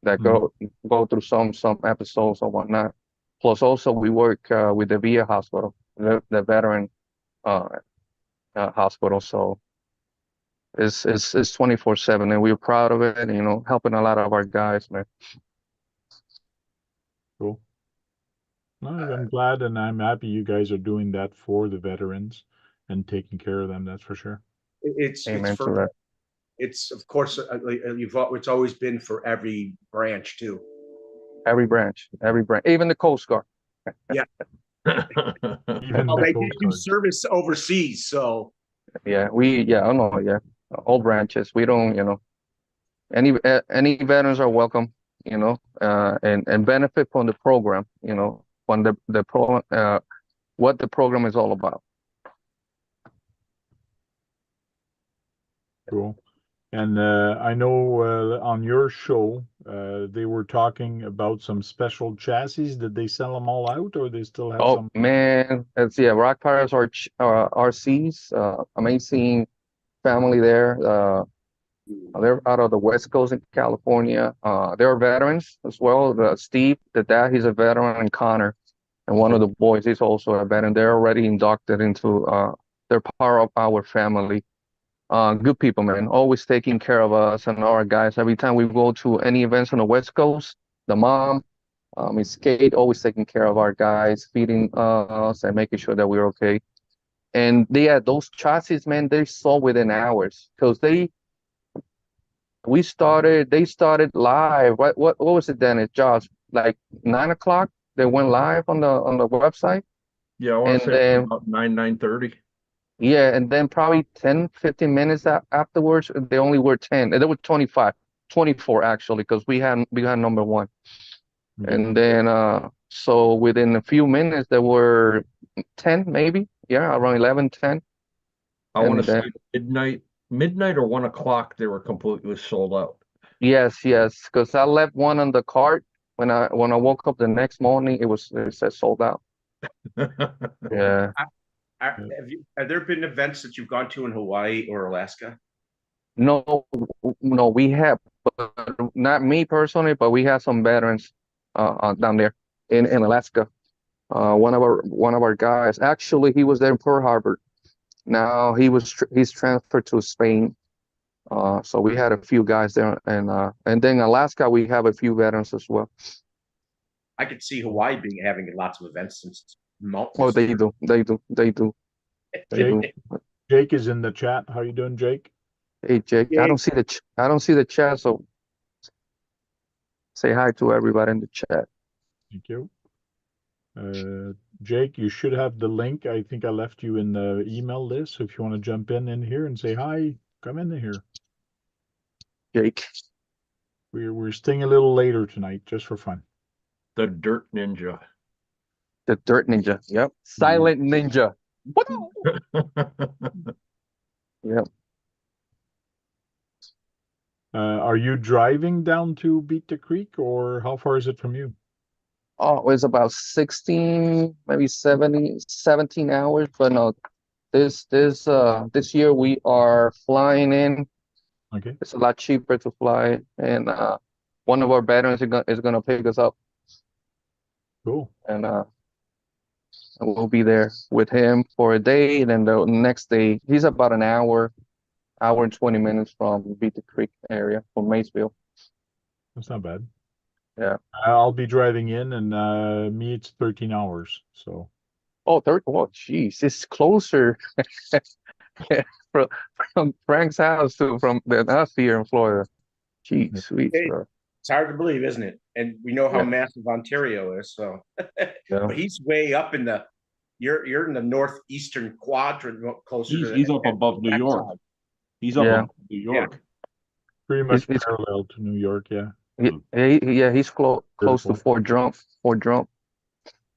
that go through some episodes or whatnot. Plus, also we work with the VA hospital, the veteran hospital. So it's 24/7, and we're proud of it. Helping a lot of our guys, man. Cool. No, I'm glad and I'm happy you guys are doing that for the veterans and taking care of them. That's for sure. Amen to that. It's of course it's always been for every branch too. Every branch, even the Coast Guard. Yeah. Even Well, the they Coast do Guard. service overseas, so Yeah, I know, yeah, all branches. We don't, any veterans are welcome, and benefit from the program, from the pro, what the program is all about. Cool. And I know on your show, they were talking about some special chassis. Did they sell them all out, or they still have some? Oh man, Rock Pirates RCs, amazing family there. They're out of the West Coast in California. They're veterans as well. Steve, the dad, he's a veteran, and Connor, and one of the boys, he's also a veteran. They're already inducted into. They're part of our family. Good people, man. Always taking care of us and our guys. Every time we go to any events on the West Coast, the mom, Miss Kate, always taking care of our guys, feeding us and making sure that we're okay. And those chassis, man, they sold within hours because they started live. What was it then? It Josh, like 9 o'clock. They went live on the website. Yeah, I want to say about 9:30. Yeah, and then probably 10, 15 minutes afterwards, they only were 10. There were 25, 24 actually, because we had number 1. And then so within a few minutes there were 10 maybe. Yeah, around 11, 10. I want to say midnight or 1 o'clock, they were completely sold out. Yes, because I left one on the cart. When I woke up the next morning, it said sold out. Yeah. Have there been events that you've gone to in Hawaii or Alaska? No, we have, but not me personally, but we have some veterans down there in Alaska. One of our guys, actually, he was there in Pearl Harbor. Now he's transferred to Spain. So we had a few guys there, and then Alaska, we have a few veterans as well. I could see Hawaii having lots of events since months. Oh, they do. Jake is in the chat. How you doing, Jake? Hey, Jake. I don't see the chat, so say hi to everybody in the chat. Thank you. Jake, you should have the link. I think I left you in the email list. So if you want to jump in here and say hi, come in here. Jake. We're staying a little later tonight, just for fun. The Dirt Ninja. The Dirt Ninja. Yep. Silent Ninja. Yep. Are you driving down to Beat the Creek, or how far is it from you? Oh, it's about 16, maybe 17 hours. But no, this year we are flying in. Okay. It's a lot cheaper to fly, and one of our veterans is gonna pick us up, Cool. and we'll be there with him for a day. And then the next day, he's about an hour and 20 minutes from Beatty Creek area, from Maysville. That's not bad. Yeah. I'll be driving in, and me, it's 13 hours. So. Oh, geez, it's closer from, from Frank's house to than us here in Florida. Gee, sweet, Hey, bro. It's hard to believe, isn't it? And we know how Yeah. massive Ontario is. So, Yeah. but he's way up in the. You're in the northeastern quadrant, closer to. He's up above New York. side. He's up Yeah. above New York. Pretty much It's- parallel to New York, yeah. He's close to Beautiful. Fort Drum,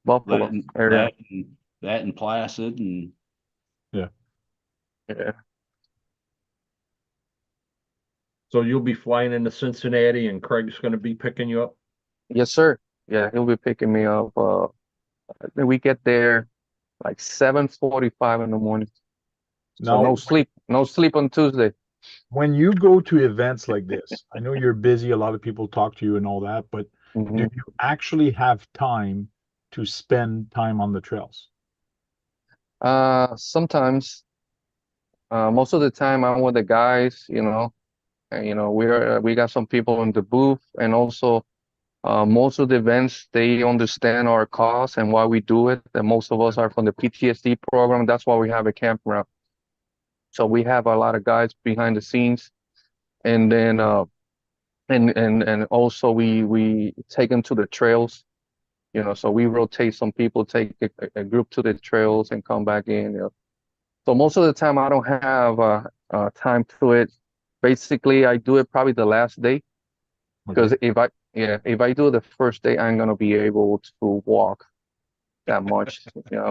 Buffalo That and, area. that and Placid and Yeah. So you'll be flying into Cincinnati and Craig's gonna be picking you up? Yes, sir. Yeah, he'll be picking me up. We get there like 7:45 in the morning. So Now, no sleep on Tuesday. when you go to events like this, I know you're busy, a lot of people talk to you and all that, but do Mhm. you actually have time to spend time on the trails? Sometimes, most of the time I'm with the guys, and we got some people in the booth, and also most of the events they understand our cause and why we do it. And most of us are from the PTSD program. That's why we have a campground. So we have a lot of guys behind the scenes, and then and also we take them to the trails. So we rotate some people, take a group to the trails and come back in. So most of the time I don't have time to it. Basically, I do it probably the last day, because if I do it the first day, I'm gonna be able to walk that much,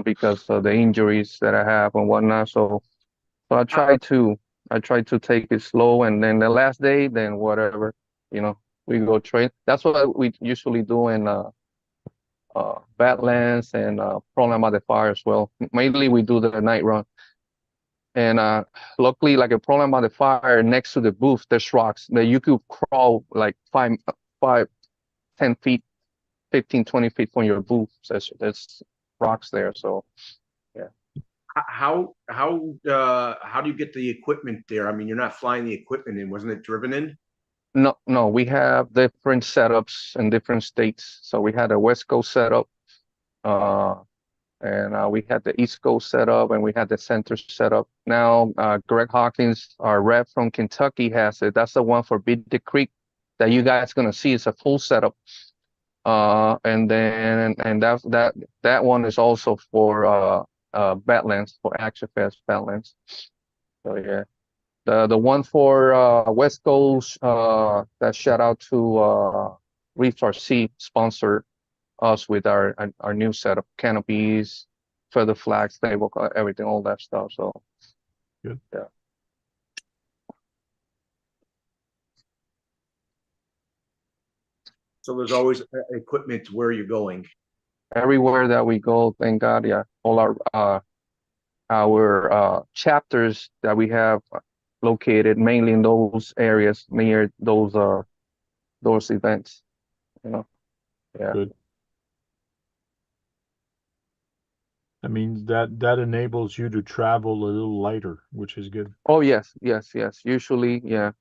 because of the injuries that I have and whatnot. So I try to take it slow, and then the last day, then whatever, we go train. That's what we usually do in Badlands and Program by the Fire as well. Mainly we do the night run. And luckily, like a Program by the Fire, next to the booth, there's rocks that you could crawl like 10 feet, 15, 20 feet from your booth. So there's rocks there. So yeah. How do you get the equipment there? I mean, you're not flying the equipment in, wasn't it driven in? No, we have different setups in different states. So we had a West Coast setup, and we had the East Coast setup, and we had the center setup. Now, Greg Hawkins, our rep from Kentucky, has it. That's the one for Beatty Creek that you guys gonna see. It's a full setup. And then that one is also for Badlands, for Action Fest Badlands. So yeah. The one for West Coast, that shout out to Reef RC, sponsored us with our new setup, canopies, feather flags, table, everything, all that stuff. So good. Yeah. So there's always equipment where you're going. Everywhere that we go, thank God, yeah. All our chapters that we have located mainly in those areas near those events. Yeah. Good. That means that enables you to travel a little lighter, which is good. Oh yes. Usually, yeah.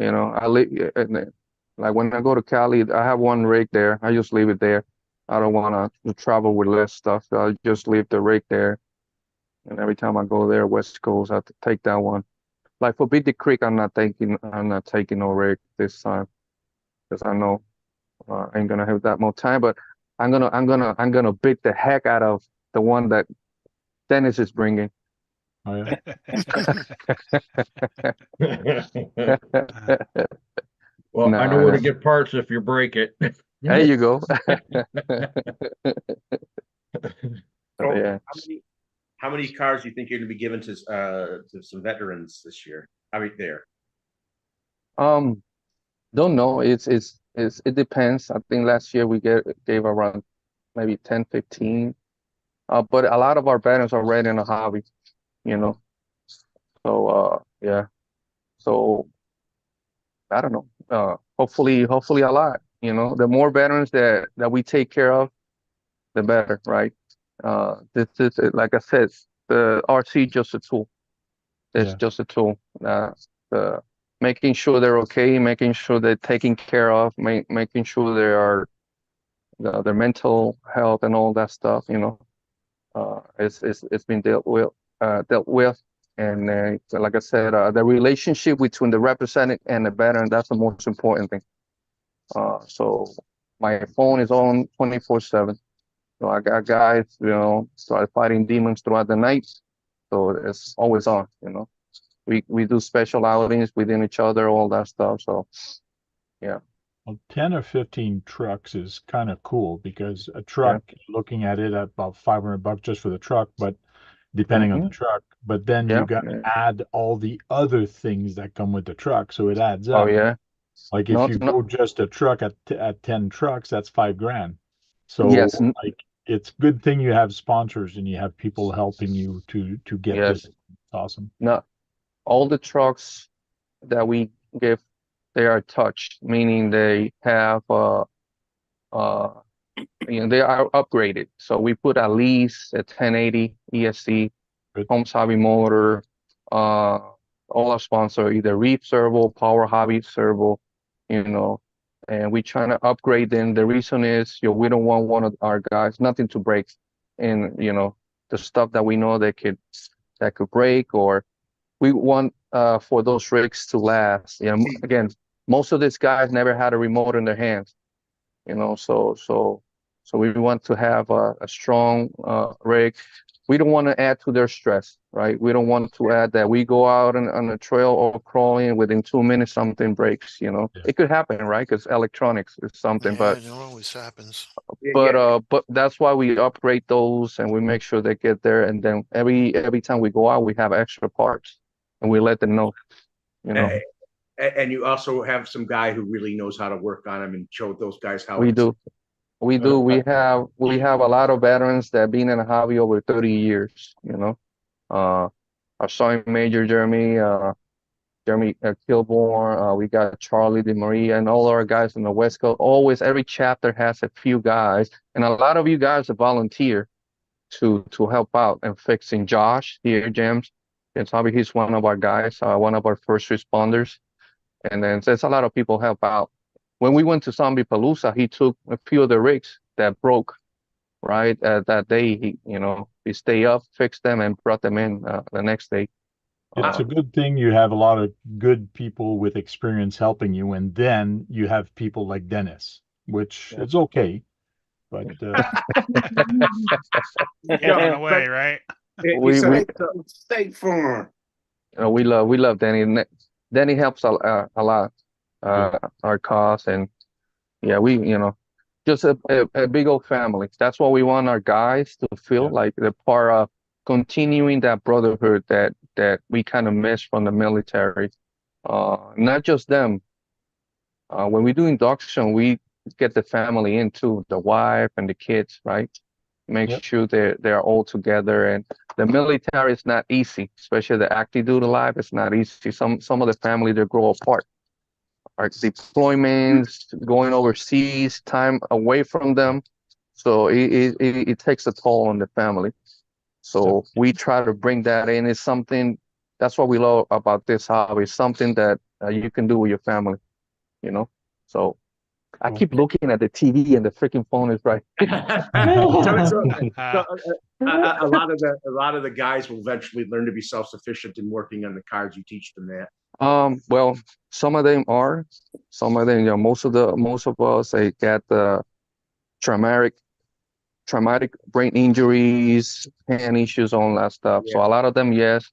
I like when I go to Cali, I have one rig there. I just leave it there. I don't want to travel with less stuff. So I just leave the rig there. And every time I go there, West Coast, I have to take that one. Like for Beatty Creek, I'm not taking no rig this time, because I know I ain't gonna have that much time. But I'm gonna beat the heck out of the one that Dennis is bringing. Oh yeah. Well, I know where to get parts if you break it. There you go. So Yeah. how many cars do you think you're going to be given to some veterans this year? How many there? Don't know. It depends. I think last year we gave around maybe 10, 15. But a lot of our veterans are already in a hobby, So yeah. So I don't know, hopefully a lot, you know, the more veterans that we take care of, the better, right? This is, like I said, the RC just a tool. It's Yeah. just a tool. Making sure they're okay, making sure they're taken care of, making sure they are their mental health and all that stuff, you know, it's been dealt with, and like I said, the relationship between the representative and the veteran, that's the most important thing. So my phone is on 24/7. So I got guys, you know, started fighting demons throughout the night, so it's always on, you know. We do special outings within each other, all that stuff. So yeah. Well, 10 or 15 trucks is kind of cool because a truck, looking at it at about $500 just for the truck, but depending on the truck, but then you got to add all the other things that come with the truck. So it adds up. Oh yeah. Like if you go just a truck at 10 trucks, that's $5,000. So yes, like it's good thing you have sponsors and you have people helping you to get this. It's awesome. No, all the trucks that we give, they are touched, meaning they have you know, they are upgraded. So we put at least a 1080 ESC, Homes Hobby motor, all our sponsor, either Reef servo, Power Hobby servo, you know, and we trying to upgrade them. The reason is, you know, we don't want one of our guys, nothing to break, and you know, the stuff that we know that could break, or we want for those rigs to last. You know, again, most of these guys never had a remote in their hands, you know, so we want to have a strong rig. We don't want to add to their stress, right? We don't want to add that we go out on a trail or crawling, within 2 minutes something breaks, you know. It could happen, right? Because electronics is something, but it always happens. But that's why we upgrade those and we make sure they get there. And then every time we go out, we have extra parts and we let them know, you know. And you also have some guy who really knows how to work on them and show those guys how. We do. We have a lot of veterans that have been in the hobby over 30 years, you know. Our Sergeant Major Jeremy Kilborn, we got Charlie DeMaria, and all our guys on the West Coast. Always, every chapter has a few guys, and a lot of you guys are volunteer to help out and fixing. Josh here, James, and probably he's one of our guys, one of our first responders, and then there's a lot of people help out. When we went to Zombie Palooza, he took a few of the rigs that broke, right? That day, he stayed up, fixed them, and brought them in the next day. It's a good thing you have a lot of good people with experience helping you, and then you have people like Dennis, which is okay, but get in the way, right? State Farm. We love Danny. Danny helps a lot, our cause, and yeah, we just a big old family. That's what we want our guys to feel like they're part of, continuing that brotherhood that we kind of miss from the military. Not just them. When we do induction, we get the family in too, the wife and the kids, right? Make sure they're all together. And the military is not easy, especially the active duty life. It's not easy. Some of the family, they grow apart. Our deployments, going overseas, time away from them. So it takes a toll on the family. So we try to bring that in. It's something, that's what we love about this hobby. It's something that you can do with your family, So I keep looking at the TV and the freaking phone is right. A lot of the guys will eventually learn to be self-sufficient in working on the cars. You teach them that. Well, some of them are. Some of them, most of us, they get the traumatic brain injuries, hand issues, all that stuff. So a lot of them, yes.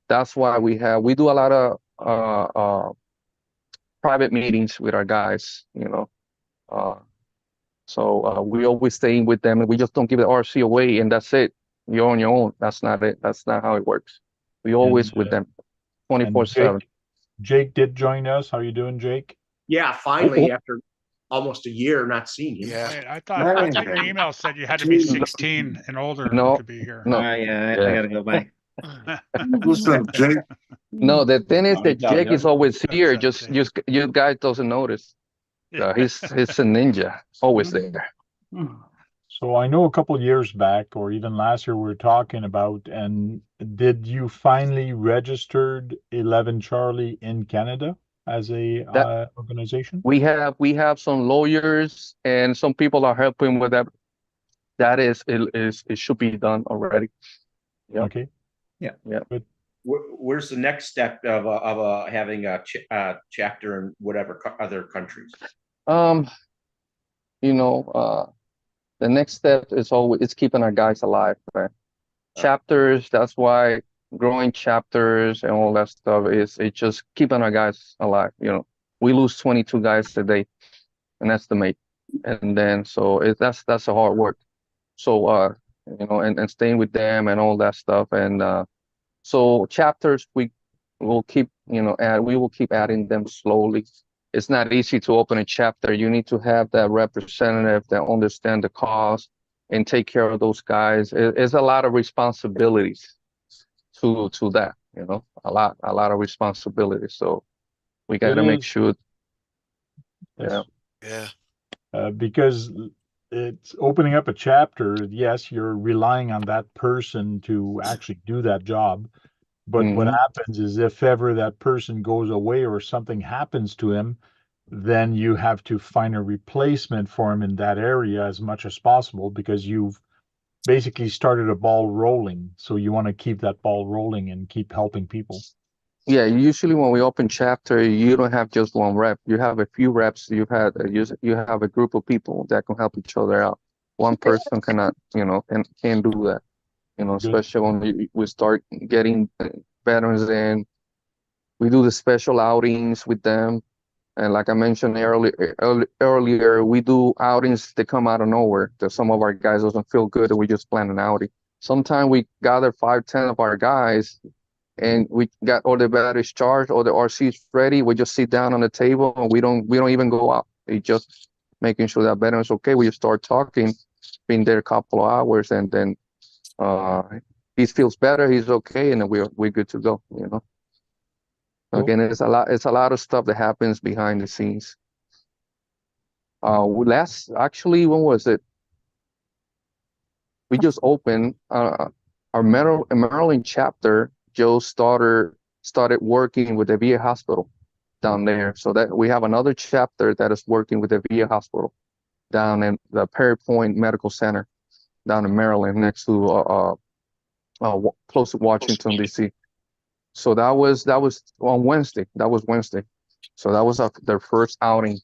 That's why we do a lot of private meetings with our guys, So we always stay with them, and we just don't give the RC away and that's it. You're on your own. That's not it. That's not how it works. We always with them 24/7. Jake did join us. How are you doing, Jake? Yeah, finally, after almost a year not seeing him. Yeah. Wait, I thought your email said you had to be 16 and older to be here. No. I gotta go by. What's up, Jake? No, the thing is that Italian. Jake is always here. That's Just you guys doesn't notice. He's a ninja, always there. So I know a couple years back, or even last year, we were talking about, and did you finally registered 11 Charlie in Canada as a That- organization? We have some lawyers and some people are helping with that. That is it should be done already. Yeah. Okay. Where's the next step of having a chapter in whatever other countries? You know, the next step is always it's keeping our guys alive, right? Chapters, that's why growing chapters and all that stuff is it's just keeping our guys alive. You know, we lose 22 guys a day, an estimate, and then so that's a hard work. So you know, and staying with them and all that stuff, and so chapters we will keep, you know, we will keep adding them slowly. It's not easy to open a chapter. You need to have that representative that understand the cause and take care of those guys. It's a lot of responsibilities to that, you know, a lot of responsibilities. So we got to make sure. Yes. Yeah. Because it's opening up a chapter. Yes, you're relying on that person to actually do that job. But what happens is if ever that person goes away or something happens to him, then you have to find a replacement for him in that area as much as possible because you've basically started a ball rolling. So you want to keep that ball rolling and keep helping people. Yeah, usually when we open chapter, you don't have just one rep. You have a few reps. You have a group of people that can help each other out. One person cannot, you know, can't do that. You know, especially when we start getting veterans in. We do the special outings with them. And like I mentioned earlier, we do outings that come out of nowhere. That some of our guys doesn't feel good, and we just plan an outing. Sometimes we gather 5-10 of our guys, and we got all the batteries charged, all the RCs ready. We just sit down on the table, and we don't even go out. We just making sure that veteran's okay. We just start talking, been there a couple of hours, and then he feels better, he's okay, and then we're good to go. You know. Again, it's a lot of stuff that happens behind the scenes. Actually, when was it? We just opened our Maryland chapter. Joe started working with the VA hospital down there. So that we have another chapter that is working with the VA hospital down in the Perry Point Medical Center down in Maryland, next to close to Washington D.C. So that was on Wednesday. That was Wednesday. So that was their first outing.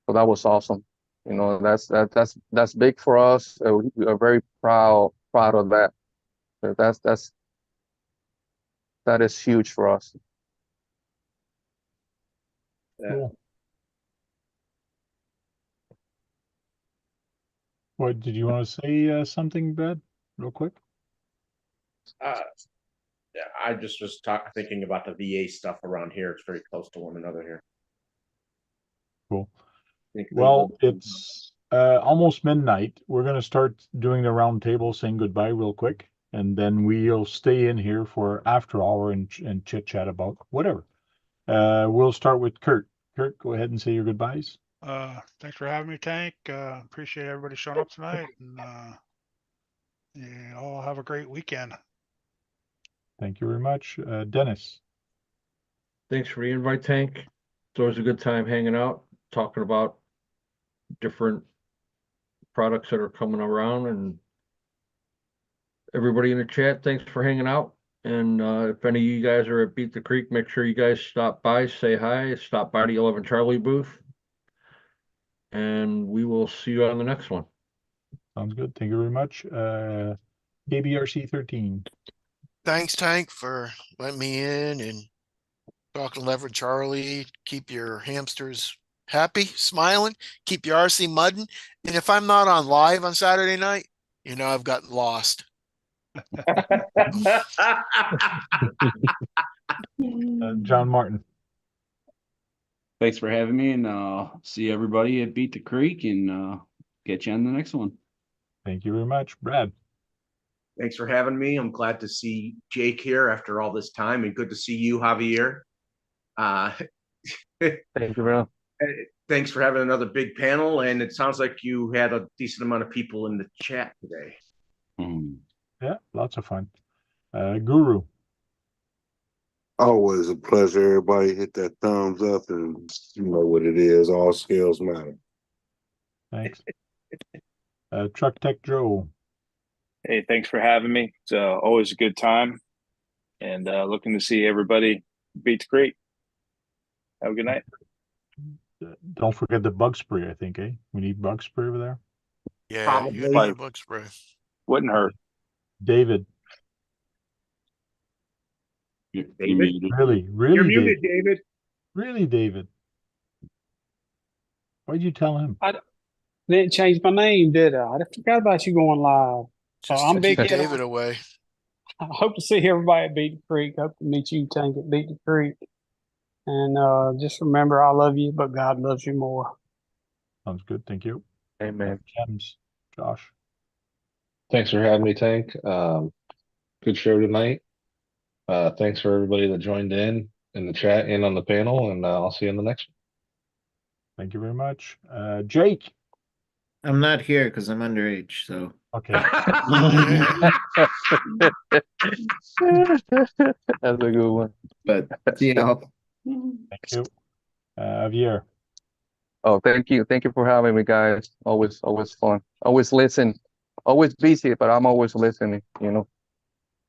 So that was awesome. You know, that's big for us. We are very proud of that. That is huge for us. Cool. What did you want to say something, Brad, real quick? I just was thinking about the VA stuff around here. It's very close to one another here. Cool. Well, it's almost midnight. We're going to start doing the round table, saying goodbye real quick, and then we'll stay in here for after hour and chit chat about whatever. We'll start with Kurt. Kurt, go ahead and say your goodbyes. Thanks for having me, Tank. Appreciate everybody showing up tonight, and you all have a great weekend. Thank you very much. Dennis. Thanks for the invite, Tank. It's always a good time hanging out, talking about different products that are coming around, and everybody in the chat, thanks for hanging out. And if any of you guys are at Beat the Creek, make sure you guys stop by, say hi, stop by the 11 Charlie booth, and we will see you on the next one. Sounds good. Thank you very much. KBRC 13. Thanks, Tank, for letting me in and talking to Leverage Charlie. Keep your hamsters happy, smiling, keep your RC mudding. And if I'm not on live on Saturday night, you know I've gotten lost. John Martin. Thanks for having me, and see everybody at Beat the Creek, and get you on the next one. Thank you very much. Brad. Thanks for having me. I'm glad to see Jake here after all this time, and good to see you, Javier. Thank you, bro. Thanks for having another big panel, and it sounds like you had a decent amount of people in the chat today. Yeah, lots of fun. Guru. Always a pleasure. Everybody hit that thumbs up, and you know what it is. All skills matter. Thanks. Truck Tech Joe. Hey, thanks for having me. It's always a good time, and looking to see everybody beat the creek. Have a good night. Don't forget the bug spray, I think, eh? We need bug spray over there. Yeah, you gotta get a bug spray. Wouldn't hurt. David. David? Really, You're muted, David. Really, David. Why'd you tell him? I didn't change my name, did I? I forgot about you going live. So Just I'm to Big keep Head. David away. I hope to see everybody at Beat the Creek. Hope to meet you, Tank, at Beat the Creek. And just remember, I love you, but God loves you more. Sounds good. Thank you. Amen. James, Josh. Thanks for having me, Tank. Good show tonight. Thanks for everybody that joined in the chat and on the panel, and I'll see you in the next one. Thank you very much. Jake. I'm not here because I'm underage, so. Okay. That's a good one. But see y'all. Thank you. Javier. Oh, thank you. Thank you for having me, guys. Always fun. Always listen. Always busy, but I'm always listening, you know.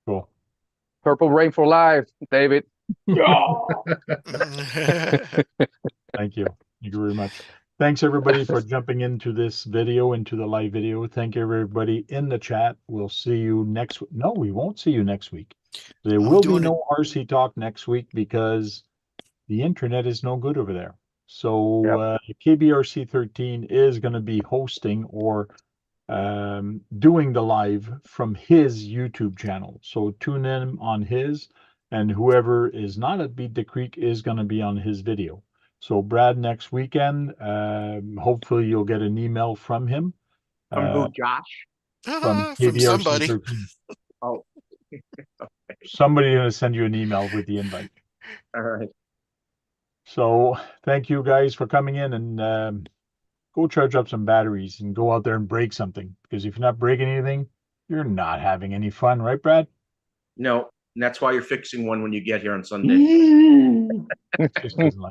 Cool. Purple Rain for life, David. Thank you. Thank you very much. Thanks everybody for jumping into this video, into the live video. Thank you everybody in the chat. We'll see you next week. No, we won't see you next week. There will be no RC talk next week because the internet is no good over there. So KBRC 13 is going to be hosting or doing the live from his YouTube channel. So tune in on his, and whoever is not at Beat the Creek is going to be on his video. So Brad, next weekend, hopefully you'll get an email from him. From who, Josh? From From somebody. 13. Oh. Somebody going to send you an email with the invite. All right. So thank you guys for coming in, and go charge up some batteries and go out there and break something. Because if you're not breaking anything, you're not having any fun, right, Brad? No, and that's why you're fixing one when you get here on Sunday. Just doesn't like